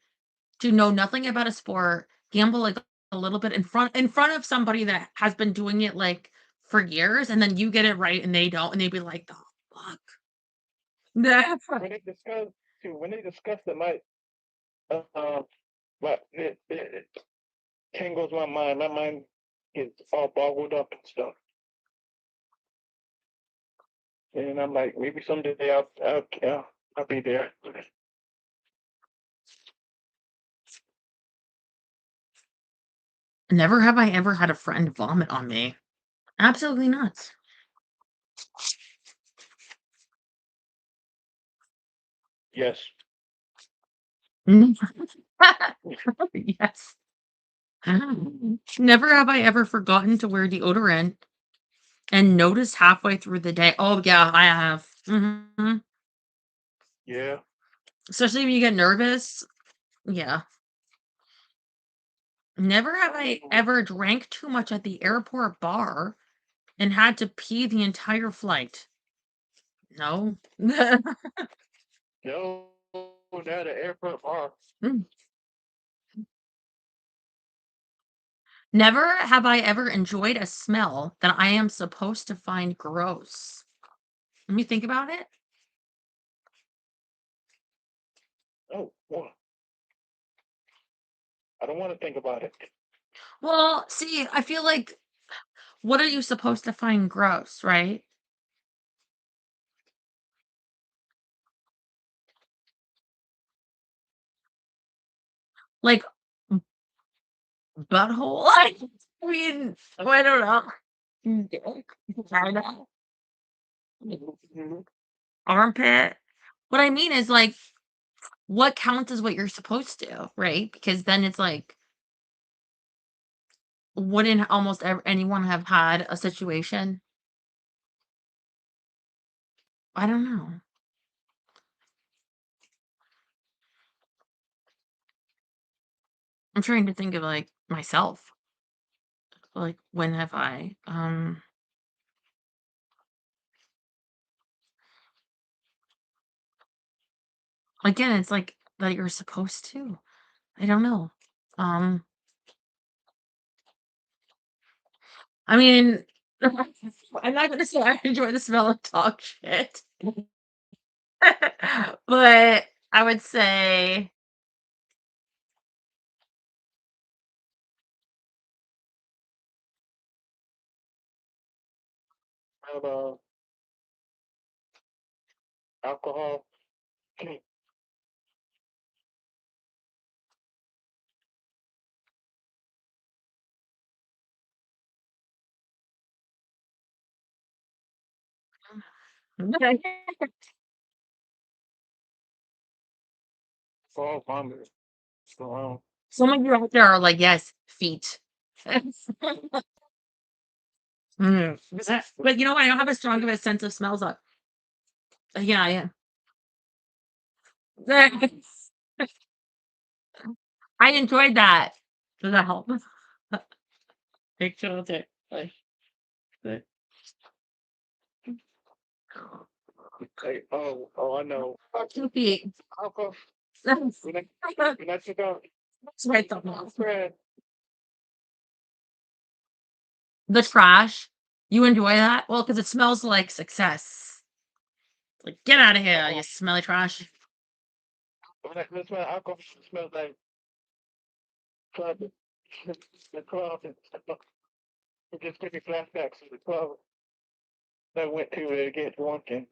to know nothing about a sport, gamble, like, a little bit in front of somebody that has been doing it, like, for years, and then you get it right and they don't, and they'd be like, "The fuck?" When they discuss it, like, but it tangles my mind. My mind gets all boggled up and stuff. And I'm like, maybe someday I'll be there. Never have I ever had a friend vomit on me. Absolutely not. Yes. Yes. Never have I ever forgotten to wear deodorant and noticed halfway through the day. Oh, yeah, I have. Yeah. Especially when you get nervous. Yeah. Never have I ever drank too much at the airport bar and had to pee the entire flight. No. Yo, down the airport bar. Never have I ever enjoyed a smell that I am supposed to find gross. Let me think about it. Oh, wow. I don't want to think about it. Well, see, I feel like what are you supposed to find gross, right? Like butthole? I mean, I don't know. Dick, vagina, Mhm. armpit. what I mean is, like, what counts as what you're supposed to, right? Because then it's like, wouldn't almost anyone have had a situation? I don't know. I'm trying to think of, like, myself. Like, when have I? Again, it's like that you're supposed to. I don't know. Um, I mean, I'm not gonna say I enjoy the smell of dog shit, but I would say, Of alcohol. Fall vomit. So, some of you out there are like, yes, feet. But you know what? I don't have as strong of a sense of smells. Yeah, yeah. I enjoyed that. Does that help? Take children. Like, but- okay. I know. 2 feet. Alcohol. That's When I took out right though. spread, The trash. You enjoy that? Well, because it smells like success. Like, get out of here, you smelly trash. when I smell alcohol, it smells like club. The club. It just took me flashbacks to the club that I went to get drunk in.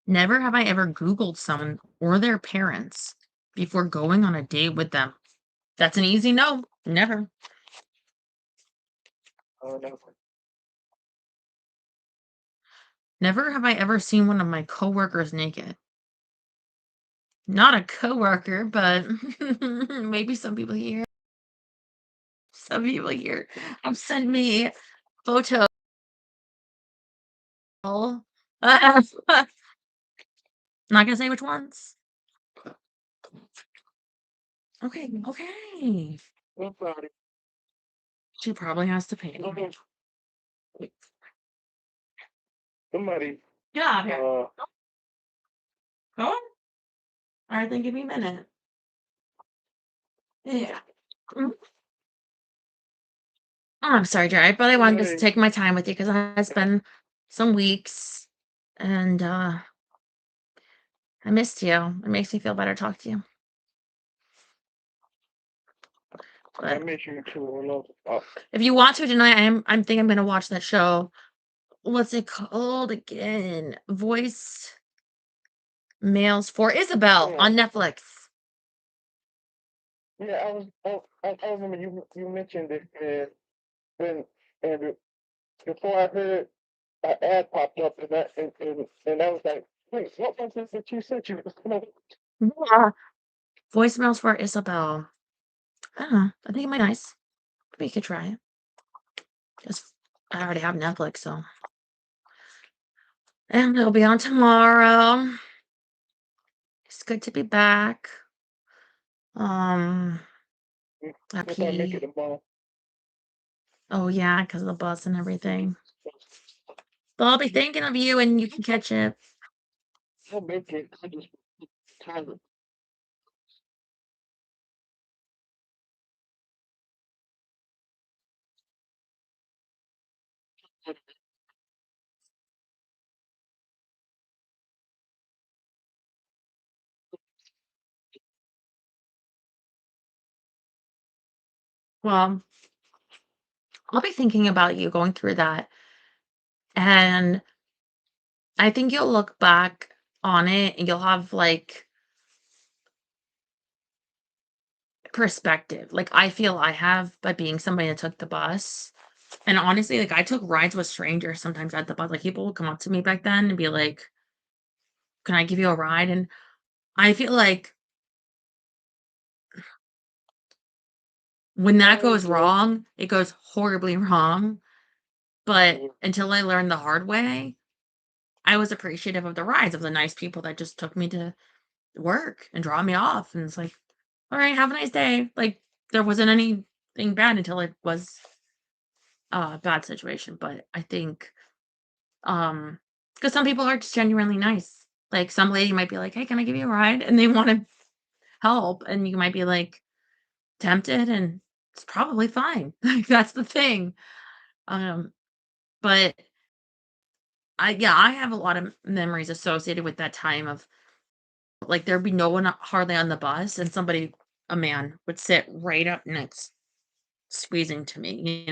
Never have I ever Googled someone or their parents before going on a date with them. That's an easy no. Never. Oh no. Never have I ever seen one of my coworkers naked. Not a coworker, but maybe some people here. Some people here have sent me photos. Not gonna say which ones. Okay, okay. Somebody. She probably has to pay. Somebody. Get out of here. Uh, Go on. All right, then give me a minute. Yeah. Mm. Oh, I'm sorry, Jerry, but I wanted to somebody. take my time with you because it's been some weeks and I missed you. It makes me feel better to talk to you. I But miss you too. if you want to tonight, I'm thinking I'm gonna watch that show. What's it called again? Voice Mails for Isabel Yeah. on Netflix. Yeah, I remember you mentioned it, and before I heard an ad popped up, and I was like, wait, what was this that you said you was gonna? Yeah. Voicemails for Isabel. I don't know. I think it might be nice. We could try it. Because I already have Netflix, so. And it'll be on tomorrow. It's good to be back. If I make it Happy. tomorrow, Oh yeah, because of the bus and everything. But I'll be thinking of you and you can catch it. I'll make it. I just tired. Well, I'll be thinking about you going through that. And I think you'll look back on it and you'll have like perspective. Like, I feel I have by being somebody that took the bus. And honestly, like, I took rides with strangers sometimes at the bus. Like, people would come up to me back then and be like, "Can I give you a ride?" And I feel like when that goes wrong, it goes horribly wrong. But until I learned the hard way, I was appreciative of the rides, of the nice people that just took me to work and drop me off. And it's like, all right, have a nice day. Like, there wasn't anything bad until it was a bad situation. But I think, because some people are just genuinely nice. Like, some lady might be like, "Hey, can I give you a ride?" And they want to help, and you might be like tempted, and it's probably fine. Like, that's the thing. Um, but yeah, I have a lot of memories associated with that time of, like, there'd be no one hardly on the bus, and a man would sit right up next, squeezing to me,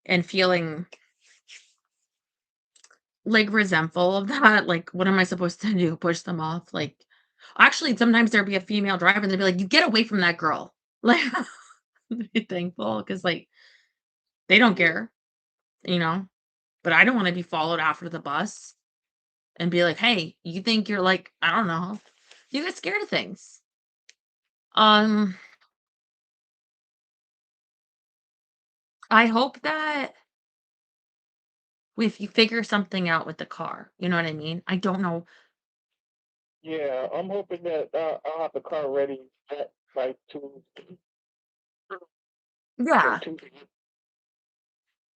and feeling, like, resentful of that. Like, what am I supposed to do? Push them off? Like, actually, sometimes there'd be a female driver, and they'd be like, "You get away from that girl." Like, be thankful because, like, they don't care, you know? But I don't wanna be followed after the bus and be like, "Hey, you think you're like" I don't know. You get scared of things. Um, I hope that if you figure something out with the car, you know what I mean? I don't know. Yeah, I'm hoping that I'll have the car ready by Tuesday. Yeah. Tuesday.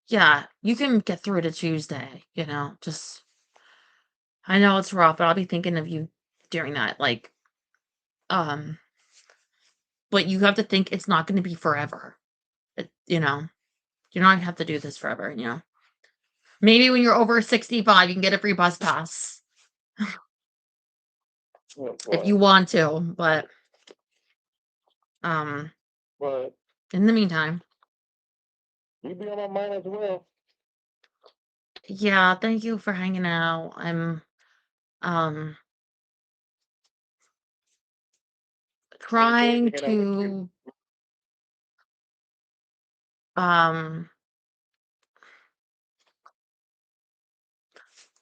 Yeah, you can get through to Tuesday, just I know it's rough, but I'll be thinking of you during that, like, um, but you have to think it's not gonna be forever. You don't have to do this forever. Maybe when you're over 65, you can get a free bus pass Oh, if boy. you want to, but, um, But in the meantime, you be on my mind as well. yeah, thank you for hanging out. Um, trying Hanging out with you. to, um,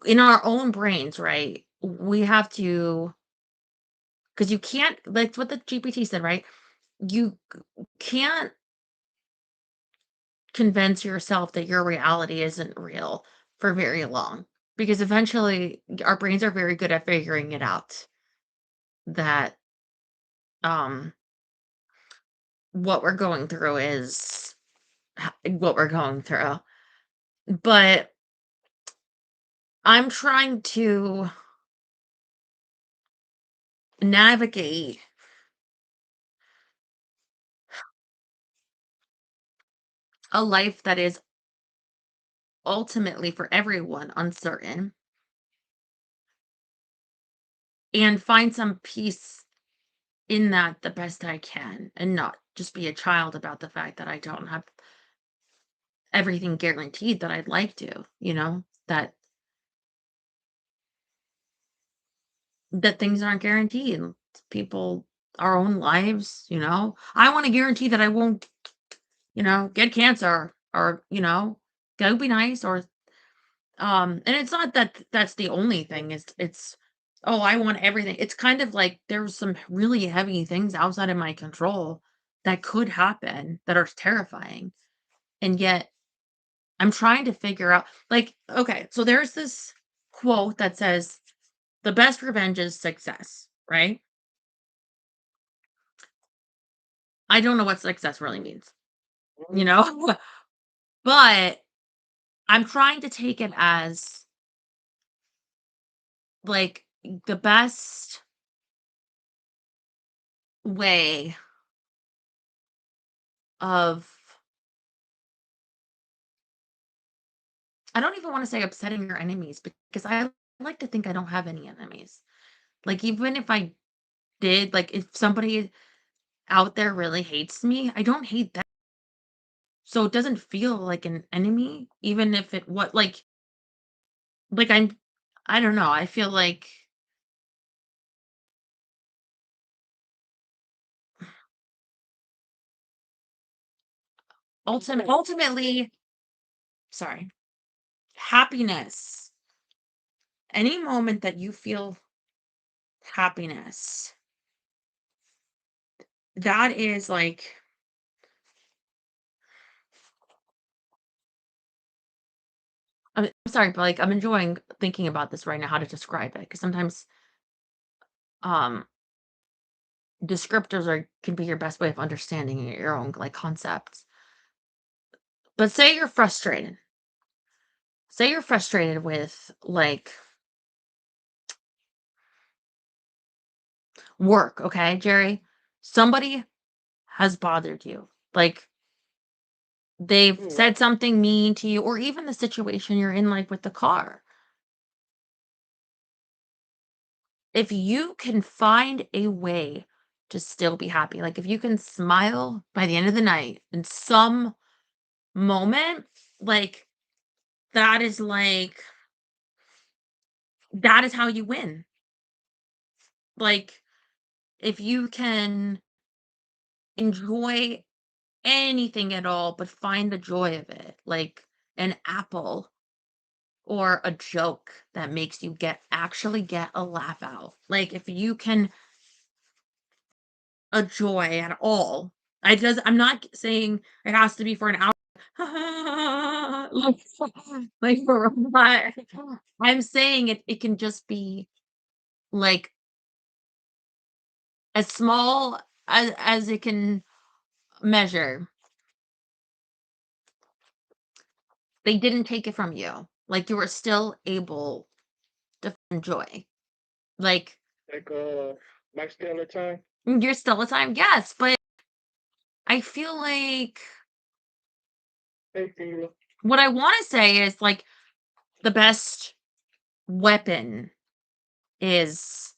in our own brains, right? We have to, because you can't, that's what the GPT said, right? You can't convince yourself that your reality isn't real for very long because eventually our brains are very good at figuring it out that um what we're going through is what we're going through. But I'm trying to navigate a life that is ultimately for everyone uncertain and find some peace in that the best I can and not just be a child about the fact that I don't have everything guaranteed that I'd like to, that things aren't guaranteed. People, our own lives, I want to guarantee that I won't, get cancer or, that would be nice. Or and it's not that that's the only thing. It's oh, I want everything. It's kind of like there's some really heavy things outside of my control that could happen that are terrifying. And yet I'm trying to figure out, like, okay, so there's this quote that says, "The best revenge is success," right? I don't know what success really means, you know? But I'm trying to take it as, like, the best way of, I don't even wanna say upsetting your enemies because I like to think I don't have any enemies. Like, even if I did, like, if somebody out there really hates me, I don't hate them. So it doesn't feel like an enemy, even if it what like I don't know, I feel like ultimately, sorry, happiness. Any moment that you feel happiness, that is like, I'm sorry, but like I'm enjoying thinking about this right now, how to describe it, because sometimes um descriptors can be your best way of understanding your own like concepts. But say you're frustrated. Say you're frustrated with like work, okay, Jerry? Somebody has bothered you. Like they've said something mean to you, or even the situation you're in, like with the car. If you can find a way to still be happy, like if you can smile by the end of the night in some moment, like that is like, that is how you win. Like if you can enjoy anything at all, but find the joy of it, like an apple or a joke that makes you actually get a laugh out. Like if you can a joy at all. I'm not saying it has to be for an hour. like, like for a lot. I'm saying it can just be like as small as it can measure. They didn't take it from you. Like you were still able to enjoy. Like like still a time. you're still a time, yes, but I feel like what I want to say is like the best weapon is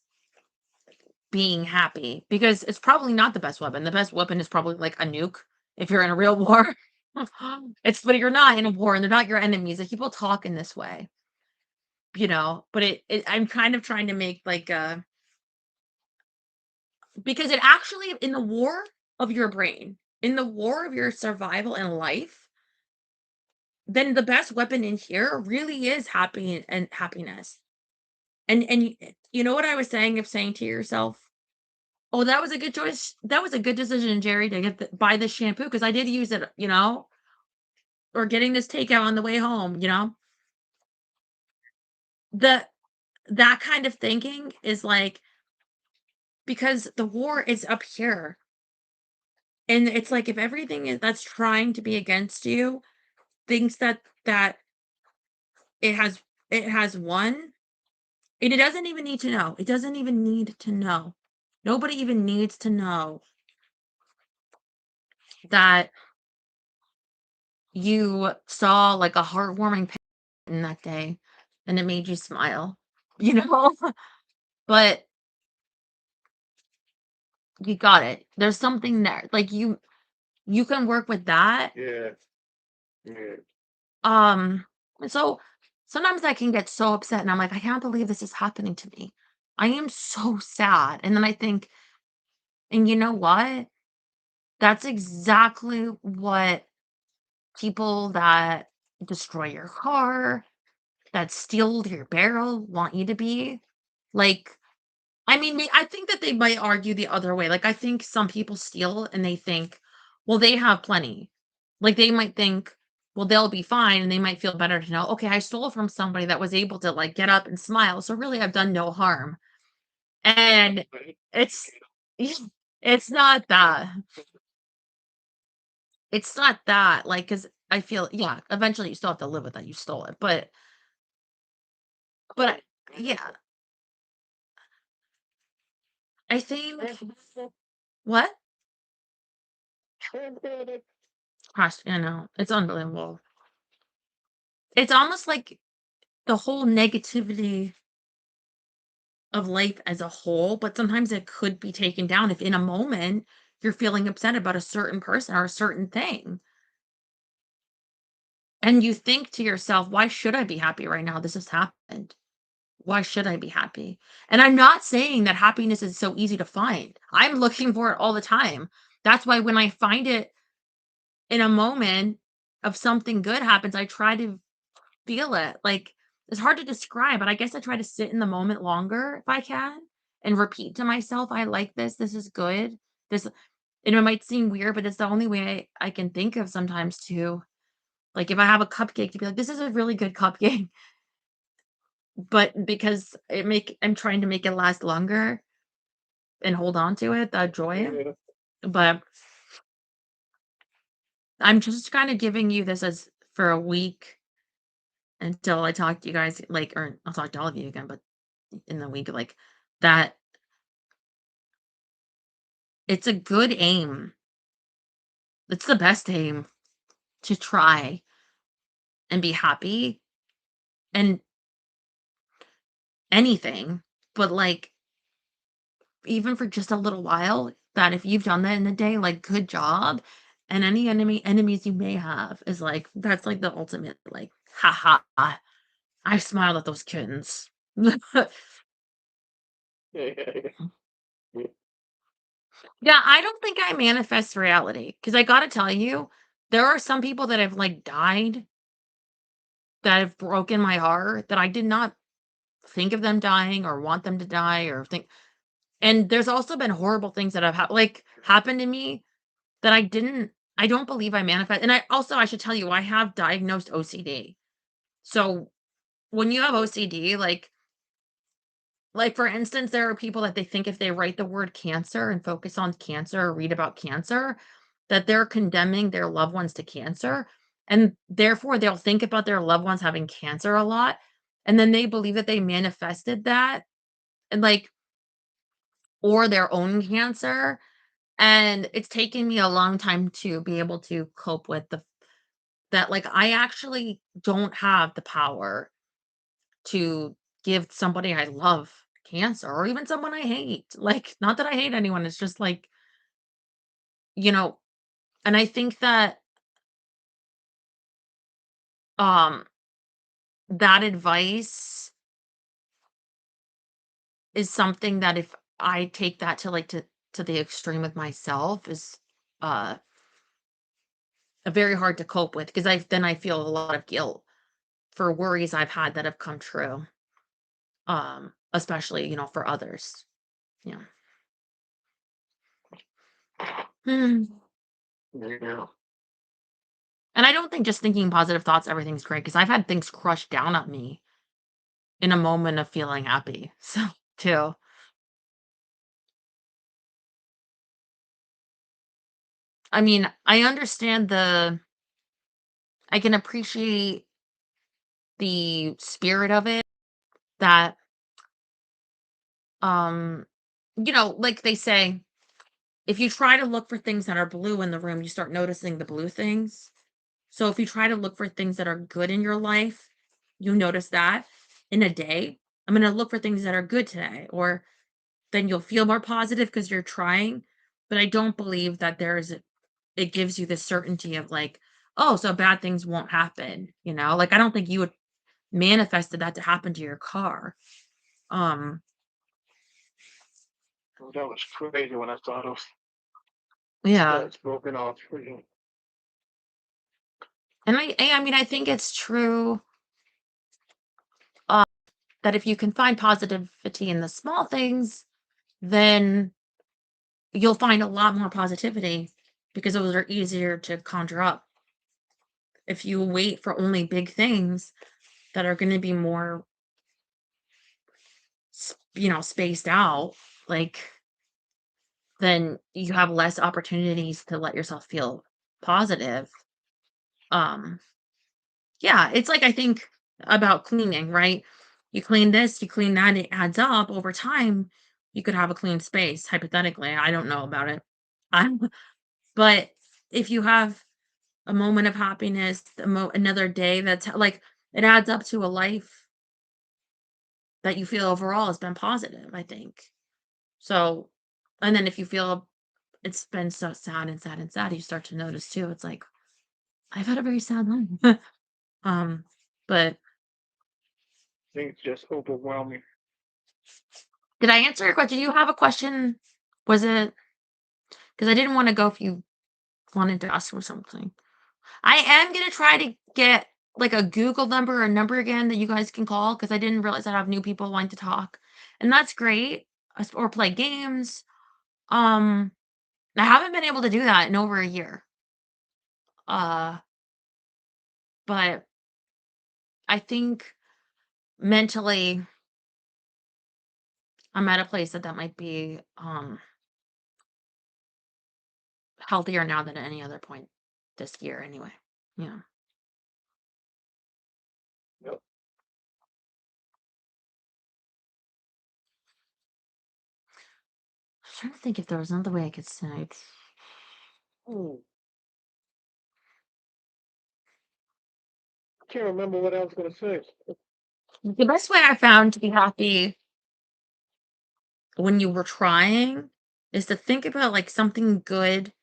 being happy, because it's probably not the best weapon. The best weapon is probably like a nuke if you're in a real war. But you're not in a war and they're not your enemies. Like people talk in this way, but I'm kind of trying to make like because it actually, in the war of your brain, in the war of your survival in life, then the best weapon in here really is happy and happiness. And you know what I was saying, of saying to yourself, oh, that was a good choice. That was a good decision, Jerry, to buy this shampoo, because I did use it, or getting this takeout on the way home. The That kind of thinking is like, because the war is up here. And it's like if everything that's trying to be against you thinks that it has won, and it doesn't even need to know. It doesn't even need to know. Nobody even needs to know that you saw like a heartwarming in that day and it made you smile, you know? But you got it. There's something there. Like you can work with that. Yeah. Yeah. And so sometimes I can get so upset and I'm like, I can't believe this is happening to me. I am so sad. And then I think, and you know what? That's exactly what people that destroy your car, that steal your barrel want you to be. Like, I mean, I think that they might argue the other way. Like, I think some people steal and they think, well, they have plenty. Like, they might think, well, they'll be fine. And they might feel better to know, okay, I stole from somebody that was able to like get up and smile. So really, I've done no harm. And it's, it's not that. It's not that. Like, because I feel, yeah, eventually you still have to live with that. You stole it. But yeah, I think, what? Gosh, it's unbelievable. It's almost like the whole negativity of life as a whole, but sometimes it could be taken down if in a moment you're feeling upset about a certain person or a certain thing. And you think to yourself, why should I be happy right now? This has happened. Why should I be happy? And I'm not saying that happiness is so easy to find. I'm looking for it all the time. That's why when I find it in a moment of something good happens, I try to feel it. Like, it's hard to describe, but I guess I try to sit in the moment longer if I can and repeat to myself, "I like this. This is good. This," and it might seem weird, but it's the only way I can think of sometimes to, like, if I have a cupcake to be like, "This is a really good cupcake," but because I'm trying to make it last longer and hold on to it, the joy, Yeah. but I'm just kinda giving you this as for a week until I talk to you guys, like, or I'll talk to all of you again, but in the week, like, that it's a good aim. It's the best aim to try and be happy and anything, but, like, even for just a little while, that if you've done that in a day, like, good job, and any enemies you may have is, like, that's, like, the ultimate, like, "Ha ha, I smiled at those kittens." Yeah, yeah, yeah. Yeah, I don't think I manifest reality because I gotta tell you, there are some people that have, like, died that have broken my heart that I did not think of them dying or want them to die or think, and there's also been horrible things that have happened to me that I don't believe I manifest, and I should tell you, I have diagnosed OCD. So, when you have OCD, for instance, there are people that they think if they write the word cancer and focus on cancer or read about cancer, that they're condemning their loved ones to cancer. And therefore, they'll think about their loved ones having cancer a lot. And then they believe that they manifested that and or their own cancer. And it's taken me a long time to be able to cope with that. Like, I actually don't have the power to give somebody I love cancer or even someone I hate. Like, not that I hate anyone, it's just like, you know, and I think that um that advice is something that if I take that to to the extreme with myself is uh very hard to cope with because I feel a lot of guilt for worries I've had that have come true. Especially, for others. Yeah. Hmm. Yeah. And I don't think just thinking positive thoughts, everything's great because I've had things crushed down on me in a moment of feeling happy. So, too. I mean, I can appreciate the spirit of it that, um, like they say, if you try to look for things that are blue in the room, you start noticing the blue things. So if you try to look for things that are good in your life, you notice that in a day. I'm going to look for things that are good today, or then you'll feel more positive because you're trying. But I don't believe that it gives you the certainty of like, oh, so bad things won't happen. Like I don't think you would manifested that to happen to your car. Um, Oh, that was crazy when I saw those yeah. studs broken off. Freaking. And I mean, I think it's true uh, that if you can find positivity in the small things, then you'll find a lot more positivity because those are easier to conjure up. If you wait for only big things that are going to be more, spaced out, like, then you have less opportunities to let yourself feel positive. Um, Yeah, it's like I think about cleaning, right? You clean this, you clean that, it adds up over time. You could have a clean space, hypothetically. I don't know about it. I'm, but if you have a moment of happiness, another day that's like it adds up to a life that you feel overall has been positive, I think. So, and then if you feel it's been so sad and sad and sad, you start to notice too. It's like I've had a very sad life. um, but Things just overwhelming. did I answer your question? Do you have a question? Was it because I didn't want to go if you wanted to ask for something? I am gonna try to get like a Google number or a number again that you guys can call because I didn't realize I have new people wanting to talk, and that's great. Or play games. I haven't been able to do that in over a year. But I think mentally I'm at a place that might be healthier now than at any other point this year anyway. Yeah. Yep. I'm trying to think if there was another way I could say. Can't remember what I was gonna say. The best way I found to be happy when you were trying is to think about like something good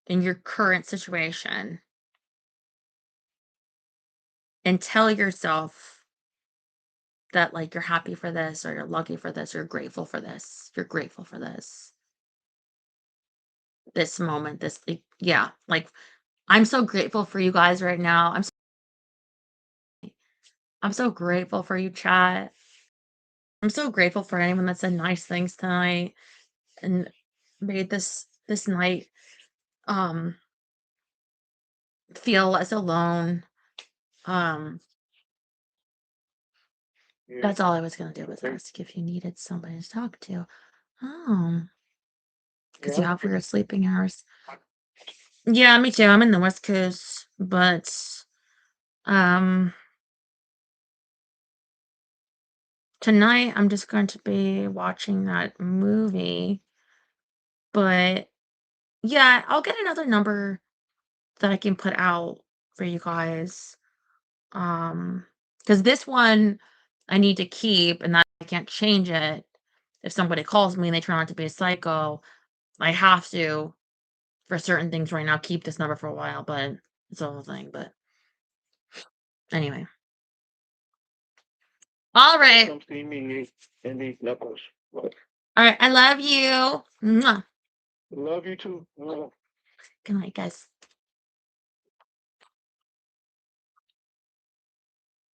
in your current situation and tell yourself that like you're happy for this or you're lucky for this, you're grateful for this, you're grateful for this moment, this yeah, like I'm so grateful for you guys right now. I'm so grateful for you, chat. I'm so grateful for anyone that said nice things tonight and made this night feel less alone. That's all I was gonna do was ask if you needed somebody to talk to. Oh, because you have weird sleeping hours. Yeah, me too. I'm in the West Coast, but tonight I'm just going to be watching that movie. But yeah, I'll get another number that I can put out for you guys. Because this one I need to keep and that I can't change it. If somebody calls me and they turn out to be a psycho, I have to, for certain things right now, keep this number for a while, but it's a whole thing. But anyway. All right. Come see me in these knuckles. All right. I love you. Mwah. Love you too. Good night, guys.